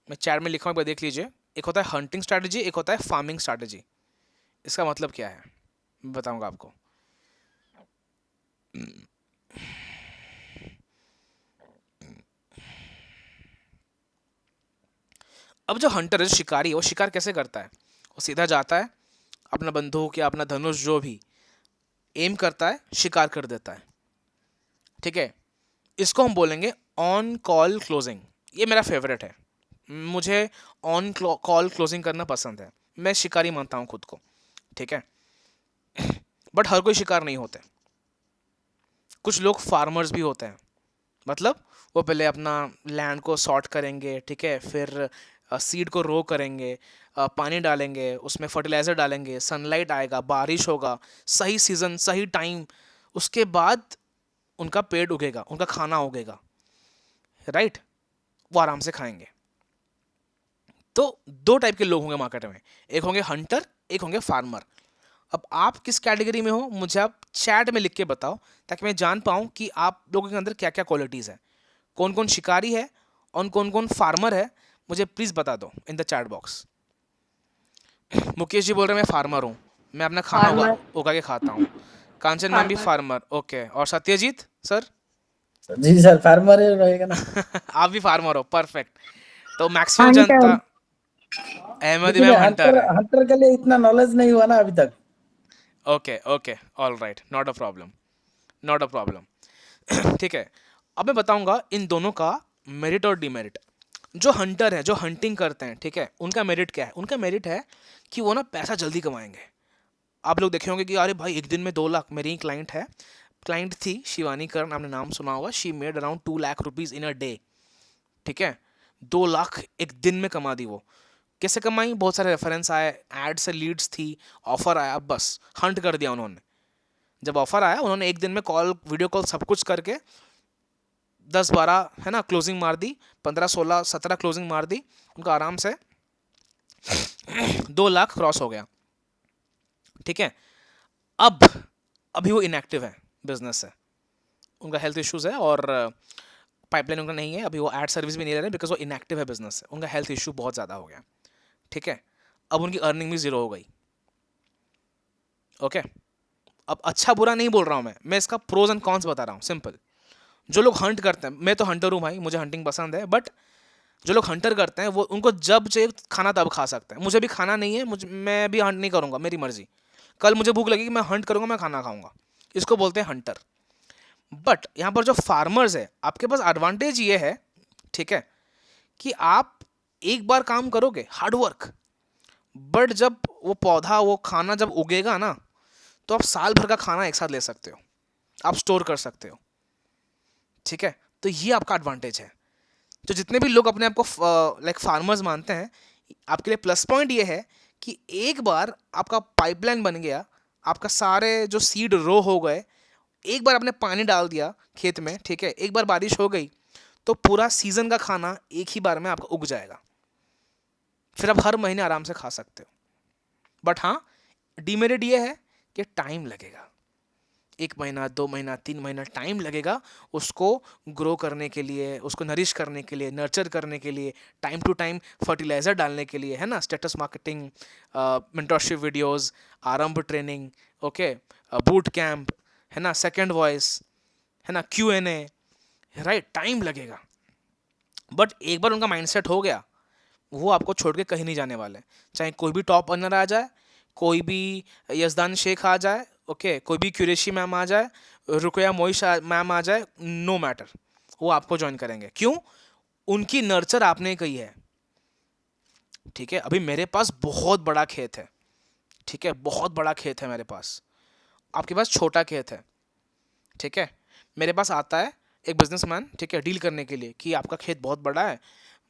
मैं चैट में लिखा हूँ, एक बार देख लीजिए। एक होता है हंटिंग स्ट्रैटेजी, एक होता है फार्मिंग स्ट्रैटेजी। इसका मतलब क्या है मैं बताऊंगा आपको। अब जो हंटर है, जो शिकारी है, वो शिकार कैसे करता है? वो सीधा जाता है, अपना बंदूक या अपना धनुष जो भी एम करता है, शिकार कर देता है। ठीक है, इसको हम बोलेंगे ऑन कॉल क्लोजिंग। ये मेरा फेवरेट है, मुझे ऑन कॉल क्लोजिंग करना पसंद है। मैं शिकारी मानता हूँ खुद को। ठीक है, बट हर कोई शिकार नहीं होते। कुछ लोग फार्मर्स भी होते हैं, मतलब वो पहले अपना लैंड को सॉर्ट करेंगे, ठीक है, फिर सीड को रो करेंगे, पानी डालेंगे, उसमें फर्टिलाइज़र डालेंगे, सनलाइट आएगा, बारिश होगा, सही सीज़न सही टाइम, उसके बाद उनका पेड़ उगेगा, उनका खाना उगेगा, राइट, वो आराम से खाएंगे। तो दो टाइप के लोग होंगे मार्केट में, एक होंगे हंटर, एक होंगे फार्मर। अब आप किस कैटेगरी में हो मुझे आप चैट में लिख के बताओ, ताकि मैं जान पाऊँ कि आप लोगों के अंदर क्या क्या क्वालिटीज़ है, कौन कौन शिकारी है और कौन कौन फार्मर है, मुझे प्लीज़ बता दो in the chat box. Mukesh ji बोल रहे हैं मैं फार्मर हूँ, मैं अपना खाना
फार्मर।
उगा के खाता हूँ। कांचन मैम भी फार्मर, ओके। और सत्यजीत सर?
जी सर, फार्मर ही रहेगा ना।
आप भी फार्मर हो, परफेक्ट। तो मैक्सिमम जनता
हंटर।
अहमदी
लेकिन
मैम हंटर
हंटर
है।
हंटर के लिए इतना नॉलेज नहीं हुआ ना अभी तक।
Okay okay, all right, not a problem, not a problem. ठीक है, अब मैं बताऊंगा इन दोनों का मेरिट और डिमेरिट। जो हंटर है, जो हंटिंग करते हैं, ठीक है, उनका मेरिट क्या है? उनका मेरिट है कि वो ना पैसा जल्दी कमाएंगे। आप लोग देखे होंगे कि अरे भाई एक दिन में 2 लाख, मेरी क्लाइंट है, क्लाइंट थी शिवानी करण, आपने नाम सुना होगा, she made around 2 lakh rupees in a day. ठीक है, 2 लाख एक दिन में कमा दी वो। कैसे कमाई? बहुत सारे रेफरेंस आए, एड से लीड्स थी, ऑफर आया, बस हंट कर दिया उन्होंने। जब ऑफर आया उन्होंने एक दिन में कॉल, वीडियो कॉल, सब कुछ करके 10-12 है ना क्लोजिंग मार दी, 15-16-17 क्लोजिंग मार दी, उनका आराम से 2 लाख क्रॉस हो गया। ठीक है, अब अभी वो इनएक्टिव है बिजनेस से, उनका हेल्थ इश्यूज है और पाइपलाइन उनका नहीं है, अभी वो एड सर्विस भी नहीं ले रहे बिकॉज वो इनएक्टिव है बिजनेस से, उनका हेल्थ इशू बहुत ज़्यादा हो गया। ठीक है, अब उनकी अर्निंग भी जीरो हो गई। ओके, अब अच्छा बुरा नहीं बोल रहा हूँ मैं इसका प्रोज एंड कॉन्स बता रहा हूँ, सिंपल। जो लोग हंट करते हैं, मैं तो हंटर हूँ भाई, मुझे हंटिंग पसंद है, बट जो लोग हंटर करते हैं वो, उनको जब चाहिए खाना तब खा सकते हैं। मुझे भी खाना नहीं है, मैं भी हंट नहीं करूँगा, मेरी मर्जी। कल मुझे भूख लगेगी, मैं हंट करूँगा, मैं खाना खाऊंगा, इसको बोलते हैं हंटर। बट यहाँ पर जो फार्मर्स है, आपके पास एडवांटेज ये है, ठीक है, कि आप एक बार काम करोगे हार्डवर्क, बट जब वो पौधा, वो खाना जब उगेगा ना, तो आप साल भर का खाना एक साथ ले सकते हो, आप स्टोर कर सकते हो। ठीक है, तो ये आपका एडवांटेज है। तो जितने भी लोग अपने आप को लाइक फार्मर्स मानते हैं, आपके लिए प्लस पॉइंट ये है कि एक बार आपका पाइपलाइन बन गया, आपका सारे जो सीड रो हो गए, एक बार आपने पानी डाल दिया खेत में, ठीक है, एक बार बारिश हो गई, तो पूरा सीजन का खाना एक ही बार में आपका उग जाएगा, फिर आप हर महीने आराम से खा सकते हो। बट हाँ, डीमेरिट ये है कि टाइम लगेगा, 1 महीना, 2 महीना, 3 महीना टाइम लगेगा उसको ग्रो करने के लिए, उसको नरिश करने के लिए, नर्चर करने के लिए, टाइम टू टाइम फर्टिलाइजर डालने के लिए, है ना, स्टेटस मार्केटिंग, मेंटरशिप वीडियोस, आरंभ ट्रेनिंग, ओके, बूट कैंप, है ना, सेकंड वॉइस, है ना, Q&A, राइट, टाइम लगेगा। बट एक बार उनका माइंडसेट हो गया, वो आपको छोड़ के कहीं नहीं जाने वाले। चाहे कोई भी टॉप अर्नर आ जाए, कोई भी यजदान शेख आ जाए, ओके, कोई भी क्यूरेशी मैम आ जाए, रुकया मोइश मैम आ जाए, नो मैटर, वो आपको ज्वाइन करेंगे। क्यों? उनकी नर्चर आपने कही है। ठीक है, अभी मेरे पास बहुत बड़ा खेत है, ठीक है, बहुत बड़ा खेत है मेरे पास, आपके पास छोटा खेत है। ठीक है, मेरे पास आता है एक बिजनेसमैन, ठीक है, डील करने के लिए कि आपका खेत बहुत बड़ा है,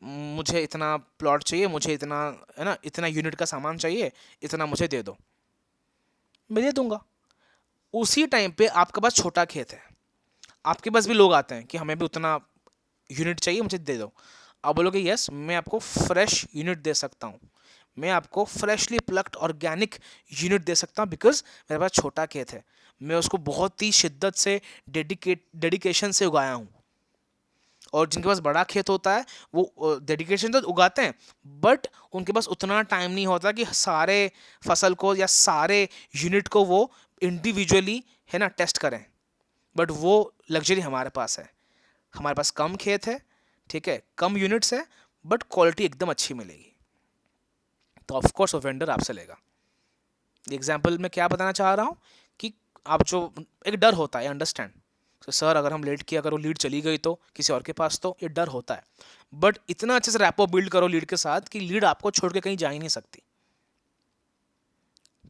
मुझे इतना प्लॉट चाहिए, मुझे इतना, है ना, इतना यूनिट का सामान चाहिए, इतना मुझे दे दो, मैं दे दूंगा। उसी टाइम पे आपके पास छोटा खेत है, आपके पास भी लोग आते हैं कि हमें भी उतना यूनिट चाहिए, मुझे दे दो। आप बोलोगे यस, मैं आपको फ्रेश यूनिट दे सकता हूँ, मैं आपको फ्रेशली प्लक्ड ऑर्गेनिक यूनिट दे सकता हूँ, बिकॉज मेरे पास छोटा खेत है, मैं उसको बहुत ही शिद्दत से डेडिकेशन से उगाया हूँ। और जिनके पास बड़ा खेत होता है वो डेडिकेशन तो उगाते हैं, बट उनके पास उतना टाइम नहीं होता कि सारे फसल को या सारे यूनिट को वो इंडिविजुअली है ना टेस्ट करें। बट वो लग्जरी हमारे पास है, हमारे पास कम खेत है, ठीक है, कम यूनिट्स है, बट क्वालिटी एकदम अच्छी मिलेगी, तो ऑफकोर्स वो वेंडर आपसे लेगा। एग्जाम्पल में क्या बताना चाह रहा हूँ कि आप जो एक डर होता है, अंडरस्टैंड, तो सर अगर हम लेट किया, अगर वो लीड चली गई तो किसी और के पास, तो ये डर होता है। बट इतना अच्छे से रैपो बिल्ड करो लीड के साथ कि लीड आपको छोड़ के कहीं जा ही नहीं सकती,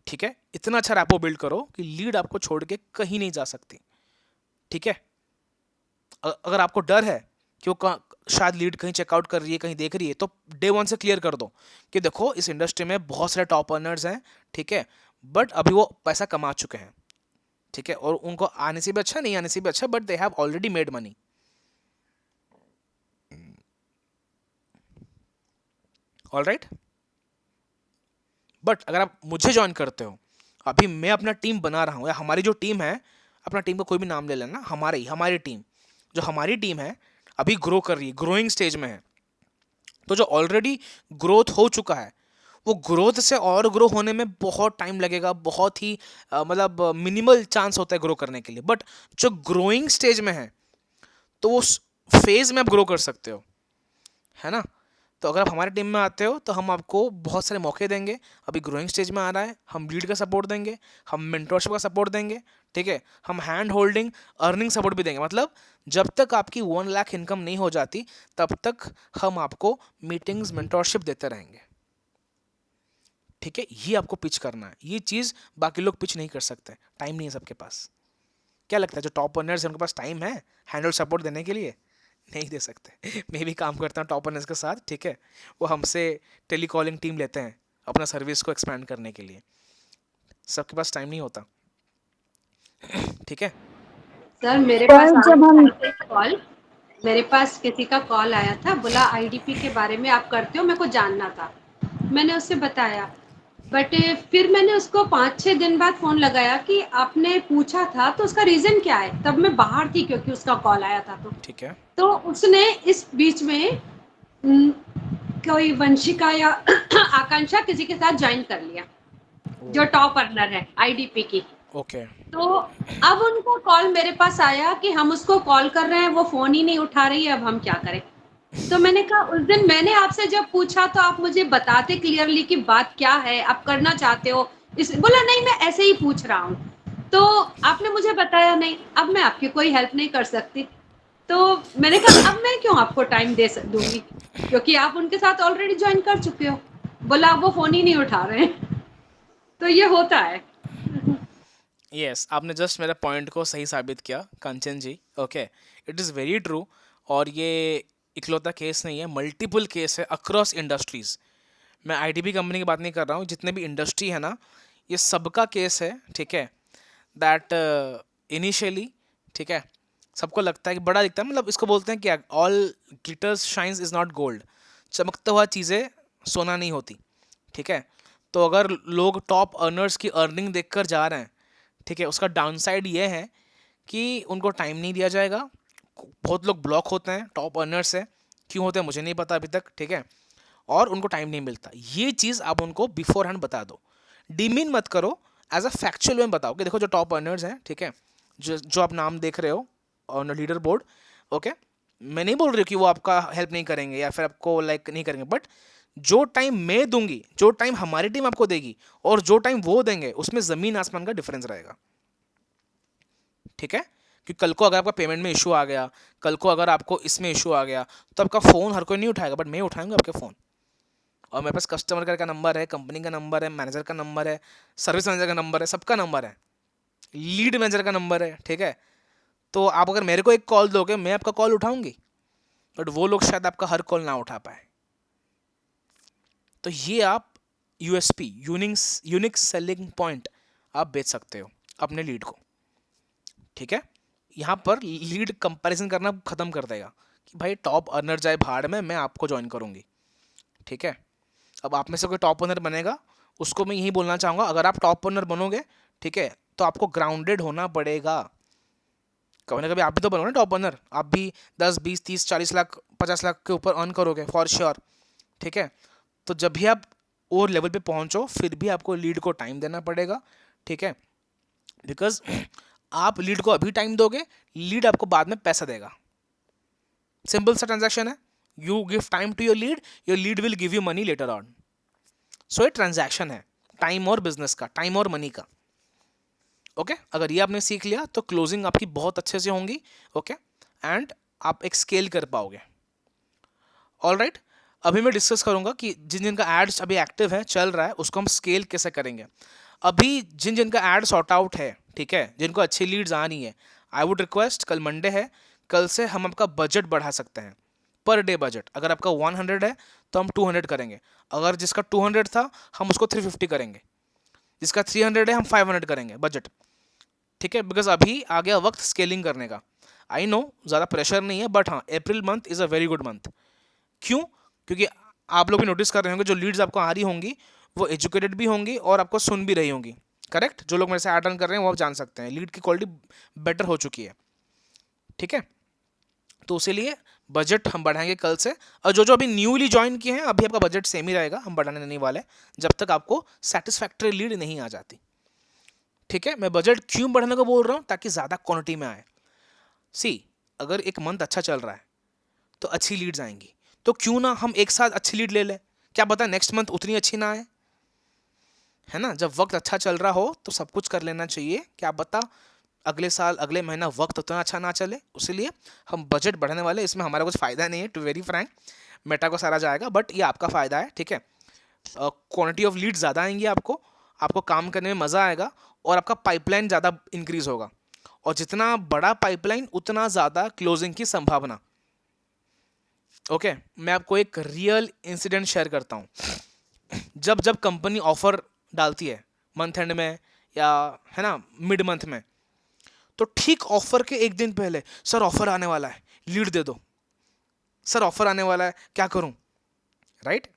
ठीक है, इतना अच्छा रैपो बिल्ड करो कि लीड आपको छोड़ के कहीं नहीं जा सकती, ठीक है। अगर आपको डर है कि वो शायद लीड कहीं चेकआउट कर रही है, कहीं देख रही है, तो डे वन से क्लियर कर दो कि देखो इस इंडस्ट्री में बहुत सारे टॉप अर्नर्स हैं, ठीक है, बट अभी वो पैसा कमा चुके हैं, ठीक है, और उनको आने से भी अच्छा, नहीं आने से भी अच्छा, but they have already made money. Alright, but अगर आप मुझे ज्वाइन करते हो, अभी मैं अपना टीम बना रहा हूँ, या हमारी जो टीम है, अपना टीम का कोई भी नाम ले लेना, हमारी टीम, जो हमारी टीम है अभी ग्रो कर रही है, ग्रोइंग स्टेज में है, तो जो ऑलरेडी ग्रोथ हो चुका है, वो ग्रोथ से और ग्रो होने में बहुत टाइम लगेगा, बहुत ही मतलब मिनिमल चांस होता है ग्रो करने के लिए, बट जो ग्रोइंग स्टेज में है तो उस फेज में आप ग्रो कर सकते हो, है ना। तो अगर आप हमारे टीम में आते हो तो हम आपको बहुत सारे मौके देंगे, अभी ग्रोइंग स्टेज में आ रहा है, हम लीड का सपोर्ट देंगे, हम मेंटरशिप का सपोर्ट देंगे, ठीक है, हम हैंड होल्डिंग अर्निंग सपोर्ट भी देंगे, मतलब जब तक आपकी 1 लाख इनकम नहीं हो जाती तब तक हम आपको मीटिंग्स मेंटरशिप देते रहेंगे, ठीक है। ये आपको पिच करना है, ये चीज़ बाकी लोग पिच नहीं कर सकते, टाइम नहीं है सबके पास। क्या लगता है जो टॉप अर्नर्स हैं उनके पास टाइम है हैंड सपोर्ट देने के लिए? नहीं दे सकते। मैं भी काम करता हूँ टॉप अर्नर्स के साथ, ठीक है, वो हमसे टेली कॉलिंग टीम लेते हैं अपना सर्विस को एक्सपैंड करने के लिए, सबके पास टाइम नहीं होता, ठीक है।
सर मेरे
सर
पास
जब हम
कॉल मेरे पास किसी का कॉल आया था, बोला आईडीपी के बारे में आप करते हो, मेरे को जानना था, मैंने उससे बताया, बट फिर मैंने उसको 5-6 दिन बाद फोन लगाया कि आपने पूछा था तो उसका रीजन क्या है, तब मैं बाहर थी क्योंकि उसका कॉल आया था,
ठीक है,
तो उसने इस बीच में न, कोई वंशिका या आकांक्षा किसी के साथ ज्वाइन कर लिया, जो टॉप अर्नर है आईडीपी की।
ओके,
तो अब उनका कॉल मेरे पास आया कि हम उसको कॉल कर रहे हैं, वो फोन ही नहीं उठा रही है, अब हम क्या करें। तो मैंने कहा उस दिन मैंने आपसे जब पूछा तो आप मुझे बताते क्लियरली कि बात क्या है, आप करना चाहते हो, इस बोला नहीं मैं ऐसे ही पूछ रहा हूँ, तो आपने मुझे बताया नहीं, अब मैं आपकी कोई हेल्प नहीं कर सकती। तो मैंने कहा अब मैं क्यों आपको टाइम दूंगी, क्योंकि आप उनके साथ ऑलरेडी ज्वाइन कर चुके हो। बोला अब वो फोन ही नहीं उठा रहे हैं। तो ये होता है।
यस, आपने जस्ट मेरे पॉइंट को सही साबित किया Kanchan ji, okay, it is very true. और ये इकलौता केस नहीं है, मल्टीपल केस है अक्रॉस इंडस्ट्रीज। मैं आईटीबी कंपनी की बात नहीं कर रहा हूँ, जितने भी इंडस्ट्री है ना, ये सबका केस है, ठीक है, दैट इनिशियली, ठीक है, सबको लगता है कि बड़ा दिखता है, मतलब इसको बोलते हैं क्या, all glitters shines is not gold, चमकता हुआ चीज़ें सोना नहीं होती, ठीक है। तो अगर लोग टॉप अर्नर्स की अर्निंग देखकर जा रहे हैं, ठीक है, उसका डाउनसाइड ये है कि उनको टाइम नहीं दिया जाएगा, बहुत लोग ब्लॉक होते हैं टॉप अर्नर्स से, क्यों होते हैं मुझे नहीं पता अभी तक, ठीक है, और उनको टाइम नहीं मिलता। ये चीज़ आप उनको बिफोर हैंड बता दो, डिमीन मत करो, एज अ फैक्चुअल में बताओ कि देखो जो टॉप अर्नर्स हैं, ठीक है, जो आप नाम देख रहे हो ऑन लीडर बोर्ड, ओके, मैं नहीं बोल रही हूँ कि वो आपका हेल्प नहीं करेंगे या फिर आपको लाइक नहीं करेंगे, बट जो टाइम मैं दूंगी, जो टाइम हमारी टीम आपको देगी और जो टाइम वो देंगे, उसमें ज़मीन आसमान का डिफरेंस रहेगा, ठीक है। कि कल को अगर आपका पेमेंट में इशू आ गया, कल को अगर आपको इसमें इशू आ गया, तो आपका फ़ोन हर कोई नहीं उठाएगा, बट मैं उठाऊंगा आपके फ़ोन, और मेरे पास कस्टमर केयर का नंबर है, कंपनी का नंबर है, मैनेजर का नंबर है, सर्विस मैनेजर का नंबर है, सबका नंबर है, लीड मैनेजर का नंबर है, ठीक है। तो आप अगर मेरे को एक कॉल दोगे, मैं आपका कॉल उठाऊंगी, बट वो लोग शायद आपका हर कॉल ना उठा पाए। तो ये आप यूएसपी, यूनिक सेलिंग पॉइंट आप बेच सकते हो अपने लीड को, ठीक है। यहाँ पर लीड कंपैरिजन करना ख़त्म कर देगा कि भाई टॉप अर्नर जाए भाड़ में, मैं आपको ज्वाइन करूँगी, ठीक है। अब आप में से कोई टॉप अर्नर बनेगा, उसको मैं यही बोलना चाहूँगा, अगर आप टॉप अर्नर बनोगे, ठीक है, तो आपको ग्राउंडेड होना पड़ेगा, कभी ना कभी आप भी तो बनोगे ना टॉप अर्नर, आप भी 10 20 30 40 लाख 50 लाख के ऊपर अर्न करोगे फॉर श्योर, ठीक है। तो जब भी आप और लेवल पे पहुंचो फिर भी आपको लीड को टाइम देना पड़ेगा, ठीक है, बिकॉज आप लीड को अभी टाइम दोगे, लीड आपको बाद में पैसा देगा। सिंपल सा ट्रांजैक्शन है, you give time to your lead will give you money later on. So ये ट्रांजैक्शन है टाइम और बिजनेस का, टाइम और मनी का। ओके अगर ये आपने सीख लिया तो क्लोजिंग आपकी बहुत अच्छे से होंगी, ओके एंड आप एक स्केल कर पाओगे। ऑलराइट, अभी मैं डिस्कस करूंगा कि जिन जिनका एड्स अभी एक्टिव है, चल रहा है, उसको हम स्केल कैसे करेंगे। अभी जिन जिनका एड सॉर्ट आउट है, ठीक है, जिनको अच्छी लीड्स आ रही है, आई वुड रिक्वेस्ट, कल मंडे है, कल से हम आपका बजट बढ़ा सकते हैं, पर डे बजट। अगर आपका 100 है तो हम 200 करेंगे, अगर जिसका 200 था हम उसको 350 करेंगे, जिसका 300 है हम 500 करेंगे बजट, ठीक है, बिकॉज अभी आ गया वक्त स्केलिंग करने का। आई नो ज़्यादा प्रेशर नहीं है, बट हाँ April month is a very good month. क्यों? क्योंकि आप लोग भी नोटिस कर रहे होंगे जो लीड्स आपको आ रही होंगी वो एजुकेटेड भी होंगी और आपको सुन भी रही होंगी, करेक्ट। जो लोग मेरे से ऐड रन कर रहे हैं वो आप जान सकते हैं लीड की क्वालिटी बेटर हो चुकी है, ठीक है। तो इसीलिए बजट हम बढ़ाएंगे कल से, और जो जो अभी न्यूली ज्वाइन किए हैं अभी आपका बजट सेम ही रहेगा, हम बढ़ाने नहीं वाले जब तक आपको सेटिस्फैक्टरी लीड नहीं आ जाती, ठीक है। मैं बजट क्यों बढ़ाने को बोल रहा हूँ, ताकि ज़्यादा क्वांटिटी में आए। सी अगर एक मंथ अच्छा चल रहा है तो अच्छी लीड्स आएंगी, तो क्यों ना हम एक साथ अच्छी लीड ले लें, क्या पता नेक्स्ट मंथ उतनी अच्छी ना आए, है ना। जब वक्त अच्छा चल रहा हो तो सब कुछ कर लेना चाहिए, क्या पता अगले साल अगले महीना वक्त उतना अच्छा ना चले। इसलिए हम बजट बढ़ाने वाले, इसमें हमारा कुछ फ़ायदा नहीं है, टू वेरी फ्रैंक, मेटा को सारा जाएगा, बट ये आपका फ़ायदा है, ठीक है। क्वांटिटी ऑफ लीड ज़्यादा आएंगी आपको, आपको काम करने में मज़ा आएगा और आपका पाइपलाइन ज़्यादा इंक्रीज होगा, और जितना बड़ा पाइपलाइन उतना ज़्यादा क्लोजिंग की संभावना। ओके मैं आपको एक रियल इंसिडेंट शेयर करता हूँ। जब जब कंपनी ऑफर डालती है मंथ एंड में या है ना मिड मंथ में, तो ठीक ऑफर के एक दिन पहले, सर ऑफर आने वाला है, लीड दे दो, सर ऑफर आने वाला है, क्या करूं, राइट।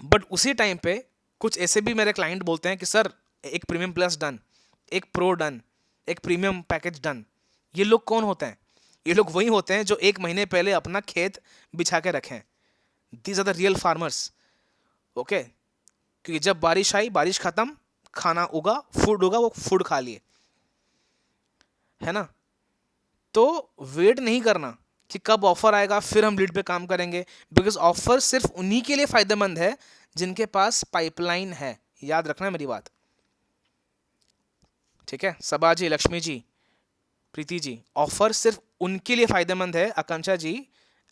बट उसी टाइम पे कुछ ऐसे भी मेरे क्लाइंट बोलते हैं कि सर एक प्रीमियम प्लस डन, एक प्रो डन, एक प्रीमियम पैकेज डन। ये लोग कौन होते हैं? ये लोग वही होते हैं जो एक महीने पहले अपना खेत बिछा के रखें। These are the real farmers, okay. क्योंकि जब बारिश आई, बारिश खत्म, खाना उगा, फूड उगा, वो फूड खा लिए, है ना। तो वेट नहीं करना कि कब ऑफर आएगा फिर हम लीड पे काम करेंगे, बिकॉज ऑफर सिर्फ उन्हीं के लिए फायदेमंद है जिनके पास पाइपलाइन है। याद रखना मेरी बात, ठीक है। सबा जी, लक्ष्मी जी, प्रीति जी, ऑफर सिर्फ उनके लिए फायदेमंद है, आकांक्षा जी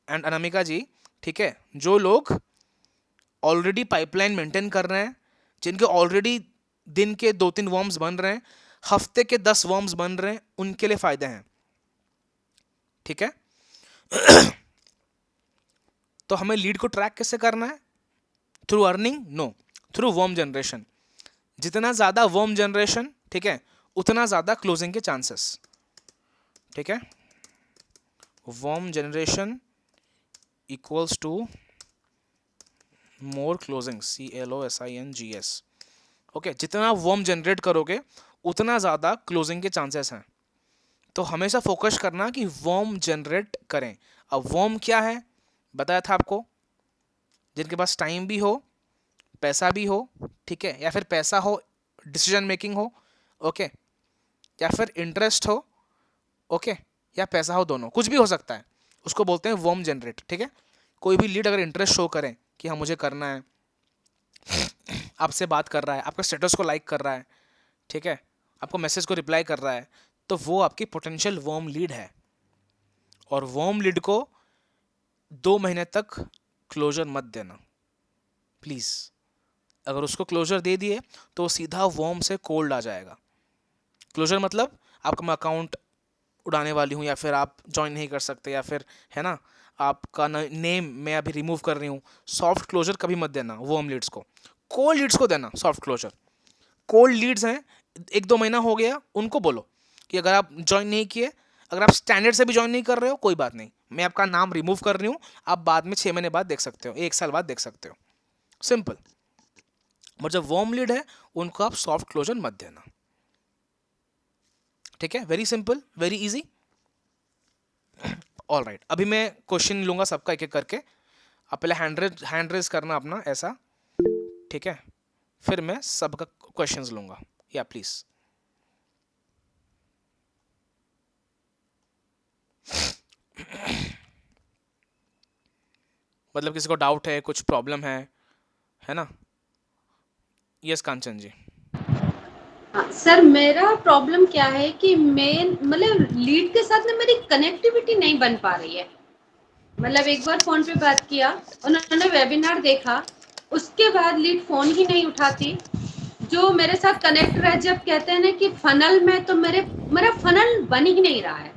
एंड अनामिका जी, ठीक है, जो लोग ऑलरेडी पाइपलाइन मेंटेन कर रहे हैं, जिनके ऑलरेडी दिन के 2-3 वॉर्म्स बन रहे हैं, हफ्ते के 10 वॉर्म्स बन रहे हैं, उनके लिए फायदे हैं, ठीक है। तो हमें लीड को ट्रैक कैसे करना है? Through earning? No, through warm generation. जितना ज्यादा वॉर्म जनरेशन, ठीक है, उतना ज्यादा क्लोजिंग के चांसेस, ठीक है। Warm generation equals to more closing, CLOSINGS, okay. जितना वॉर्म जनरेट करोगे उतना ज़्यादा क्लोजिंग के चांसेस हैं। तो हमेशा फोकस करना कि वॉर्म जनरेट करें। अब वॉर्म क्या है बताया था आपको, जिनके पास टाइम भी हो, पैसा भी हो, ठीक है, या फिर पैसा हो, डिसीजन मेकिंग हो, ओके, या फिर इंटरेस्ट हो, ओके, या पैसा हो, दोनों, कुछ भी हो सकता है, उसको बोलते हैं वॉर्म जनरेट, ठीक है। कोई भी लीड अगर इंटरेस्ट शो करें कि हाँ मुझे करना है, आपसे बात कर रहा है, आपके स्टेटस को लाइक कर रहा है, ठीक है, आपको मैसेज को रिप्लाई कर रहा है, तो वो आपकी पोटेंशियल वॉर्म लीड है। और वॉर्म लीड को 2 महीने तक क्लोजर मत देना प्लीज़। अगर उसको क्लोजर दे दिए तो सीधा वॉर्म से कोल्ड आ जाएगा। क्लोजर मतलब आपका मैं अकाउंट उड़ाने वाली हूँ, या फिर आप ज्वाइन नहीं कर सकते, या फिर है ना आपका नेम मैं अभी रिमूव कर रही हूँ। सॉफ्ट क्लोजर कभी मत देना वॉर्म लीड्स को, कोल्ड लीड्स को देना सॉफ्ट क्लोजर। कोल्ड लीड्स हैं 1-2 महीना हो गया, उनको बोलो कि अगर आप ज्वाइन नहीं किए, अगर आप स्टैंडर्ड से भी ज्वाइन नहीं कर रहे हो, कोई बात नहीं, मैं आपका नाम रिमूव कर रही हूँ, आप बाद में 6 महीने बाद देख सकते हो, 1 साल बाद देख सकते हो, सिंपल। बट जब वॉर्म लीड है उनको आप सॉफ्ट क्लोजर मत देना, ठीक है, very simple, very easy. All right, अभी मैं क्वेश्चन लूंगा सबका एक एक करके। आप पहले हैंड रेज करना अपना ऐसा, ठीक है, फिर मैं सबका क्वेश्चंस लूंगा। या प्लीज। मतलब किसी को डाउट है, कुछ प्रॉब्लम है ना? यस कांचन जी।
हाँ, सर मेरा प्रॉब्लम क्या है कि मेन मतलब लीड के साथ ना मेरी कनेक्टिविटी नहीं बन पा रही है। मतलब एक बार फोन पे बात किया, उन्होंने वेबिनार देखा, उसके बाद लीड फोन ही नहीं उठाती। जो मेरे साथ कनेक्ट रहे, जब कहते हैं ना कि फनल में, तो मेरा फनल बन ही नहीं रहा है।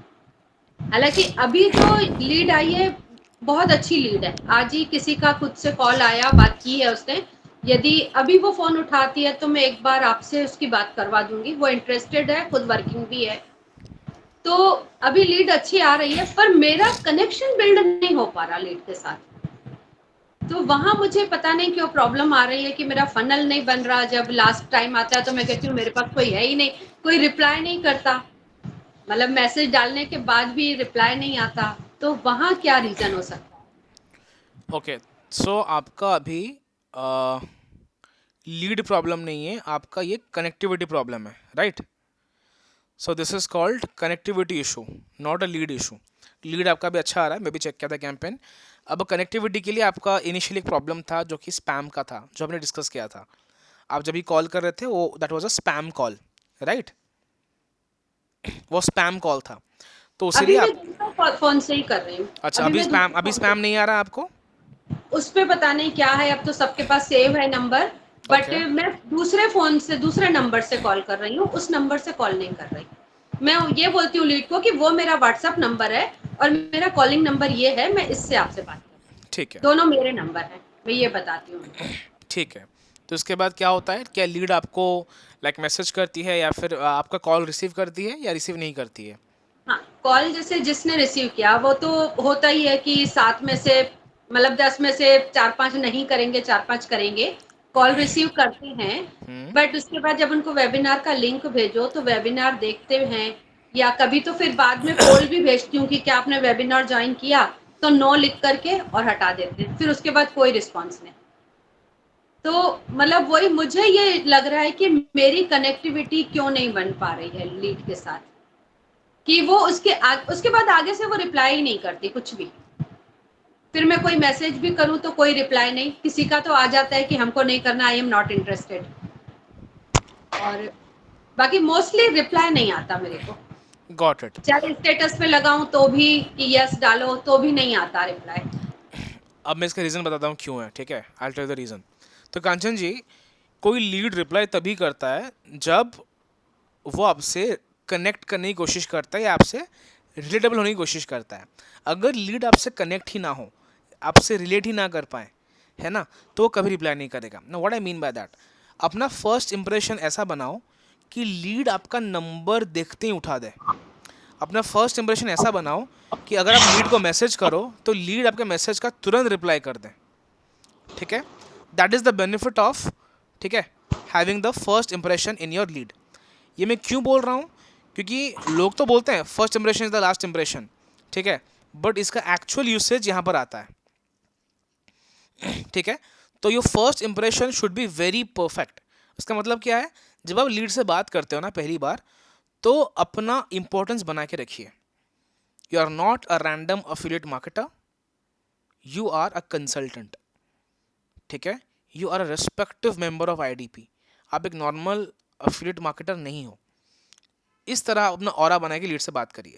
हालांकि अभी जो लीड आई है बहुत अच्छी लीड है। आज ही किसी का खुद से कॉल आया, बात की है उसने। यदि अभी वो फोन उठाती है तो मैं एक बार आपसे उसकी बात करवा दूंगी। वो इंटरेस्टेड है, खुद वर्किंग भी है। तो अभी लीड अच्छी आ रही है, पर मेरा कनेक्शन बिल्ड नहीं हो पा रहा लीड के साथ। तो वहां मुझे पता नहीं क्यों प्रॉब्लम आ रही है कि मेरा फनल नहीं बन रहा। जब लास्ट टाइम आता है तो मैं कहती हूँ मेरे पास कोई है ही नहीं, कोई रिप्लाई नहीं करता। मतलब मैसेज डालने के बाद भी रिप्लाई नहीं आता। तो वहां क्या रीजन हो सकता है?
ओके, सो आपका अभी लीड प्रॉब्लम नहीं है, आपका ये कनेक्टिविटी प्रॉब्लम है, right? So this is called connectivity issue, not a lead issue. Lead आपका भी अच्छा आ रहा है, मैं भी चेक किया था कैंपेन। अब कनेक्टिविटी के लिए आपका इनिशियली एक प्रॉब्लम था जो कि स्पैम का था, जो हमने डिस्कस किया था। आप जब भी कॉल कर रहे थे वो that was a spam call, right? वो स्पैम कॉल था, तो
अभी
उसीलिए
मैं
आप।
दूसरा फोन से ही कर रही हूँ।
अच्छा, अभी
दूसरे
अभी
फोन से,
स्पैम नहीं आ रहा आपको?
उस पे पता नहीं क्या है। अब तो सबके पास सेव है नंबर, बट
ओके,
मैं दूसरे फोन से, दूसरे नंबर से कॉल कर रही हूँ। उस नंबर से कॉल नहीं कर रही। मैं ये बोलती हूँ लीड को कि वो मेरा व्हाट्सएप नंबर है और मेरा कॉलिंग नंबर ये है, मैं इससे आपसे बात कर रही हूँ।
ठीक है,
दोनों मेरे नंबर हैं, मैं ये बताती हूँ उनको।
ठीक है। तो इसके बाद क्या होता है, क्या लीड आपको लाइक मैसेज करती है या फिर आपका कॉल रिसीव करती है या रिसीव नहीं करती है?
हाँ, कॉल जैसे जिसने रिसीव किया वो तो होता ही है कि 7 में से, मतलब 10 में से 4-5 नहीं करेंगे, 4-5 करेंगे, कॉल रिसीव करते हैं।
हम्म।
बट उसके बाद जब उनको वेबिनार का लिंक भेजो तो वेबिनार देखते हैं, या कभी तो फिर बाद में पोल भी भेजती हूँ कि क्या आपने वेबिनार ज्वाइन किया, तो नो लिख करके और हटा देते हैं। फिर उसके बाद कोई रिस्पॉन्स नहीं। तो मतलब वही मुझे ये लग रहा है कि मेरी कनेक्टिविटी क्यों नहीं बन पा रही है लीड के साथ, कि वो उसके बाद आगे से वो रिप्लाई ही नहीं करती कुछ भी। फिर मैं कोई मैसेज भी करूं तो कोई रिप्लाई नहीं। किसी का तो आ जाता है कि हमको नहीं करना, आई एम नॉट इंटरेस्टेड। और बाकी मोस्टली रिप्लाई नहीं आता मेरे को।
Got it.
चाहे स्टेटस पे लगाऊं तो भी कि यस डालो, तो भी नहीं आता रिप्लाई।
अब मैं इसका रीज़न बताता हूँ क्यों है, ठीक है? I tell the reason. तो कांचन जी, कोई लीड रिप्लाई तभी करता है जब वो आपसे कनेक्ट करने की कोशिश करता है या आपसे रिलेटेबल होने की कोशिश करता है। अगर लीड आपसे कनेक्ट ही ना हो, आपसे रिलेट ही ना कर पाए, है ना, तो वो कभी रिप्लाई नहीं करेगा ना। What I mean by that, अपना फर्स्ट इंप्रेशन ऐसा बनाओ कि लीड आपका नंबर देखते ही उठा दे। अपना फर्स्ट इंप्रेशन ऐसा बनाओ कि अगर आप लीड को मैसेज करो तो लीड आपके मैसेज का तुरंत रिप्लाई कर दें, ठीक है? That is the benefit of, ठीक है, having the first impression in your lead. ये मैं क्यों बोल रहा हूँ? क्योंकि लोग तो बोलते हैं first impression is the last impression, ठीक है, बट इसका एक्चुअल यूसेज यहाँ पर आता है, ठीक है? तो your first impression should be very perfect. इसका मतलब क्या है, जब आप लीड से बात करते हो ना पहली बार, तो अपना इंपॉर्टेंस बना के रखिए। You are not a random affiliate marketer, you are a consultant, ठीक है? You are a respective member of IDP. आप एक नॉर्मल अफिलिएट मार्केटर नहीं हो। इस तरह अपना ऑरा बना के लीड से बात करिए,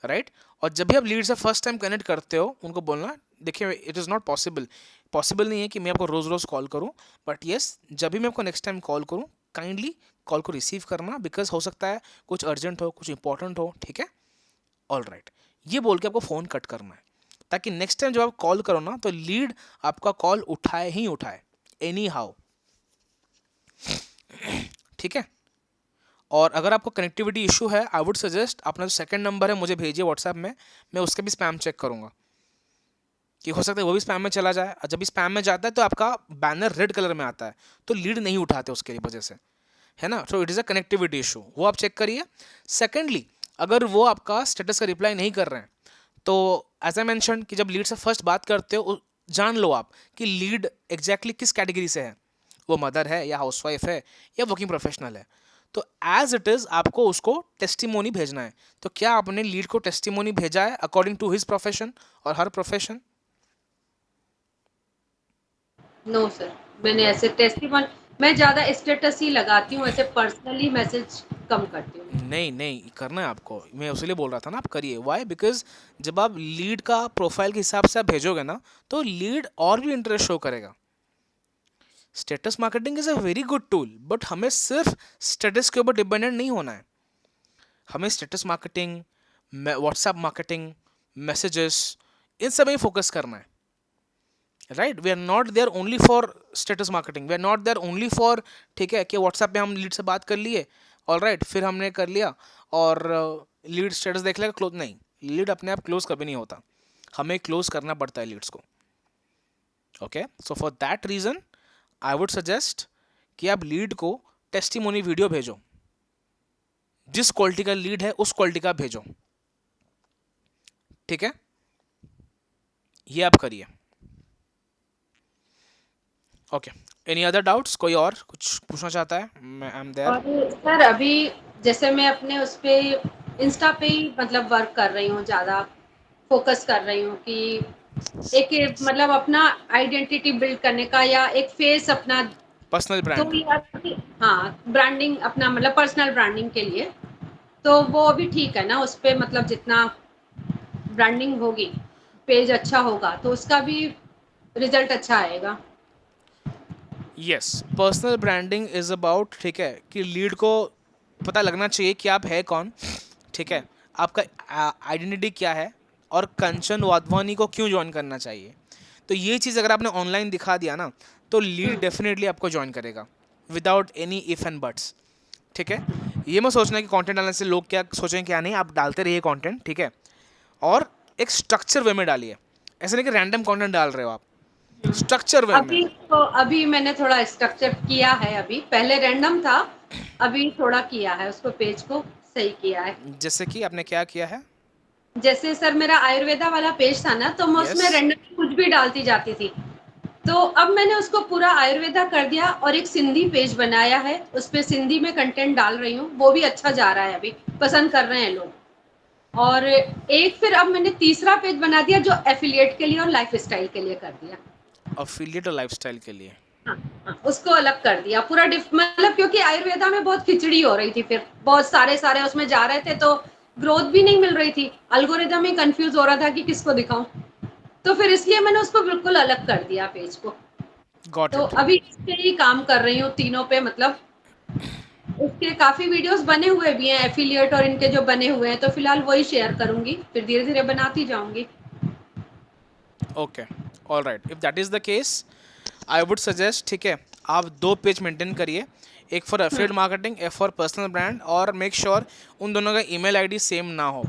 राइट? और जब भी आप लीड से फर्स्ट टाइम कनेक्ट करते हो, उनको बोलना, देखिए इट इज़ नॉट पॉसिबल नहीं है कि मैं आपको रोज़ रोज़ कॉल करूं, बट येस, जब भी मैं आपको नेक्स्ट टाइम कॉल करूं, काइंडली कॉल को रिसीव करना, बिकॉज हो सकता है कुछ अर्जेंट हो, कुछ इंपॉर्टेंट हो, ठीक है? ऑल राइट, ये बोल के आपको फ़ोन कट करना है, ताकि नेक्स्ट टाइम जब आप कॉल करो ना तो लीड आपका कॉल उठाए ही उठाए, एनी हाउ, ठीक है? और अगर आपको कनेक्टिविटी इशू है, आई वुड सजेस्ट अपना जो सेकंड नंबर है मुझे भेजिए व्हाट्सएप में, मैं उसका भी स्पैम चेक करूंगा कि हो सकता है वो भी स्पैम में चला जाए। और जब भी स्पैम में जाता है तो आपका बैनर रेड कलर में आता है, तो लीड नहीं उठाते उसके वजह से, है ना, so it is a connectivity issue, वो आप चेक करिए। सेकेंडली, अगर वो आपका स्टेटस का रिप्लाई नहीं कर रहे हैं, तो एज आई मैंशन कि जब लीड से फर्स्ट बात करते हो जान लो आप कि लीड एग्जैक्टली किस कैटेगरी से है, वो मदर है या हाउसवाइफ है या वर्किंग प्रोफेशनल है। तो एज इट इज़ आपको उसको टेस्टिमोनी भेजना है। तो क्या आपने लीड को टेस्टिमोनी भेजा है अकॉर्डिंग टू हिज प्रोफेशन और हर प्रोफेशन?
नो सर, मैंने ऐसे टेस्टिमोनी, मैं ज्यादा स्टेटस ही लगाती हूँ, ऐसे पर्सनली मैसेज कम करती हूँ।
नहीं नहीं, करना है आपको, मैं उसीलिए बोल रहा था ना, आप करिए। वाई? बिकॉज जब आप लीड का प्रोफाइल के हिसाब से आप भेजोगे ना, तो लीड और भी इंटरेस्ट शो करेगा। Status marketing is a very good tool, but हमें सिर्फ स्टेटस के ऊपर डिपेंडेंट नहीं होना है। हमें status marketing, WhatsApp marketing, messages, इन सब में फोकस करना है। Right, we are not there only for status marketing, we are not there only for, ठीक है, कि व्हाट्सएप पे हम लीड से बात कर लिए, ऑल राइट, फिर हमने कर लिया और लीड स्टेटस देख लेगा, क्लोज नहीं। लीड अपने आप क्लोज कभी नहीं होता, हमें क्लोज करना पड़ता है लीड्स को। Okay, so for that reason I would suggest कि आप लीड को टेस्टिमोनी वीडियो भेजो, जिस क्वालिटी का लीड है उस क्वालिटी का भेजो, ठीक है, ये आप करिए। Okay, any other doubts? कोई और कुछ पूछना चाहता है? मैं आई एम देयर।
और सर अभी जैसे मैं अपने उस पे इंस्टा पे ही मतलब वर्क कर रही हूँ, ज़्यादा फोकस कर रही हूँ कि एक मतलब अपना आइडेंटिटी बिल्ड करने का या एक फेस अपना,
पर्सनल
तो
ब्रांड।
या हाँ ब्रांडिंग अपना मतलब पर्सनल ब्रांडिंग के लिए, तो वो भी ठीक है ना, उस पे मतलब जितना ब्रांडिंग होगी, पेज अच्छा होगा तो उसका भी रिजल्ट अच्छा आएगा।
Yes, personal branding is about, ठीक है, कि लीड को पता लगना चाहिए कि आप है कौन, ठीक है, आपका आइडेंटिटी क्या है और कंचन वाधवानी को क्यों ज्वाइन करना चाहिए। तो ये चीज़ अगर आपने ऑनलाइन दिखा दिया ना, तो लीड डेफिनेटली आपको ज्वाइन करेगा without any if and buts, ठीक है। ये मत सोचना कि कंटेंट डालने से लोग क्या सोचें क्या नहीं, आप डालते रहिए कंटेंट, ठीक है, और एक स्ट्रक्चर वे में डालिए, ऐसे नहीं कि रैंडम कंटेंट डाल रहे हो आप, स्ट्रक्चर वे में।
अभी मैंने थोड़ा स्ट्रक्चर किया है, अभी पहले रैंडम था, अभी थोड़ा किया है, उसको पेज को सही किया है।
जैसे कि आपने क्या किया है?
जैसे सर मेरा आयुर्वेदा वाला पेज था ना, तो मैं
यस,
उसमें रैंडम कुछ भी डालती जाती थी, तो अब मैंने उसको पूरा आयुर्वेदा कर दिया और एक सिंधी पेज बनाया है, उस पे सिंधी में कंटेंट डाल रही हूँ, वो भी अच्छा जा रहा है, अभी पसंद कर रहे हैं लोग। और एक फिर अब मैंने तीसरा पेज बना दिया जो एफिलिएट के लिए और लाइफ स्टाइल के लिए कर दिया।
अफिलिएट और लाइफस्टाइल के लिए।
हाँ, हाँ, उसको अलग कर दिया पूरा मतलब क्योंकि आयुर्वेदा में बहुत खिचड़ी हो रही थी, फिर बहुत सारे उसमें जा रहे थे, तो ग्रोथ भी नहीं मिल रही थी, अल्गोरिदम ही कंफ्यूज हो रहा था कि किसको दिखाऊं, तो फिर इसलिए मैंने उसको बिल्कुल अलग कर दिया पेज को।
गॉट
तो
इट।
अभी इस पे ही काम कर रही हूँ तीनों पे, मतलब उसके काफी वीडियोस बने हुए भी हैं एफिलिएट और इनके जो बने हुए हैं, तो फिलहाल वही शेयर करूंगी, फिर धीरे धीरे बनाती जाऊंगी।
Okay, all right, if that is the case I would suggest, ठीक है, आप 2 पेज मेंटेन करिए, एक फॉर एफिलिएट मार्केटिंग, एक फॉर पर्सनल ब्रांड, और मेक श्योर उन दोनों का ईमेल आईडी सेम ना हो,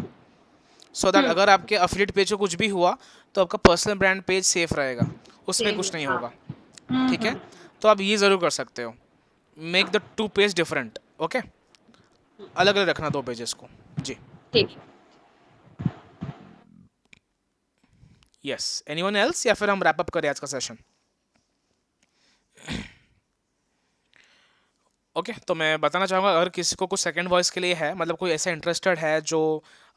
सो दैट अगर आपके एफिलिएट पेज को कुछ भी हुआ तो आपका पर्सनल ब्रांड पेज सेफ रहेगा, उसमें
सेम,
कुछ नहीं
हाँ।
होगा, ठीक है। तो आप ये ज़रूर कर सकते हो, make the 2 page different, okay, अलग अलग रखना 2 पेजेस को। जी,
ठीक।
यस, एनीवन एल्स, या फिर हम रैप अप करें आज का सेशन? ओके, तो मैं बताना चाहूँगा, अगर किसी को कुछ सेकंड वॉइस के लिए है, मतलब कोई ऐसा इंटरेस्टेड है जो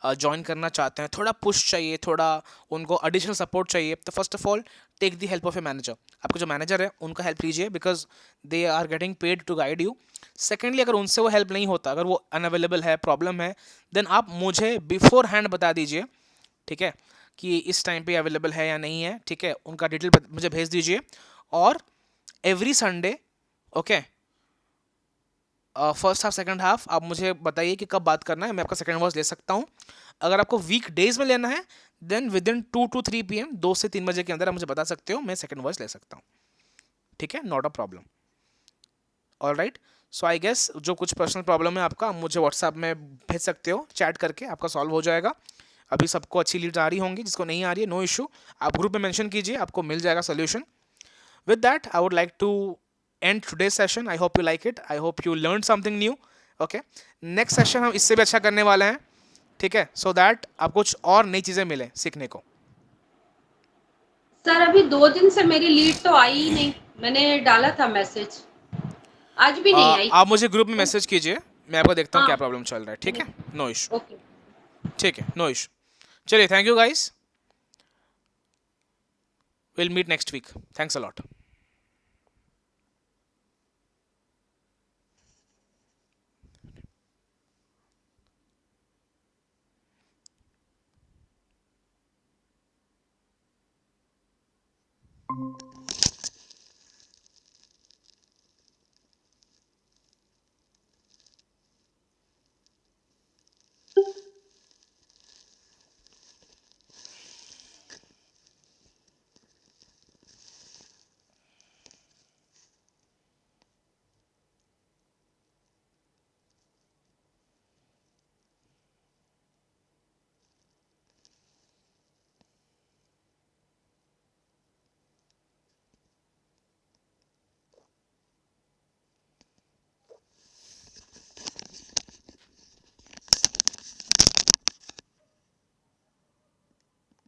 ज्वाइन करना चाहते हैं, थोड़ा पुश चाहिए, थोड़ा उनको एडिशनल सपोर्ट चाहिए, तो first of all take the help of a manager. आपके जो मैनेजर है उनका हेल्प लीजिए, because they are getting paid to guide you. Secondly, अगर उनसे वो हेल्प नहीं होता, अगर वो अनअवेलेबल है, प्रॉब्लम है, देन आप मुझे बिफोर हैंड बता दीजिए, ठीक है, कि इस टाइम पे अवेलेबल है या नहीं है, ठीक है, उनका डिटेल मुझे भेज दीजिए। और every Sunday, okay, first half second half आप मुझे बताइए कि कब बात करना है, मैं आपका सेकंड वॉइस ले सकता हूँ। अगर आपको वीक डेज में लेना है, then with in 2 to 3 PM, 2 से 3 बजे के अंदर आप मुझे बता सकते हो, मैं सेकंड वॉइस ले सकता हूँ, ठीक है, not a problem. All right, so I guess जो कुछ पर्सनल प्रॉब्लम है आपका, आप मुझे व्हाट्सएप में भेज सकते हो, चैट करके आपका सॉल्व हो जाएगा। अभी सबको अच्छी लीड्स आ रही होंगी, जिसको नहीं आ रही है नो इशू, आप ग्रुप में मेंशन कीजिए, आपको मिल जाएगा solution. With that I would like to end today's session. I hope you like it. I hope you learned something new. Okay. Next session हम इससे भी अच्छा करने वाले हैं, ठीक है, so that आपको कुछ और नई चीजें मिले सीखने को.
सर अभी 2 दिन से मेरी लीड तो आई ही नहीं, मैंने डाला था मैसेज, आज भी नहीं आई.
आप मुझे ग्रुप में मैसेज कीजिए, मैं आपको देखता हूँ क्या
हाँ.
प्रॉब्लम चल रहा है. ठीक है, नो इशू.
ओके.
ठीक है, नो इशू. चलिए, thank you guys. We'll meet next week. Thanks a lot.